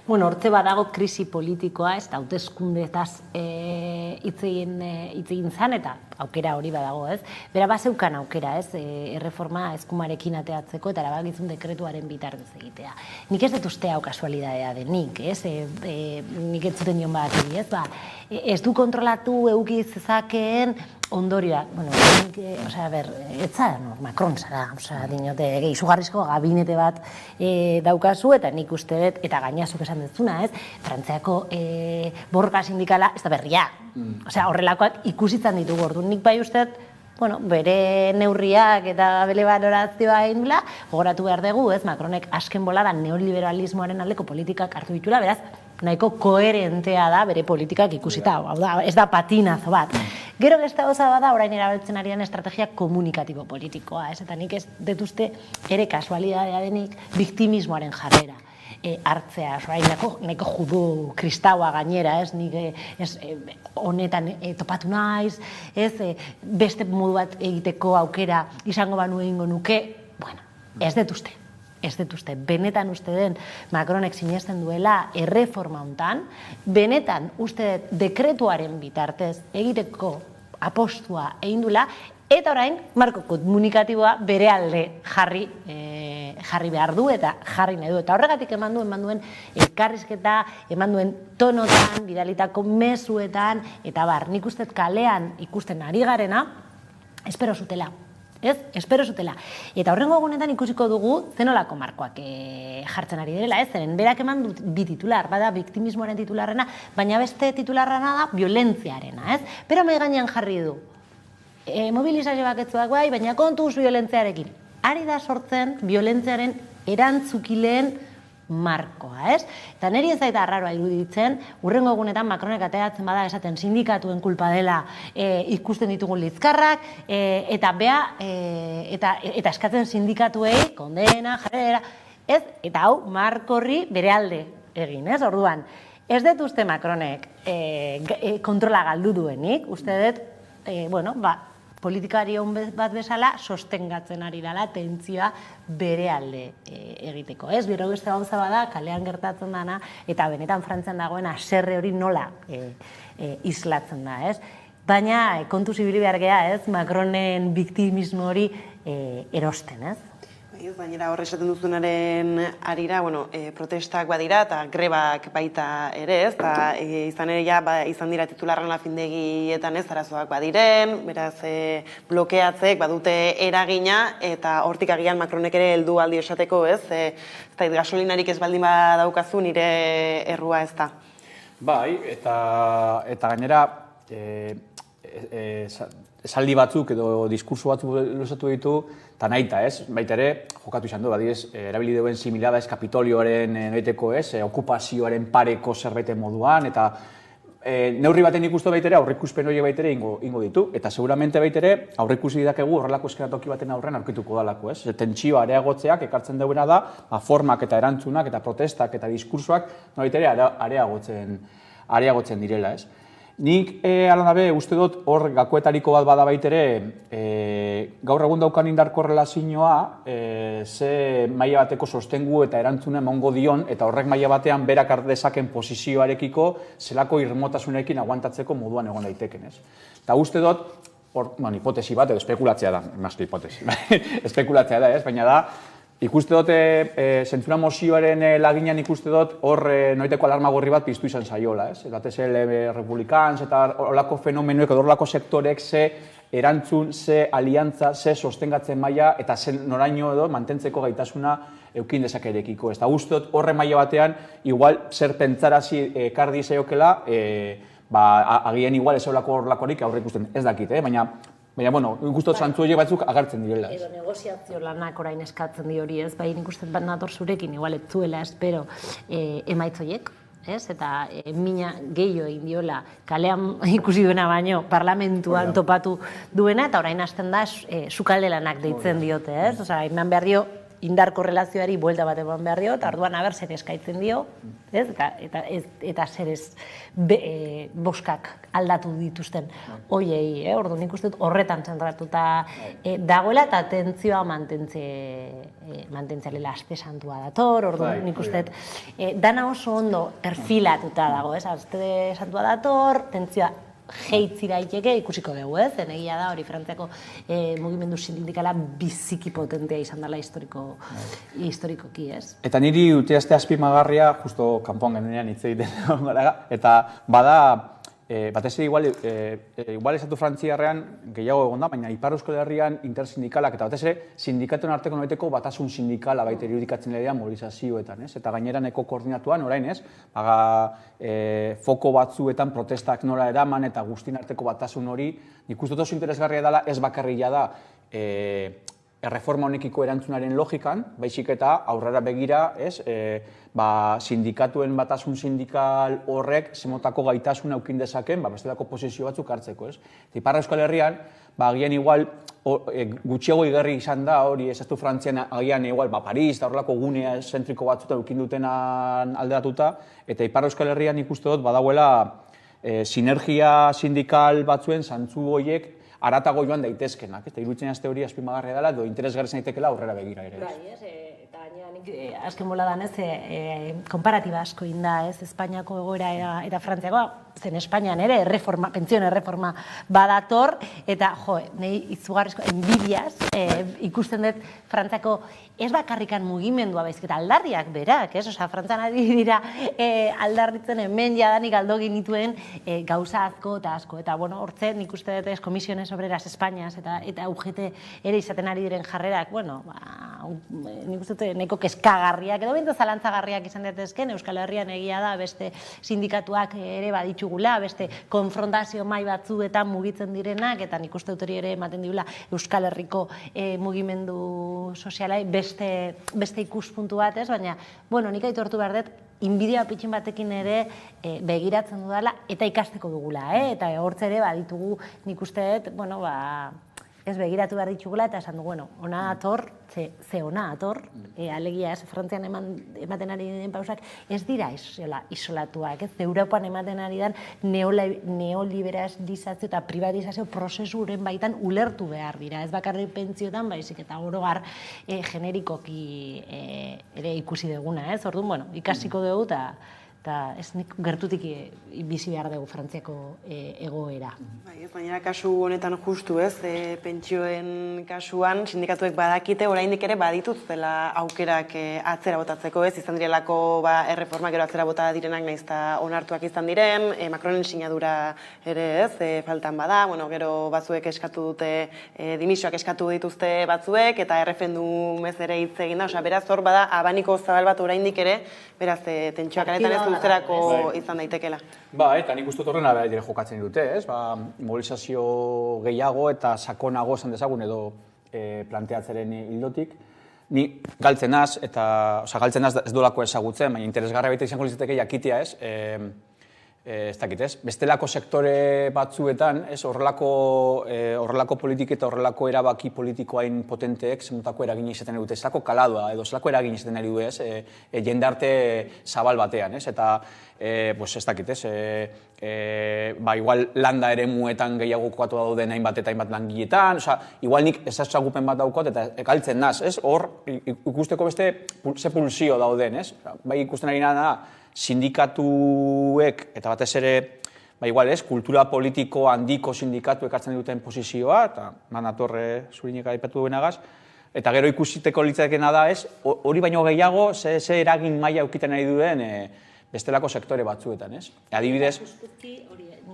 Hortze badago krisi politikoa, ez da, hauteskundetaz hitz egin zan, eta aukera hori badago, ez? Bera bazeukan aukera, ez? Erreforma eskumarekin ateatzeko eta erabakizun dekretuaren bitartez egitea. Nik ez dut uste hau kasualidadea denik, ez? Nik ez zuten nion badakiri, ez? Ez du kontrolatu euki zezakeen ondorioa, etza Macron zara, dinote, izugarrizko gabinete bat daukazu, eta nik uste dut, eta gainazuk esan dutzuna, ez? Frantziako borroka sindikala, ez da berria. Horrelakoak ikusitzen ditugu orduan, nik bai uste dut, bere neurriak eta bere balorazioa egin dula, gogoratu behar dugu, ez? Macronek azken boladan neoliberalismoaren aldeko politikak hartu ditula, beraz, nahiko koherentea da bere politikak ikusita, ez da patinazo bat. Gero beste gauza bada, orain erabiltzen arian estrategia komunikatibo politikoa, ez? Eta nik ez detuzte ere kasualidadea denik biktimismoaren jarrera hartzea, nahiko judu kristaua gainera, ez? Nik honetan topatu naiz, ez? Beste modu bat egiteko aukera izango banu egingo nuke, ez detuzte. Ez dut benetan uste den Macronek sinesten duela erreforma hontan, benetan uste dekretuaren bitartez egiteko apostua egin dula, eta orain marko komunikatiboa bere alde jarri behar du eta jarri nahi du. Eta horregatik eman duen elkarrizketa, eman duen tonotan, bidalitako mezuetan, eta nik uste kalean ikusten ari garena, espero zutela. Espero zutela. Eta horrengo egunetan ikusiko dugu zenolako markoak jartzen ari direla, ez? Zeren berak eman dut bi titular, bada biktimismoaren titularrena, baina beste titularrena da violentziarena, ez? Pero mai gainean jarri du. Mobilizazio baketzuak bai, baina kontuz violentziarekin. Ari da sortzen violentziaren erantzukileen markoa, ez? Eta niri ez zaita arraroa iruditzen, urrengo egunetan Macronek ateratzen bada esaten sindikatuen kulpa dela ikusten ditugun lizkarrak, eta eskatzen sindikatuei kondena, jarrera, ez? Eta hau markorri bere alde egin, ez? Orduan, ez dut uste Macronek kontrola galdu duenik, uste dut, politikari hon bat bezala sostengatzen ari dela tentzioa bere alde egiteko. Ez, bero beste gauza bada, kalean gertatzen dana, eta benetan Frantzian dagoen haserre hori nola islatzen da, ez? Baina kontuz ibili behar gea, ez, Macronen biktimismo hori erosten, ez? Baina horre esaten duzunaren arira, protestak badira eta grebak baita ere, ez? Izan ere, izan dira titularren lafindegietan ez, arazoak badiren, beraz, blokeatzek badute eragina, eta hortik agian Macronek ere heldu aldi esateko, ez? Gasolinarik ez baldin badaukazu nire errua ez da. Bai, eta gainera, esaldi batzuk edo diskurso batzuk luzatu ditu, eta nahita, ez? Baita ere, jokatu izan du, badiez, erabili duen similada ez Kapitolioaren noiteko, ez? Okupazioaren pareko zerbaiten moduan, eta neurri baten ikustu baitere aurreikuspen horiek baitere ingo ditu, eta seguramente baitere aurreikusi dakegu horrelako eskenatoki baten aurrean aurkituko dalako, ez? Tentsioa areagotzeak ekartzen duena da, formak eta erantzunak eta protestak eta diskursoak baitere areagotzen direla, ez? Nik, alan dabe, uste dut hor gakoetariko bat bada baitere, gaur egun daukan indarko relazioa, ze maila bateko sostengu eta erantzuna emongo dion, eta horrek maila batean berak ardezaken posizioarekiko zelako irmotasunekin aguantatzeko moduan egon daiteken, ez? Eta uste dut, hipotesi bat, edo espekulatzea da, emazko hipotesi, espekulatzea da, ez? Baina da, ikuste dut, zentzura mozioaren laginan ikuste dut, hor noiteko alarma gorri bat piztu izan zaiola, ez? Eta republikans eta horlako fenomenoek, edo horlako sektorek ze erantzun, ze aliantza, ze sostengatzen maila, eta ze noraino edo mantentzeko gaitasuna eukin dezakerekiko. Ez da uste dut, horre maila batean, igual zer pentsarazi kardi zeokela, agian igual ez horlakorik aurre ikusten ez dakit, baina nik uste zantzu horiek batzuk agertzen direla. Edo negoziazio lanak orain eskatzen di hori, ez? Nik uste bat nator zurekin, igual ez zuela espero emaitzoiek, eta mina gehiago egin diola kalean ikusi duena baino parlamentuan topatu duena, eta orain hasten da sukalde lanak deitzen diote, ez? Osea, eman behar dio indar korrelazioari buelta bat eman behar dio, eta orduan aber zer eskaitzen dio, eta zer ez boskak aldatu dituzten hoiei, orduan nik uste dut horretan zentratuta dagoela, eta atentzioa mantentzealela aste santua dator, orduan nik uste dut dana oso ondo perfilatuta dago, aste santua dator, atentzioa jeitzi daiteke ikusiko dugu, zen egia da hori Frantziako mugimendu sindikala biziki potentea izan dela historikoki, ez? Eta niri uteazte azpimagarria, justo kanpoan genean hitz egiten gara, eta bada, batez ere igual estatu frantziarrean gehiago egon da, baina Ipar Euskal Herrian intersindikalak eta batez ere sindikatuen arteko nolabiteko batasun sindikala baita irudikatzen lehean mobilizazioetan, ez? Eta gainera neko koordinatuan orain, ez? Foko batzuetan protestak nola eraman eta guztien arteko batasun hori, nik uste dut oso interesgarria dela, ez bakarria da erreforma honekiko erantzunaren logikan, baizik eta aurrera begira, ez? Sindikatuen batasun sindikal horrek zemotako gaitasun aukin dezaken, bestelako posizio batzuk hartzeko, ez? Ipar Euskal Herrian, agian igual gutxiago igarri izan da, hori estatu Frantzian agian igual Paris, eta horrelako gunea zentriko batzuta eukin dutenan alderatuta, eta Ipar Euskal Herrian ikuste dut badagoela sinergia sindikal batzuen zantzu horiek aratago joan daitezkenak, eta iruditzen azte hori azpimagarria dela, edo interesgarri zaitekela aurrera begira ere. Eta gainera nik azken boladan konparatiba asko inda, Espainiako egoera eta Frantziakoa, zen Espainian ere pentsioen erreforma badator, eta nahi izugarrizko enbidiaz ikusten dut Frantziako ez bakarrikan mugimendua baizik eta aldarriak berak, osea, Frantzian ari dira aldarritzen hemen jadanik aldo genituen gauza asko eta asko, eta hortze nik uste dut Komisiones Obreras Espainiaz eta UGT ere izaten ari diren jarrerak, nik uste dut neko kezkagarriak edo bintu zalantzagarriak izan datezken, Euskal Herrian egia da beste sindikatuak ere baditugula, beste konfrontazio mai batzuetan mugitzen direnak, eta nik uste dut hori ere ematen diula Euskal Herriko mugimendu sozialai beste ikuspuntu bat, baina, nik aitortu behar dut, inbidia pitxin batekin ere begiratzen dudala eta ikasteko dugula, eta hortze ere baditugu nik uste dut, ez begiratu behar ditugula, eta esan du, ona ator, ze ona ator, alegia ez, Frantzian ematen ari den pausak, ez dira isolatuak, ez, Europan ematen ari den neoliberalizazio eta privatizazio prozesuren baitan ulertu behar dira, ez bakarrik pentziotan, baizik eta orogar generikoki ere ikusi duguna, ez, orduan, ikasiko dugu, eta ez nik gertutik bizi behar dugu Frantziako egoera. Baina kasu honetan justu, ez, pentsioen kasuan, sindikatuek badakite, oraindik ere badituztela aukerak atzera botatzeko, ez, izan direlako erreformak gero atzera bota direnak nahiz eta onartuak izan diren, Macronen sinadura ere, ez, faltan bada, gero batzuek eskatu dute, dimisioak eskatu dituzte batzuek, eta errefendumez ere hitz egin da, beraz hor bada abaniko zabal bat oraindik ere, beraz, tentsioak anetan ez luzerako izan daitekela. Eta nik uste horren abera dire jokatzen dute, ez? Mobilizazio gehiago eta sakonago esan dezagun edo planteatzeren hildotik. Ni galtzen naz, ez dolako ezagutzen, baina interesgarra baita izango litzateke jakitea, ez? Ez dakit, ez? Bestelako sektore batzuetan, ez? Horrelako politik eta horrelako erabaki politikoain potenteek zemutako eragin izaten dute, zelako kaladoa edo zelako eragin izaten ari du, ez? Jendarte zabal batean, ez? Eta, ez dakit, ez? Igual landa ere muetan gehiago kokatu dauden hainbat eta hainbat langiletan, igual nik ezagupen bat daukot eta galtzen naz, ez? Hor, ikusteko beste ze pulsio dauden, ez? Bai ikusten ari nada, sindikatuek, eta batez ere, igual ez, kultura politiko handiko sindikatuek hartzen duten posizioa, eta manatorre zurinek aipatu duenagaz, eta gero ikusiteko litzakena da ez, hori baino gehiago, ze eragin maila aukiten ari duen bestelako sektore batzuetan, ez? Adibidez...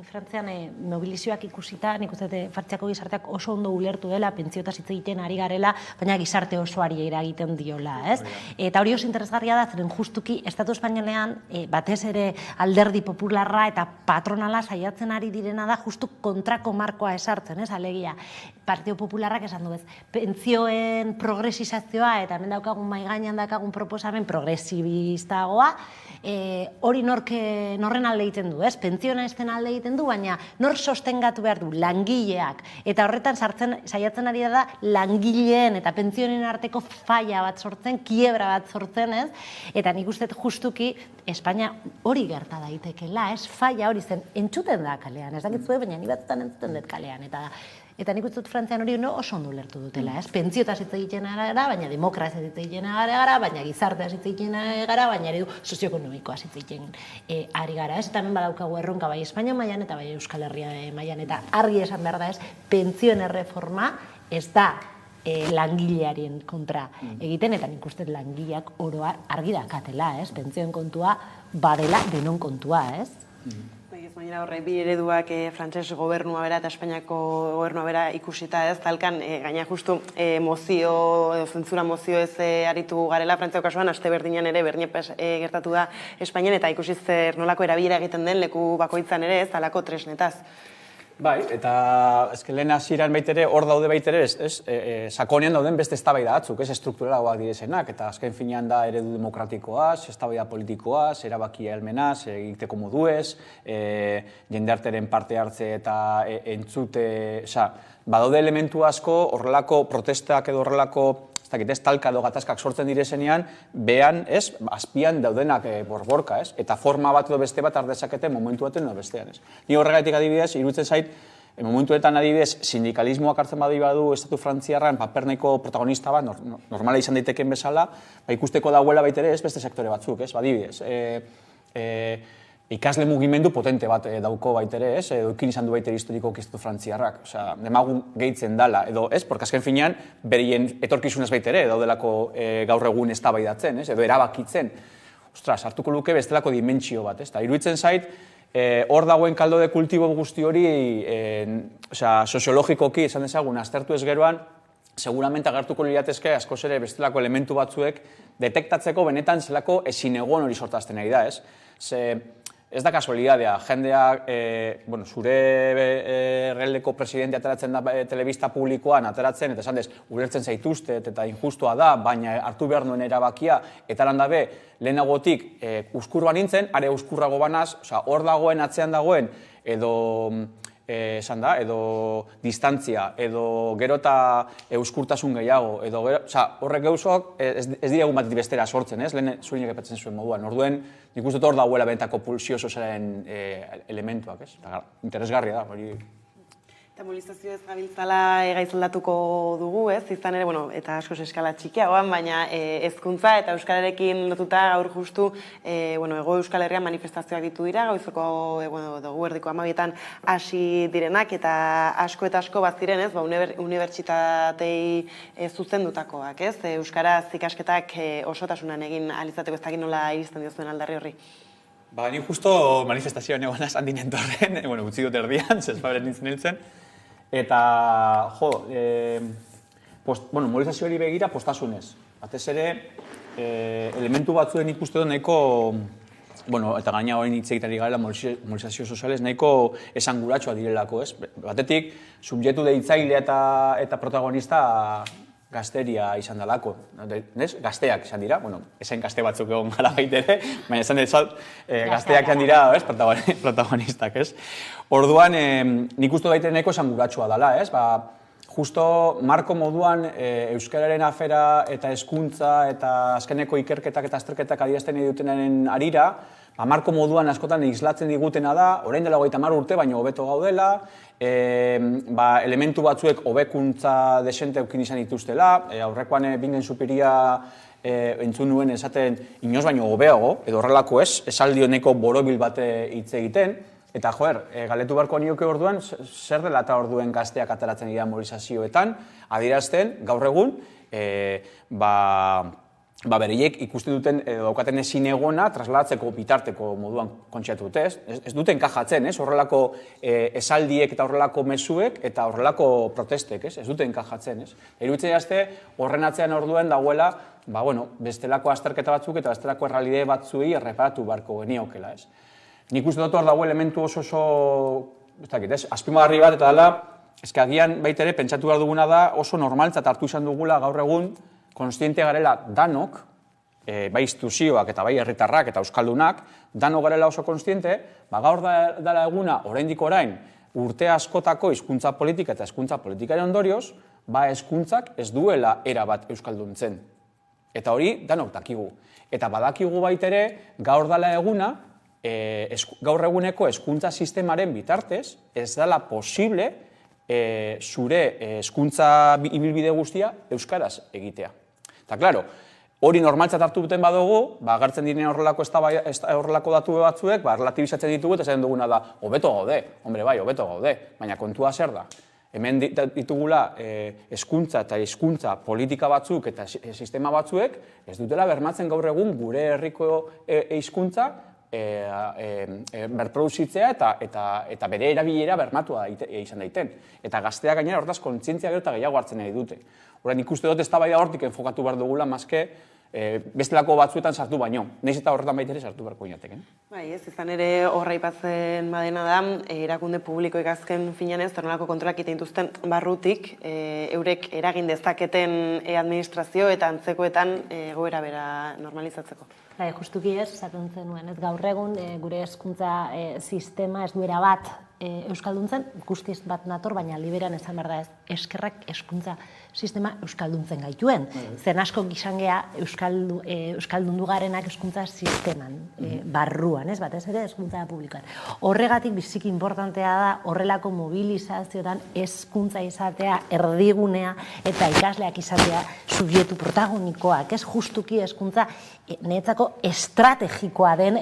Frantzian mobilizioak ikusita, nik uste Frantziako gizarteak oso ondo ulertu dela, pentziotaz hitz egiten ari garela, baina gizarte osoari eragiten diola, ez? Eta hori oso interesgarria da, zeren justuki Estatu Espainolean batez ere alderdi popularra eta patronala saiatzen ari direna da justu kontrako markoa esartzen, ez? Alegia, Partido Popularrak esan du ez, pentzioen progresizazioa eta hemen daukagun mahai gainean daukagun proposamen progresibistagoa, hori norren alde egiten du, ez? Pentziona esten alde egiten du, baina nor sostengatu behar du langileak, eta horretan saiatzen ari da langileen eta pentzionen arteko falla bat sortzen, kiebra bat sortzen, ez? Eta nik uste justuki Espainia hori gerta daitekela, ez? Falla hori zen, entzuten da kalean, ez dakitzue, baina ni batzutan entzuten dut kalean, eta nik uste dut Frantzian hori oso ondo ulertu dutela, ez? Pentziotaz hitz egiten gara, baina demokrazia hitz egiten gara, baina gizarteaz hitz egiten gara, baina eredu sozioekonomikoaz hitz egiten ari gara, ez? Eta hemen badaukagu erronka bai Espainia mailan eta bai Euskal Herria mailan, eta argi esan behar da, ez? Pentzioen erreforma ez da langilearen kontra egiten, eta nik uste langileak oroa argi dakatela, ez? Pentzioen kontua badela denon kontua, ez? Baina horre, bi ereduak frantses gobernua bera eta Espainiako gobernua bera ikusita ez, talkan, gaina justu mozio, edo zentzura mozio ez aritu garela, Frantziako kasuan, aste berdinean ere, gertatu da Espainian, eta ikusi zer nolako erabilera egiten den leku bakoitzan ere ez, talako tresnetaz. Bai, eta lehen hasieran baitere, hor daude baitere, sakonean dauden beste eztabaida batzuk, estrukturalagoak direzenak, eta azken finean da eredu demokratikoaz, eztabaida politikoaz, erabakia helmenaz, egiteko moduez, jendarteren parte hartze eta entzute, badaude elementu asko, horrelako protestak edo horrelako talka edo gatazkak sortzen direzenean, behan, azpian daudenak borborka, eta forma bat edo beste bat ardezakete momentu baten edo bestean. Ni horregatik adibidez, iruditzen zait, momentuetan adibidez, sindikalismoak hartzen badu estatu frantziarran paper nahiko protagonista bat, normala izan daiteken bezala, ikusteko dauela baitere beste sektore batzuk, adibidez. Ikasle mugimendu potente bat dauko baitere, edo ikin izan du baitere historiko estatu frantziarrak. Demagun gehitzen dala, edo porque azken finean, berien etorkizunez baitere, daudelako gaur egun eztabaidatzen, edo erabakitzen. Ostras, hartuko luke bestelako dimentsio bat, iruditzen zait, hor dagoen kaldo de kultibo guzti hori, soziologikoki, esan dezagun, aztertu ez geroan, seguramente agertuko liratezke askoz ere bestelako elementu batzuek detektatzeko benetan zelako ezinegon hori sortazten nahi da, ez da kasualidadea, jendeak, zure erreldeko presidente ateratzen da telebista publikoan, ateratzen, eta esan dez, ulertzen zaituztet eta injustua da, baina hartu behar nuen erabakia, eta lan dabe, lehenagotik uskurroan nintzen, are uskurrago banaz, hor dagoen, atzean dagoen, edo distantzia, edo gero eta euskurtasun gehiago, edo horrek gauzok ez diragun bat bestera sortzen, lehen zurinek epatzen zuen moduan. Orduen, nik uste hor dagoela benetako pulsio sozialen elementuak, interesgarria da, hori. Eta mobilizazio ez gabiltzala gaitzaldatuko dugu, izan ere, eta askoz eskala txikiagoan, baina hezkuntza eta euskararekin lotuta gaur justu, Hego Euskal Herrian manifestazioak ditu dira, goizoko dugu erdiko 12etan hasi direnak, eta asko baziren, unibertsitatei zuzendutakoak, euskaraz ikasketak osotasunan egin alizateko ez dakit nola iristen diozuen aldarri horri. Ni justo manifestazioan egon azan dinen torren, utzi dut erdian, zezpaberen nintzen hiltzen, eta, mobilizazio hori begira postasunez. Batez ere, elementu batzuen ikuste dut nahiko, eta gaina hori hitz egitari garela mobilizazio sozialez, nahiko esanguratxoa direlako, ez? Batetik, subjektu deitzailea eta protagonista gazteria izan dalako, gazteak izan dira, ezen gazte batzuk egon gara baitere, baina esan dezat, gazteak izan dira protagonistak, ez? Orduan, nik uste daite nahiko esanguratxoa dela, ez? Justo marko moduan euskararen afera eta hezkuntza eta azkeneko ikerketak eta azterketak adierazten dutenaren arira, marko moduan askotan islatzen digutena da, orain dela 30 urte, baina hobeto gaudela, elementu batzuek hobekuntza desente eukin izan dituztela, aurrekoan bingen supiria entzun nuen esaten inoz baino hobeago, edo horrelako esaldi honeko borobil bate hitz egiten, eta galetu beharko nioke orduan, zer dela eta orduen gazteak ateratzen dira mobilizazioetan, adierazten gaur egun, bereiek ikuste duten daukaten ezin egona trasladatzeko bitarteko moduan kontxeatu dute, ez duten enkajatzen, horrelako esaldiek eta horrelako mezuek eta horrelako protestek, ez duten enkajatzen. Iruditzen jazte, horren atzean orduen dagoela, bestelako azterketa batzuk eta bestelako errealide batzuei erreparatu beharko geniokela, ez. Nik uste dut hor dago elementu oso, azpimagarri bat eta dela, agian baita ere pentsatu behar duguna da oso normaltzat hartu izan dugula gaur egun kontziente garela danok, bai instituzioak eta bai herritarrak eta euskaldunak, danok garela oso kontziente, gaur dela eguna oraindik orain urte askotako hizkuntza politika eta hizkuntza politikaren ondorioz, hezkuntzak ez duela erabat euskalduntzen. Eta hori danok dakigu. Eta badakigu baita ere gaur dela eguna, gaur eguneko hezkuntza sistemaren bitartez, ez dela posible zure hezkuntza ibilbide guztia euskaraz egitea. Eta, klaro, hori normaltzat hartu duten badugu, agertzen diren horrelako datu batzuek, relatibizatzen ditugu eta esaten duguna da, hobeto gaude, hombre bai, hobeto gaude, baina kontua zer da. Hemen ditugula hezkuntza eta hizkuntza politika batzuk eta sistema batzuek ez dutela bermatzen gaur egun gure herriko hizkuntza berproduzitzea eta bere erabilera bermatua izan daiten. Eta gazteak gainera hortaz kontzientzia gero eta gehiago hartzen nahi dute. Orain ikuste dut eztabaida hortik enfokatu behar dugula mazke bestelako batzuetan sartu baino. Naiz eta horretan baita ere sartu beharko inateken. Bai, ez, izan ere horra ipatzen badena da, erakunde publikoek azken finean ez, tonolako kontrolak egiten dituzten barrutik, eurek eragin dezaketen administrazio eta antzekoetan egoera bera normalizatzeko. Bai, justuki ez, esaten zenuen, ez gaur egun gure hezkuntza sistema ez duera bat euskalduntzen, guztiz bat nator, baina liberan esan behar da ez, eskerrak hezkuntza sistema euskalduntzen gaituen. Zen asko gizan geha euskaldundu garenak hezkuntza sisteman, barruan, ez batez ere hezkuntza publikoan. Horregatik biziki importantea da horrelako mobilizazioetan hezkuntza izatea, erdigunea eta ikasleak izatea subjektu protagonikoak, ez justuki hezkuntza niretzako estrategikoa den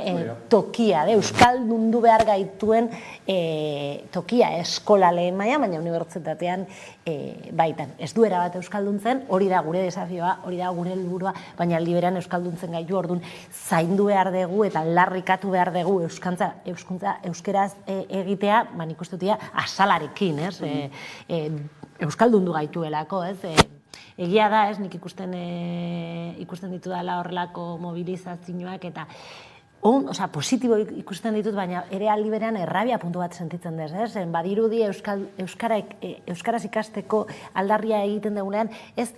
tokia, euskaldundu behar gaituen tokia eskola lehen maila, baina unibertsitatean baitan. Ez duera bat euskalduntzen, hori da gure desafioa, hori da gure helburua, baina liberan euskalduntzen gaitu orduan zaindu behar dugu eta larrikatu behar dugu euskeraz egitea, nik uste dut azalarekin, euskaldundu gaituelako, ez? Egia da, ez, nik ikusten ditu dela horrelako mobilizazioak eta positibo ikusten ditut, baina ere aldi berean errabia puntu bat sentitzen dez, ez? Badirudi euskaraz ikasteko aldarria egiten dugunean, ez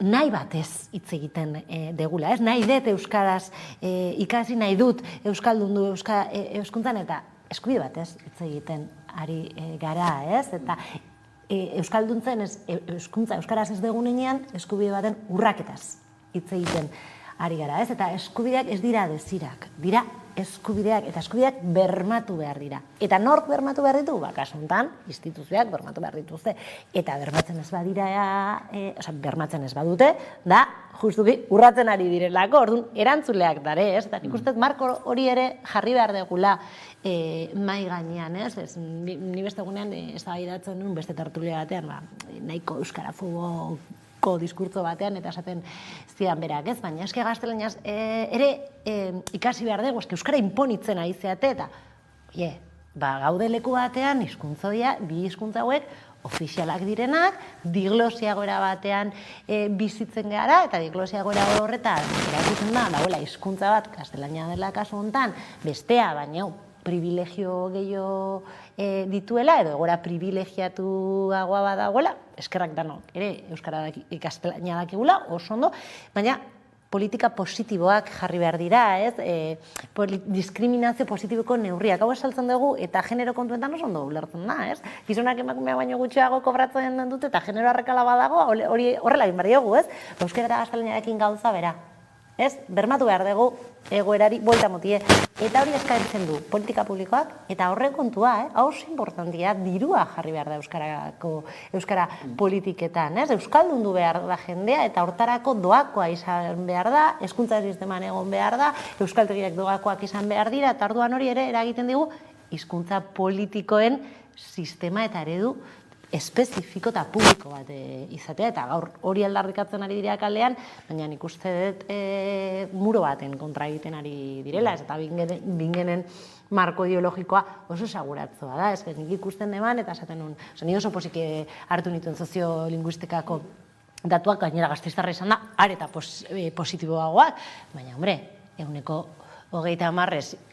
nahi batez hitz egiten degula, ez? Nahi dut euskaraz ikasi, nahi dut euskaldundu euskuntzan eta eskubide batez hitz egiten ari gara, ez? Eta euskalduntzen euskaraz ez degunean eskubide baten urraketaz hitz egiten ari gara, ez? Eta eskubideak ez dira dezirak, dira eskubideak, eta eskubideak bermatu behar dira. Eta nork bermatu behar ditu? Kasu honetan, instituzioak bermatu behar dituzte. Eta bermatzen ez badira, bermatzen ez badute, da, justuki, urratzen ari direlako, orduan, erantzuleak dare, ez? Eta nik uste marko hori ere jarri behar degula mai gainean, ez? Ni beste egunean ez da idatzen nuen beste tertulia batean, nahiko euskarafoboko diskurtso batean, eta esaten zidan berak, ez? Baina eske gaztelaniaz ere ikasi behar dugu, eske euskara inponitzen ari zeate, eta gaude leku batean hizkuntzoia, bi hizkuntza hauek ofizialak direnak, diglosia goera batean bizitzen gara, eta diglosia goera horretan erakusten da, dagoela hizkuntza bat, gaztelania dela kasu honetan, bestea, baina privilegio gehiago dituela, edo egora privilegiatuagoa badagoela, eskerrak danok, ere euskara ikastelania dakigula, oso ondo, baina politika positiboak jarri behar dira, ez? Diskriminazio positiboko neurriak, hau esaltzen dugu, eta genero kontuetan oso ondo ulertzen da, ez? Gizonak emakumea baino gutxiago kobratzen dute, eta genero arrekala badago, hori horrela egin behar diogu, ez? Euskara gaztelaniarekin gauza bera, ez? Bermatu behar dugu egoerari buelta motie. Eta hori eskaintzen du politika publikoak, eta horren kontua, hau importantia, dirua jarri behar da euskara politiketan, ez? Euskaldundu behar da jendea, eta hortarako doakoa izan behar da, hezkuntza sisteman egon behar da, euskaltegiak doakoak izan behar dira, eta orduan hori ere eragiten digu hizkuntza politikoen sistema eta eredu espezifiko eta publiko bat izatea, eta gaur hori aldarrikatzen ari dira kalean, baina nik uste dut muro baten kontra egiten ari direla, eta bingenen marko ideologikoa oso esaguratzoa da, ez nik ikusten deman, eta esaten nuen, ni oso posik hartu nituen soziolinguistikako datuak, gainera Gasteiztarra izan da, areta positiboagoak, baina, hombre, 130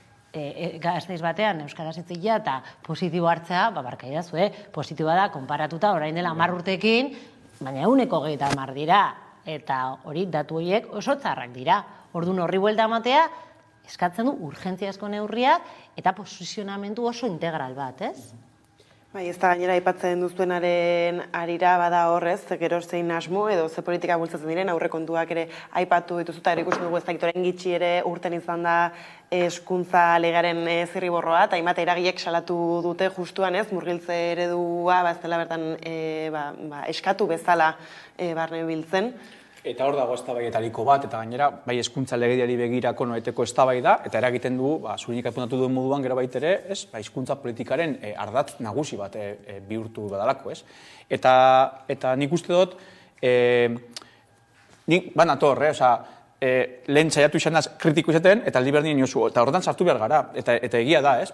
Gasteiz batean euskaraz hitz egitea eta positibo hartzea, barkaidazu, positiboa da, konparatuta orain dela 10 urtekin, baina 130 dira, eta hori datu horiek oso txarrak dira. Orduan horri buelta ematea, eskatzen du urgentziazko neurriak eta posizionamendu oso integral bat, ez? Bai, ez da gainera aipatzen duztuenaren arira bada horrez, gero zein asmo edo ze politika bultzatzen diren, aurrekontuak ere aipatu dituzuta, ere ikusten dugu ez dakitoren gitxi ere urten izan da hezkuntza legaren zirriborroa, eta hainbat eragilek salatu dute justuan ez, murgiltze eredua ez dela bertan eskatu bezala barne biltzen. Eta hor dago eztabaidetariko bat, eta gainera, bai hezkuntza legediari begirako noeteko eztabaida, eta eragiten du, zurinik apuntatu duen moduan gero baitere, hizkuntza politikaren ardatz nagusi bat bihurtu badalako, ez? Eta nik uste dut, nik banator, lehen saiatu izan da kritiku izaten, eta aldi berdin inozu, eta horretan sartu behar gara, eta egia da, ez?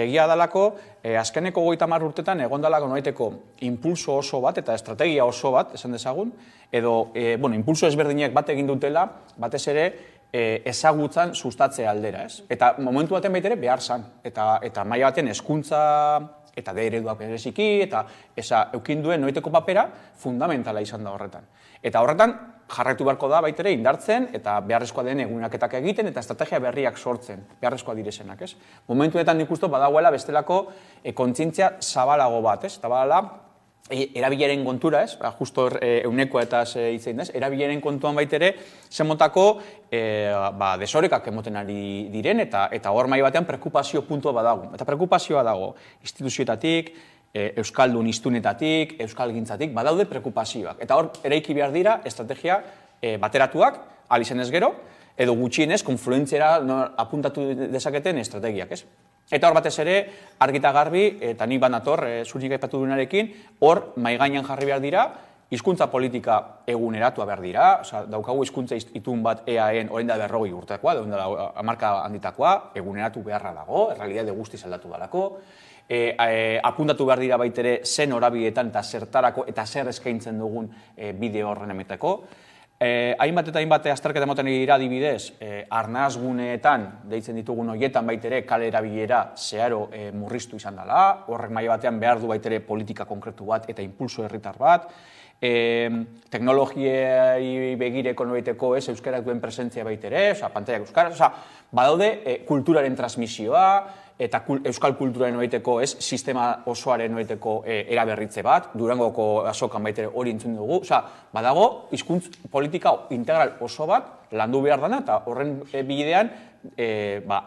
Egia dalako, azkeneko 30 urtetan egon dalako noeteko impulso oso bat, eta estrategia oso bat, esan dezagun, edo, impulso ezberdinek bat egin dutela, batez ere, ezagutzan sustatzea aldera, ez? Eta momentu baten baitere behar zan, eta maila baten hezkuntza eta ereduak bereziki, eta eukin duen noiteko papera fundamentala izan da horretan. Eta horretan jarraitu beharko da baitere indartzen, eta beharrezkoa den egunaketak egiten, eta estrategia berriak sortzen, beharrezkoa direzenak, ez? Momentuetan nik uste badagoela bestelako kontzientzia zabalago bat, ez? Eta badala, erabileren kontura, ez? Justo eunekoa eta hitzein, ez? Erabileren kontuan baitere, zenmotako desorekak emoten ari diren, eta hor maila batean preokupazio puntua badago. Eta preokupazioa dago instituzioetatik, euskaldun hiztunetatik, euskalgintzatik, badaude preokupazioak. Eta hor, eraiki behar dira, estrategia bateratuak, alizenez gero, edo gutxienez, konfluentziara apuntatu dezaketen estrategiak, ez? Eta hor batez ere, argita garbi, eta nik banator, zurik aipatu duenarekin, hor, maigainan jarri behar dira, hizkuntza politika eguneratua behar dira, daukagu hizkuntza itun bat EAEn orain da 40 urtekoa, da 10 handitakoa, eguneratu beharra dago, errealitate guztiz aldatu dalako, apuntatu behar dira baitere zen horabietan eta zertarako eta zer eskaintzen dugun bideo horren emeteko. Hainbat eta hainbat azterketa emoten dira adibidez, arnazguneetan, deitzen ditugun horietan baitere kale erabilera zeharo murriztu izan dela, horrek maila batean behar du baitere politika konkretu bat eta impulso herritar bat, teknologiai begireko noiteko euskarak duen presentzia baitere, pantaiak euskaraz, badaude kulturaren transmisioa, eta euskal kulturaren noiteko sistema osoaren noiteko eraberritze bat, Durangoko azokan baitere hori entzun dugu, badago hizkuntz politika integral oso bat landu behar dana, eta horren bidean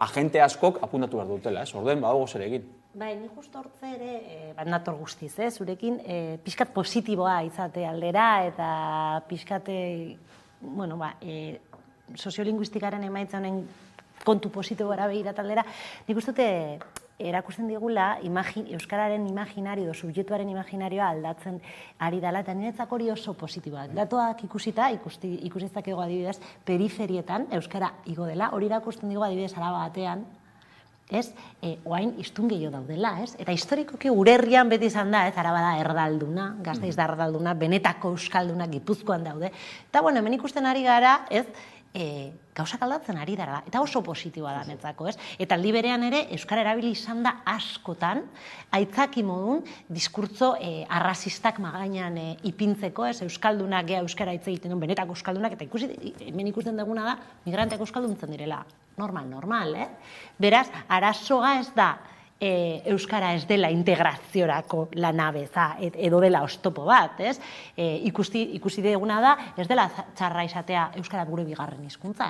agente askok apuntatu behar dutela, orduen badago zer egin. Bai, nik justo hortze ere, bat nator guztiz, zurekin, pixkat positiboa izate aldera, eta pixkat, soziolinguistikaren emaitza honen kontu positiboara behirat aldera, nik uste dute erakusten digula euskararen imaginario, subjektuaren imaginarioa aldatzen ari dela, eta niretzak hori oso positiboa. Datuak ikusita, ikusizak ego adibidez, periferietan euskara igo dela, hori erakusten digu adibidez Araba batean, oain hiztun gehiago daudela, eta historikoki gure herrian beti izan da, Araba da erdalduna, Gasteiz da erdalduna, benetako euskalduna Gipuzkoan daude, eta hemen ikusten ari gara, gauzak aldatzen ari dara, eta oso positiboa da netzako, eta aldi berean ere, euskara erabili izan da askotan, aitzaki modun, diskurtzo arrazistak magainan ipintzeko, euskaldunak gea euskara hitz egiten duen, benetako euskaldunak, eta hemen ikusten duguna da, migranteak euskalduntzen direla, normal, Beraz, arazoa ez da, euskara ez dela integraziorako lanabeza edo dela oztopo bat, ikusi duguna da, ez dela txarra izatea euskara gure bigarren hizkuntza,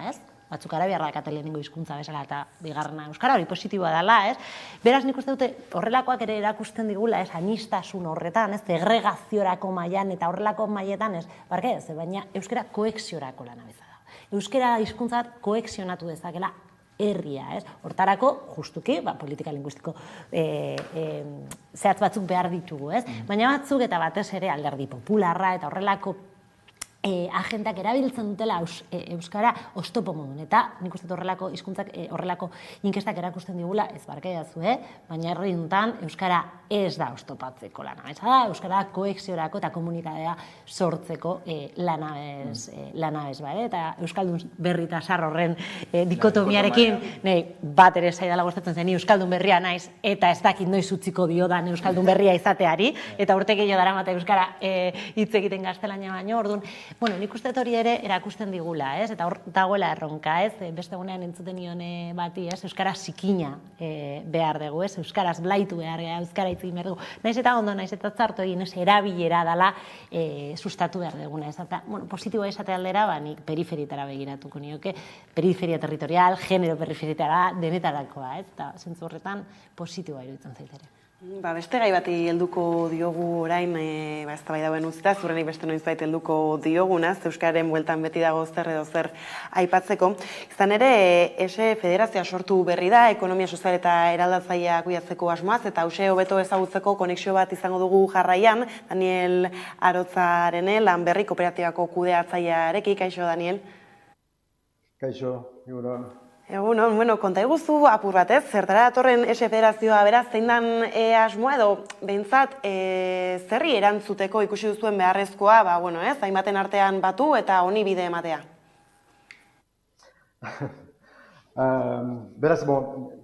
batzuk arabiarra katalaningo hizkuntza bezala eta bigarrena euskara, hori positiboa dela, Beraz, nik uste dute horrelakoak ere erakusten digula, anistasun horretan, segregaziorako mailan eta horrelako mailetan, baina euskara koexiorako lanabeza da. Euskara hizkuntza koexionatu dezakela herria, hortarako, justuki, politika linguistiko zehatz batzuk behar ditugu, baina batzuk eta batez ere alderdi popularra eta horrelako agendak erabiltzen dutela euskara oztopo modun. Eta nik uste horrelako hizkuntzak horrelako inkestak erakusten digula, ez barkaidazu, baina herri honetan euskara ez da oztopatzeko lanabesa da, euskara kohexiorako eta komunikadea sortzeko lanabes bare, eta euskaldun berri eta sar horren dikotomiarekin bat ere zaidala gustatzen zen, euskaldun berria naiz eta ez dakit noiz utziko diodan euskaldun berria izateari, eta urte gehiago daramate euskara hitz egiten gaztelania baino, orduan, bueno, nik uste hori ere erakusten digula, eta hor dagoela erronka, beste gunean entzuten nion bati, euskara zikina behar dugu, euskaraz blaitu behar, euskara hitz egin behar dugu, naiz eta ondo, naiz eta txarto egin, erabilera dela sustatu behar duguna, eta, bueno, positiboa esate aldera, nik periferietara begiratuko nioke, periferia territorial, genero periferietara, denetarakoa, eta zentzu horretan positiboa iruditzen zaitere. Beste gai bati helduko diogu orain, ez da bai dauen utzita, zurenik beste noizbait helduko diogunaz, Euskararen bueltan beti dago zer edo zer aipatzeko. Izan ere, ESE federazioa sortu berri da, ekonomia sozial eta eraldatzailea kudeatzeko asmoaz, eta hause hobeto ezagutzeko konexio bat izango dugu jarraian, Daniel Arotzarene, Lanberri kooperatibako kudeatzailearekin. Kaixo, Daniel? Kaixo, egunon. Egunon, bueno, konta iguzu apur bat, zertara datorren ESE federazioa beraz, zein dan asmoa edo behintzat zerri erantzuteko ikusi duzuen beharrezkoa, bueno, hainbaten artean batu eta honi bide ematea? Beraz,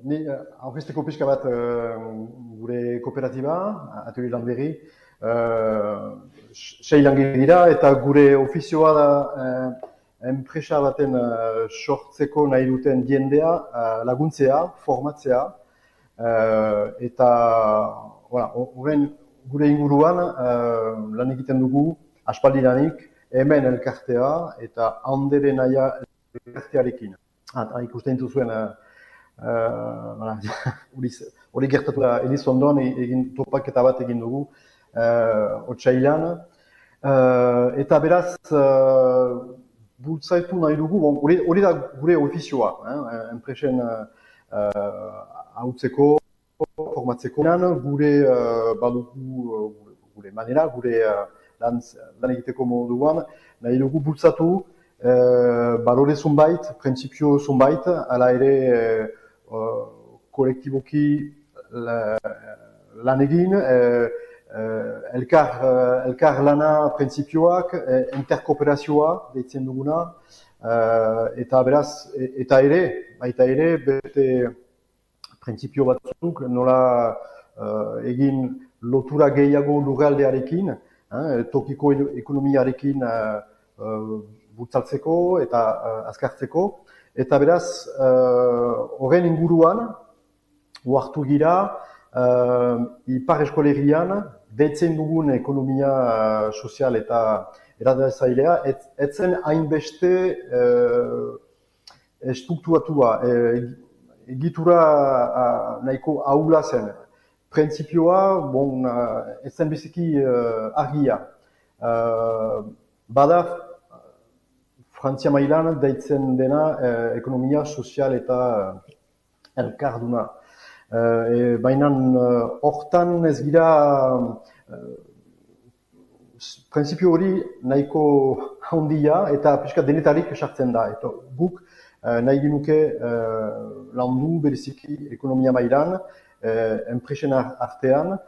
ni aurkezteko pixka bat gure kooperatiba, Atelier Lanberri, 6 langile dira eta gure ofizioa da enpresa baten sortzeko nahi duten jendea laguntzea, formatzea, eta gure inguruan lan egiten dugu aspaldidanik hemen elkartea eta Andere naia elkartearekin. Ikusten dituzuen hori gertatu da Elizondon topaketa bat egin dugu otsailean, eta beraz bultzaitu nahi dugu, hori da gure ofizioa, enpresen hautzeko, formatzeko. Gure manera, gure lan egiteko moduan, nahi dugu bultzatu balore zunbait, printzipio zunbait, ala ere kolektiboki lan egin, elkar lana printzipioak, interkooperazioa deitzen duguna, eta beraz, eta ere, beste printzipio batzuk, nola egin lotura gehiago lurraldearekin, tokiko ekonomiarekin bultzatzeko eta azkartzeko, eta beraz, horren inguruan, ohartu gira, Ipar Eskolerian, deitzen dugun ekonomia sozial eta eraldatzailea, etzen hainbeste estrukturatua, egitura nahiko ahula zen. Printzipioa, etzen biziki argia. Bada, Frantzia mailan deitzen dena ekonomia sozial eta elkarduna. Baina hortan ez gira printzipio hori nahiko handia eta pixka denetarik sartzen da. Guk nahi ginuke landu bereziki ekonomia mailan, enpresen artean,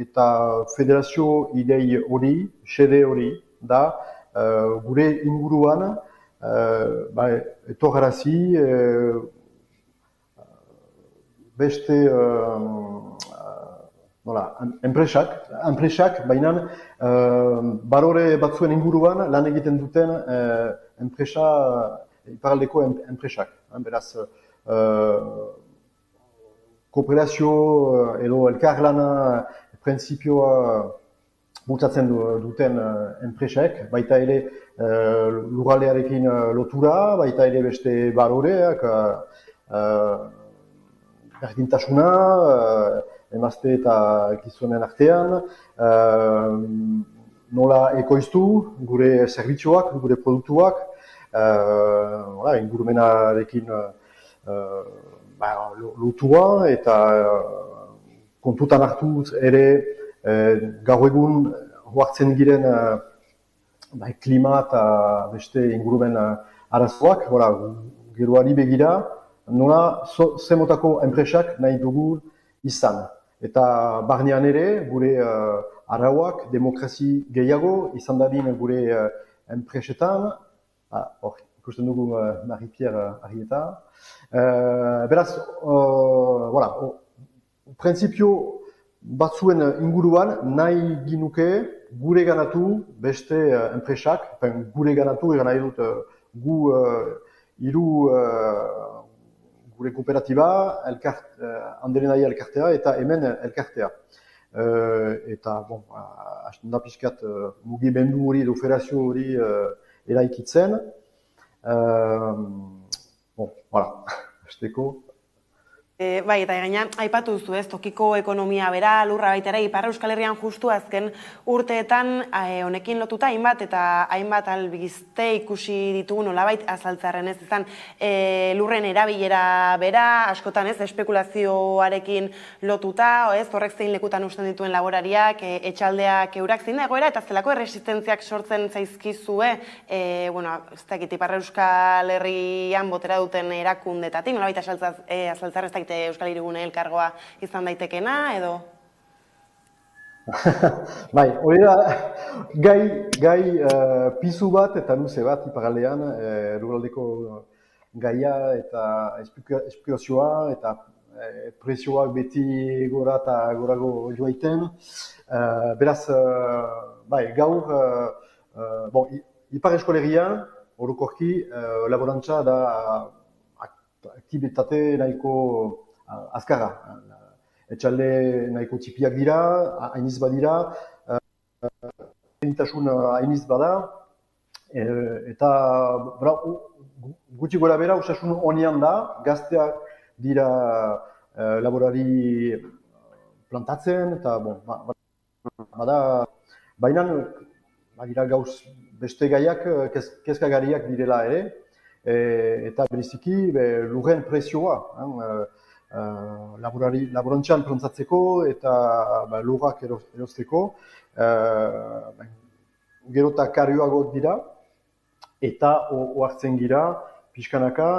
eta federazio idei hori, xede hori da, gure inguruan etorrarazi beste enpresak, baina balore batzuen inguruan lan egiten duten enpresa, iparaldeko enpresak. Beraz, kooperazio edo elkarlana printzipioa bultzatzen duten enpresak, baita ere lurraldearekin lotura, baita ere beste baloreak, berdintasuna, emazte eta gizonen artean, nola ekoiztu gure zerbitzuak, gure produktuak, ingurumenarekin lotua eta kontutan hartu ere gaur egun hoartzen giren klima eta beste ingurumen arazoak, geroari begira, nola ze motako enpresak nahi dugu izan. Eta barnean ere, gure arauak, demokrazi gehiago, izan dadin gure enpresetan, ikusten dugu Marie-Pierre Arrieta. Beraz, printzipio batzuen inguruan nahi ginuke gure ganatu beste enpresak, gure ganatu egan nahi dut gure kooperatiba, handeren nahi elkartea eta hemen elkartea. Eta, hasten da pixkat mugimendu hori edo federazio hori eraikitzen. Hasteko. Bai, eta gaina, aipatu duzu ez, tokiko ekonomia bera, lurra baita ere, Ipar Euskal Herrian justu azken urteetan honekin lotuta hainbat eta hainbat albiste ikusi ditugu nolabait azaltzarren ez izan lurren erabilera bera, askotan ez, espekulazioarekin lotuta, ez, horrek zein lekutan usten dituen laborariak, etxaldeak eurak zein da egoera, eta zelako erresistentziak sortzen zaizkizue, ez dakit, Ipar Euskal Herrian botera duten erakundetatik, nolabait azaltzarren ez dakit Euskal Hirigune elkargoa izan daitekena, edo? Bai, hori da, gai pizu bat eta luze bat iparaldean, lurraldeko gaia eta espekulazioa eta prezioak beti gora eta gorago joaiten. Beraz, bai, gaur, Ipar Euskal Herrian, orokorki, laborantza da aktibitate nahiko azkarra. Etxalde nahiko txipiak dira, hainiz badira, zintasun hainiz bada, eta gutxi gora bera osasun honian da, gazteak dira laborari plantatzen, eta baina badira gauz beste gaiak kezkagariak direla ere, eta bereziki lurren prezioa, laborantxan plantzatzeko eta lurrak erosteko, gero eta karioago dira, eta ohartzen gira, pixkanaka,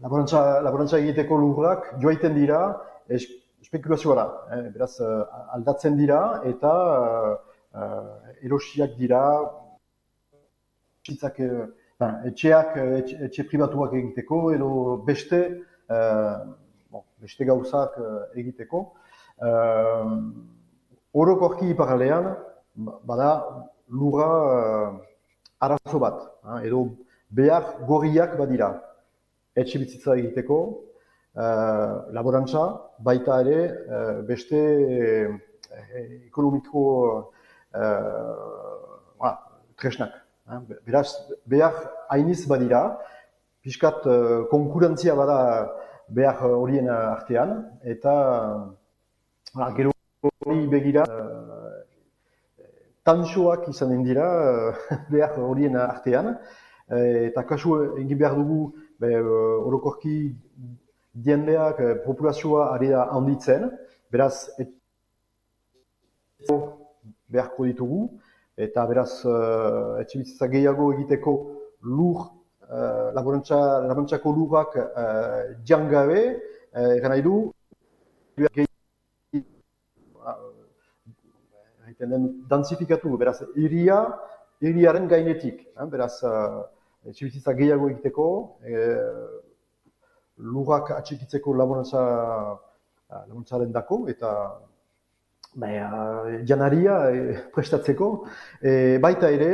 laborantza egiteko lurrak joaiten dira espekulazioara, beraz aldatzen dira eta erosiak dira, etxe pribatuak egiteko edo beste gauzak egiteko. Orokorki iparaldean, bada lurra arazo bat, edo behar gorriak badira etxe bizitza egiteko, laborantza, baita ere beste ekonomiko tresnak. Beraz, behar hainiz badira, pixkat konkurentzia bada behar horien artean, eta gero hori begira, tantxoak izanen dira behar horien artean, eta kasu egin behar dugu orokorki diendeak populazioa ari da handitzen, beraz, beharko ditugu, eta beraz, etxebizitza gehiago egiteko lur, laborantzako lurrak jangabe, egan nahi du, dantzifikatu, beraz, hiriaren gainetik, beraz, etxebizitza gehiago egiteko, lurrak atxikitzeko laborantzaren dako, eta janaria prestatzeko, baita ere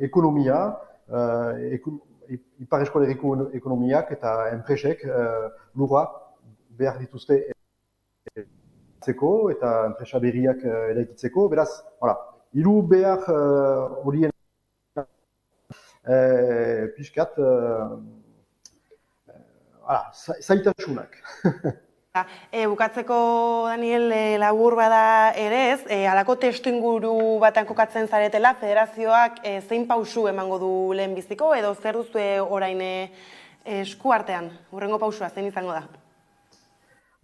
ekonomia, Ipar Euskal Herriko ekonomiak eta enpresek lurrak behar dituzte eta enpresa berriak eraikitzeko. Beraz, hiru behar horien pixkat zaitasunak. Bukatzeko, Daniel, labur bada ere ez, halako testuinguru batan kokatzen zaretela, federazioak zein pausu emango du lehenbiziko, edo zer duzue orain esku artean, hurrengo pausua, zein izango da?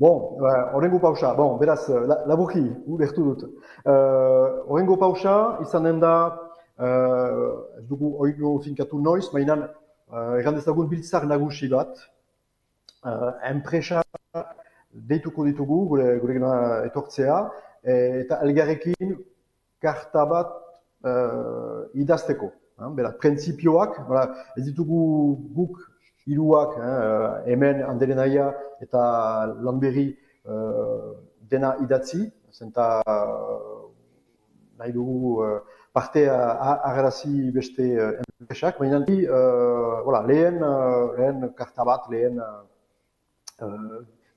Horrengo pausa, beraz, laburki, ulertu dut. Horrengo pausa, izanen da, ez dugu oinu finkatu noiz, mainan, errandezagun biltzar nagusi bat, enpresa deituko ditugu, gure gana etortzea, eta elgarrekin karta bat idazteko. Beraz, printzipioak, ez ditugu guk hiruak, hemen Andere Naia eta Lanberri dena idatzi, zenta nahi dugu parte agarazi beste enpresak, baina lehen karta bat, lehen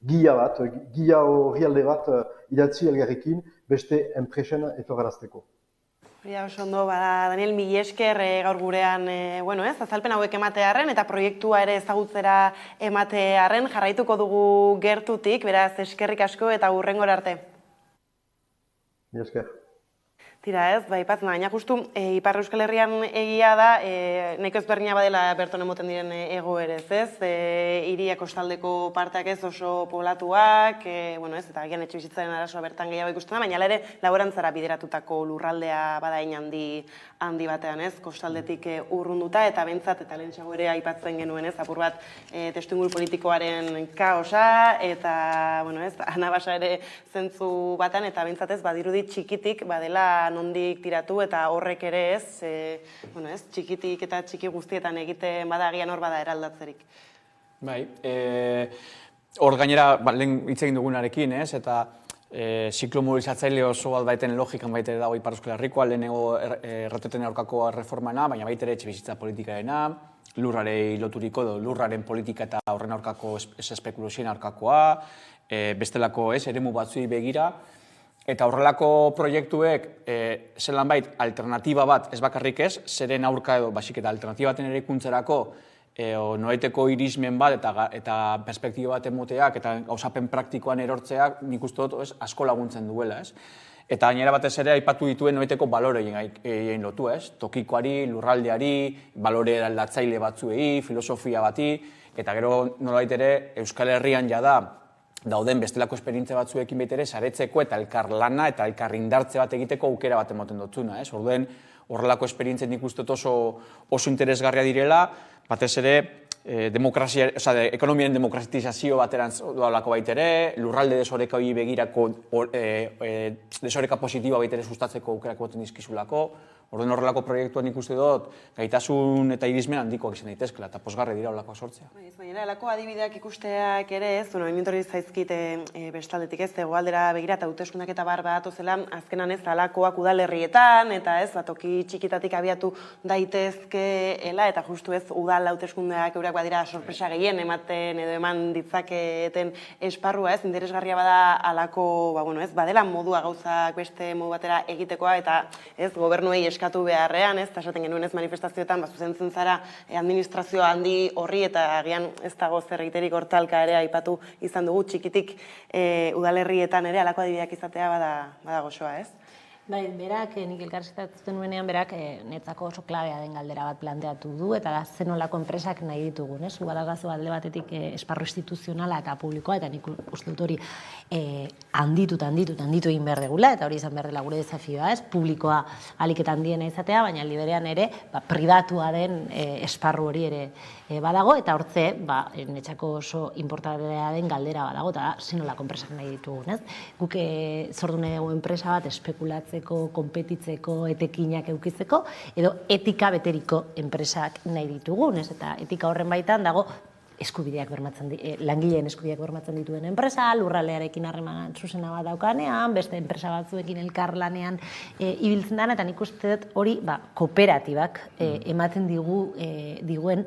gia horrialde bat idatzi elgarrekin beste enpresen etorgarazteko. Oso ondo, Daniel, mila esker gaur gurean, azalpen hauek ematearren eta proiektua ere ezagutzera ematearren jarraituko dugu gertutik, beraz eskerrik asko eta hurrengora arte. Mila esker. Tira ez, ipatzen da, baina justu Ipar Euskal Herrian egia da, nahiko ezberdina badela berton emoten diren egoerez, ez? Hiria kostaldeko parteak ez oso poblatuak, eta agian etxebizitzaren arazoa bertan gehiago ikusten da, baina ere laborantzara bideratutako lurraldea badain handi batean, ez? Kostaldetik urrunduta eta bentsat eta lehentxago ere aipatzen genuen, ez? Apur bat testuinguru politikoaren kaosa eta, anabasa ere zentzu batean eta bentsat ez badirudi txikitik badela nondik tiratu eta horrek ere ez, txikitik eta txiki guztietan egiten badagian hor bada eraldatzerik. Bai, hor gainera, lehen hitz egin dugunarekin, ez, eta ziklo mobilizatzaile oso bat baiten logikan baitere dago Ipar Euskal Herrikoa, lehenengo erreteten aurkako erreformana, baina baitere etxebizitza politikarena, lurrarei loturiko edo lurraren politika eta horren aurkako espekulazioen aurkakoa, bestelako eremu batzuei begira, eta horrelako proiektuek zelan bait alternatiba bat ez bakarrik ez, zeren aurka edo basik eta alternatiba baten eraikuntzarako noeteko irismen bat eta perspektiba bat emoteak eta gauzapen praktikoan erortzeak nik uste dut asko laguntzen duela. Eta gainera batez ere aipatu dituen noeteko baloreien lotu, tokikoari, lurraldeari, balore eraldatzaile batzuei, filosofia bati, eta gero nolabait ere Euskal Herrian jada dauden bestelako esperientzia batzuekin baitere saretzeko eta elkarlana eta elkarrindartze bat egiteko aukera bat ematen dutzuna. Orduen horrelako esperientzia nik uste oso interesgarria direla, batez ere ekonomiaren demokratizazio baterantz doalako baitere, lurralde desoreka hori begirako desoreka positiboa baitere sustatzeko aukerak boten dizkizulako. Orduan horrelako proiektuan ikuste dut, gaitasun eta irismen handikoak izan daitezkela, eta posgarri dira horrelakoa sortzea. Baina, halako adibideak ikusteak ere ez, enintorri zaizkit bestaldetik ez, egoaldera begira eta hauteskundak eta bar bat ozela, azkenan ez, halakoak udalerrietan, eta ez, toki txikitatik abiatu daitezkeela, eta justu ez, udal hauteskundeak eurak badira sorpresa gehien ematen edo eman ditzaketen esparrua ez, interesgarria bada halako, badela modua gauzak beste modu batera egitekoa, eta ez, gobernuei eskatu beharrean, ez, esaten genuen ez manifestazioetan, zuzentzen zara administrazio handi horri eta agian ez dago zer egiterik hortalka ere aipatu izan dugu txikitik udalerrietan ere halako adibideak izatea bada goxoa, ez? Bai, berak, nik elkarrizketatzen nuenean, berak netzako oso klabea den galdera bat planteatu du, eta da zenolako enpresak nahi ditugun, ez? Badagazu alde batetik esparru instituzionala eta publikoa, eta nik uste dut hori handitu egin behar degula, eta hori izan behar dela gure desafioa, ez? Publikoa ahalik eta handiena izatea, baina liberean ere pribatua den esparru hori ere badago, eta hortze, netzako oso importantea den galdera badago, eta zenolako enpresak nahi ditugun, ez? Guk sortu nahi dugu enpresa bat espekulatzeko, konpetitzeko, etekinak eukitzeko, edo etika beteriko enpresak nahi ditugun, ez? Eta etika horren baitan dago eskubideak bermatzen langileen eskubideak bermatzen dituen enpresa, lurraldearekin harreman zuzena bat daukanean, beste enpresa batzuekin elkarlanean ibiltzen dana, eta nik uste dut hori kooperatibak ematen diguen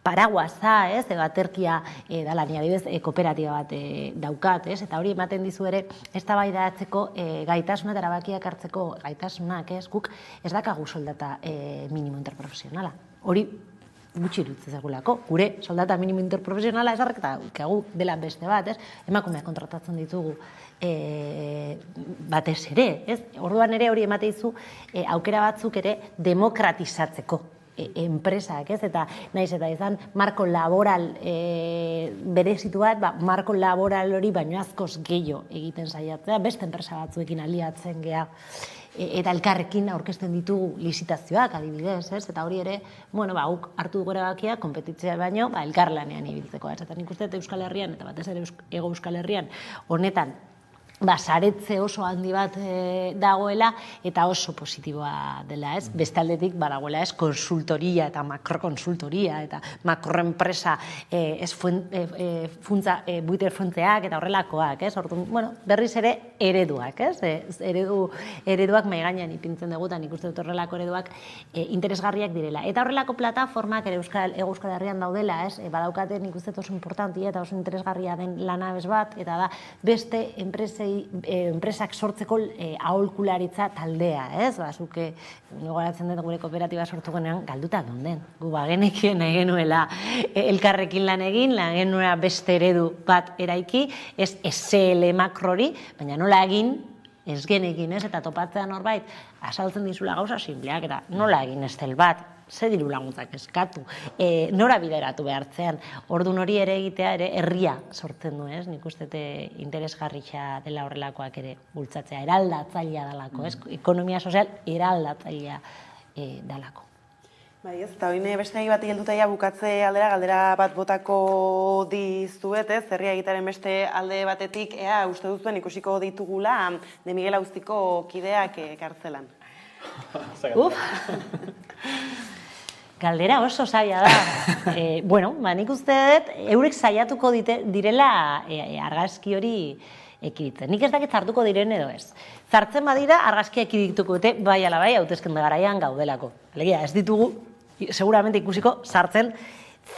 paraguaza, ez, baterkia dala, ni adibidez, kooperatiba bat daukat, ez, eta hori ematen dizu ere eztabaidatzeko gaitasuna eta erabakiak hartzeko gaitasunak, ez, guk ez dakagu soldata minimo interprofesionala. Hori gutxi iruditzen zaigulako. Gure soldata minimo interprofesionala ezarrekagu dela beste bat, ez? Emakumeak kontratatzen ditugu batez ere, ez? Orduan ere hori emate dizu aukera batzuk ere demokratizatzeko enpresak, ez? Eta naiz eta izan marko laboral berezitu bat, marko laboral hori baino askoz gehiago egiten saiatzea, beste enpresa batzuekin aliatzen gea. Eta elkarrekin aurkezten ditugu lizitazioak adibidez, ez? Eta hori ere, bueno, guk hartu dugu erabakia, konpetitzea baino, elkarlanean ibiltzeko. Eta nik uste Euskal Herrian, eta batez ere Hego Euskal Herrian, honetan, saretze oso handi bat dagoela eta oso positiboa dela, ez? Bestaldetik badagoela, ez? Konsultoria eta makrokonsultoria eta makroenpresa buiter funtzeak eta horrelakoak, ez? Orduan, bueno, berriz ere ereduak, ez? Ereduak mahai gainean ipintzen dugu, eta nik uste dut horrelako ereduak interesgarriak direla. Eta horrelako plataformak ere Hego Euskal Herrian daudela, ez? Badaukate nik uste oso importantia eta oso interesgarria den lanabes bat, eta da beste enpresak sortzeko aholkularitza taldea, ez? Zuke, gogoratzen dut gure kooperatiba sortu genean, galduta gonden. Gu bagenekien nahi genuela elkarrekin lan egin, lan genuela beste eredu bat eraiki, ez SL makrori, baina nola egin, ez genekin, ez? Eta topatzean horbait, asaltzen dizula gauza simpleak, eta nola egin estel bat, ze diru laguntzak eskatu, nora bideratu behartzean. Orduan hori ere egitea ere herria sortzen du, ez? Nik uste interesgarria dela horrelakoak ere bultzatzea, eraldatzailea dalako, ez? Ekonomia sozial eraldatzailea dalako. Bai, ez, eta hori beste bat helduta bukatze aldera, galdera bat botako dizuet, ez? Herria egitaren beste alde batetik, ea, uste duzuen ikusiko ditugula De Miguel Auziko kideak kartzelan. Galdera oso zaila da. Bueno, nik uste dut, eurek saiatuko direla argazki hori ekiditzen. Nik ez dakit zartuko diren edo ez. Zartzen badira, argazkia ekidituko dute, bai ala bai, hauteskunde garaian gaudelako. Alegia, ez ditugu, seguramente ikusiko, sartzen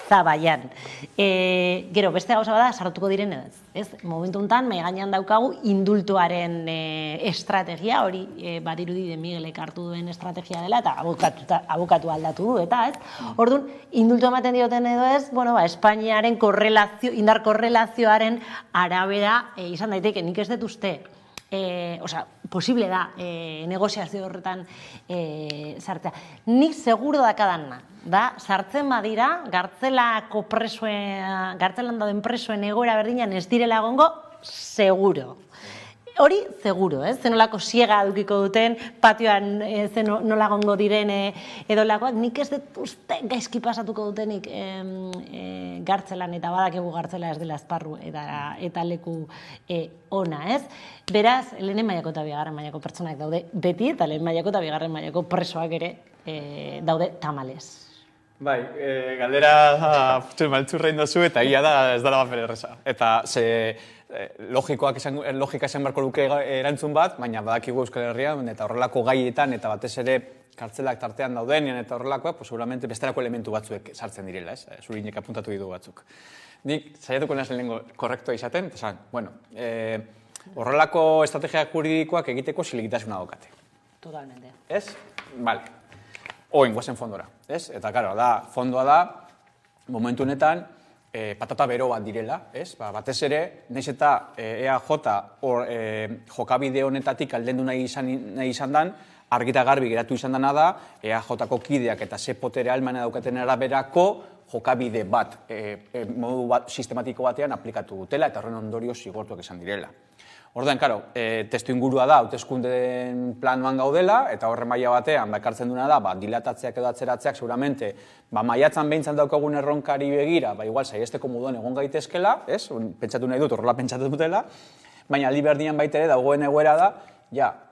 zabaian. Gero, beste gauza bada, sartuko diren edo ez. Momentu honetan, mahai gainean daukagu indultuaren estrategia, hori badirudi De Miguelek hartu duen estrategia dela, eta abokatu aldatu du, eta ez? Orduan, indultu ematen dioten edo ez, Espainiaren indar korrelazioaren arabera izan daiteke, nik ez dut uste, posible da negoziazio horretan sartzea. Nik seguro dakadana, da, sartzen badira, gartzelan dauden presoen egoera berdinan ez direla egongo, seguro. Hori, seguro, ez? Zenolako siega dukiko duten, patioan nola egongo diren edolakoak, nik ez dut uste gaizki pasatuko dutenik gartzelan, eta badakigu gartzela ez dela esparru eta leku ona, ez? Beraz, lehen mailako eta bigarren mailako pertsonak daude beti, eta lehen mailako eta bigarren mailako presoak ere daude tamalez. Bai, galdera maltzurra indozu eta egia da ez dara bat erresa. Eta logika esan barko luke erantzun bat, baina badakigu Euskal Herrian eta horrelako gaietan eta batez ere kartzelak tartean daudenean eta horrelakoak, seguramente bestelako elementu batzuek sartzen direla, ez? Zurinek apuntatu ditu batzuk. Nik saiatuko naz lehenengo korrektoa izaten, eta bueno, horrelako estrategia juridikoak egiteko zilegitasuna daukate. Totalmente. Ez? Bale. Oin, guazen fondora, ez? Eta, karo, fondoa da, momentu honetan, patata bero bat direla, ez? Batez ere, nahiz eta EAJ jokabide honetatik aldendu nahi izan dan, argita garbi geratu izan dana da, EAJ-ko kideak eta ze potere almana daukaten araberako jokabide bat, modu bat sistematiko batean aplikatu dutela, eta horren ondorio zigortuak izan direla. Orduan, karo, testu ingurua da, hauteskundeen planoan gaudela, eta horren maila batean, ekartzen duena da, dilatatzeak edo atzeratzeak, seguramente, maiatzan behintzan daukagun erronkari begira, igual, saiesteko moduan egon gaitezkela, ez? Pentsatu nahi dut, horrela pentsatu dutela, baina aldi berdian baita ere, dagoen egoera da,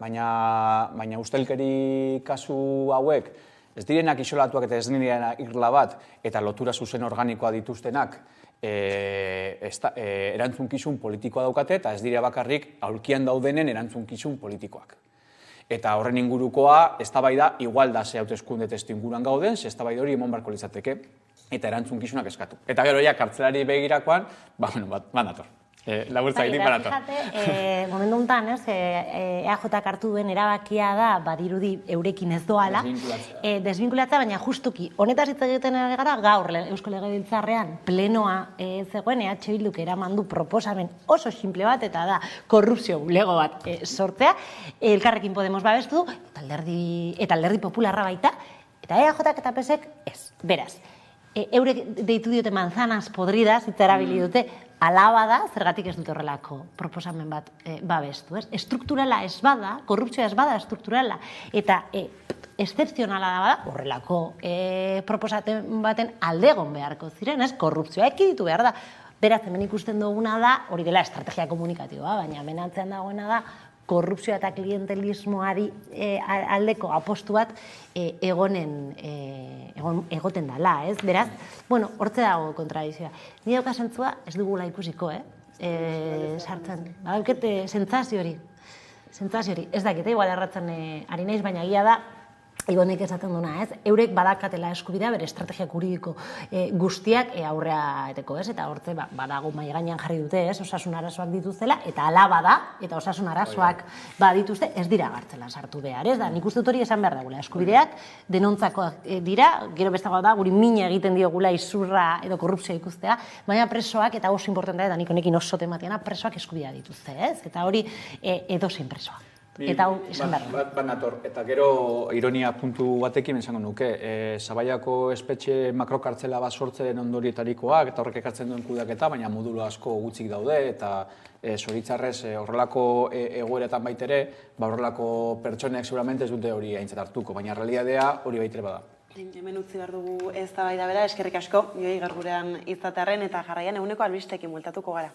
baina ustelkeri kasu hauek, ez direnak isolatuak eta ez direnak irla bat, eta lotura zuzen organikoa dituztenak, erantzunkizun politikoa daukate eta ez dira bakarrik aulkian daudenen erantzunkizun politikoak. Eta horren ingurukoa, eztabaida igual da ze hauteskunde testu inguruan gauden, ze eztabaida hori emon barko litzateke eta erantzukizunak eskatu. Eta gero ja kartzelari begirakoan, banator. Laburtza egin banator. Momentu honetan, EAJ hartu duen erabakia da, badirudi eurekin ez doala, desbinkulatzea, baina justuki, honetaz hitz egiten gara gaur Eusko Legebiltzarrean plenoa zegoen EH Bilduk eraman du proposamen oso simple bat, eta da korrupzio bulego bat sortzea, Elkarrekin Podemos babestu du, eta Alderdi Popularra baita, Eta EAJak eta PSek ez, beraz. Eurek deitu diote manzanas podridas, eta erabili dute, alaba da, zergatik ez dute horrelako proposamen bat babestu, ez? Estrukturala ez bada, korrupzioa ez bada estrukturala, eta excepzionala da bada, horrelako proposamen baten aldegon beharko ziren, ez? Korrupzioa ekiditu behar da. Beraz, hemen ikusten duguna da, hori dela estrategia komunikatiboa, baina hemen atzean dagoena da, korrupzioa eta klientelismoari aldeko apostu bat egoten dela, ez? Beraz, bueno, hortze dago kontradizioa. Ni dauka zentzua ez dugula ikusiko, sartzen. Badaukete sentsazio hori. Ez dakite, igual erratzen ari naiz, baina egia da, Igonek esaten duna, ez? Eurek badakatela eskubidea bere estrategia juridiko guztiak aurrea eteko, ez? Eta hortze badago mahai gainean jarri dute, ez? Osasun arazoak dituztela, eta hala bada, eta osasun arazoak badituzte, ez dira gartzelan sartu behar, ez? Da, nik uste dut hori esan behar dagula. Eskubideak denontzakoak dira, gero bestagoa da, guri mina egiten diogula izurra edo korrupzioa ikustea, baina presoak, eta oso importantea, eta nik honekin oso tematiana, presoak eskubidea dituzte, ez? Eta hori edozein presoa. Eta hau esan behar. Bat nator, eta gero ironia puntu batekin esango nuke. Zabaiako espetxe makrokartzela bat sortzen ondorietarikoak, eta horrek ekartzen duen kudeaketa, baina modulo asko gutxik daude, eta zoritzarrez horrelako egoeretan baitere, horrelako pertsonek seguramente ez dute hori aintzat hartuko, baina realidadea hori baitere bada. Hemen utzi behar dugu eztabaida bera, eskerrik asko, Joi gaur gurean izatearren, eta jarraian eguneko albistekin bueltatuko gara.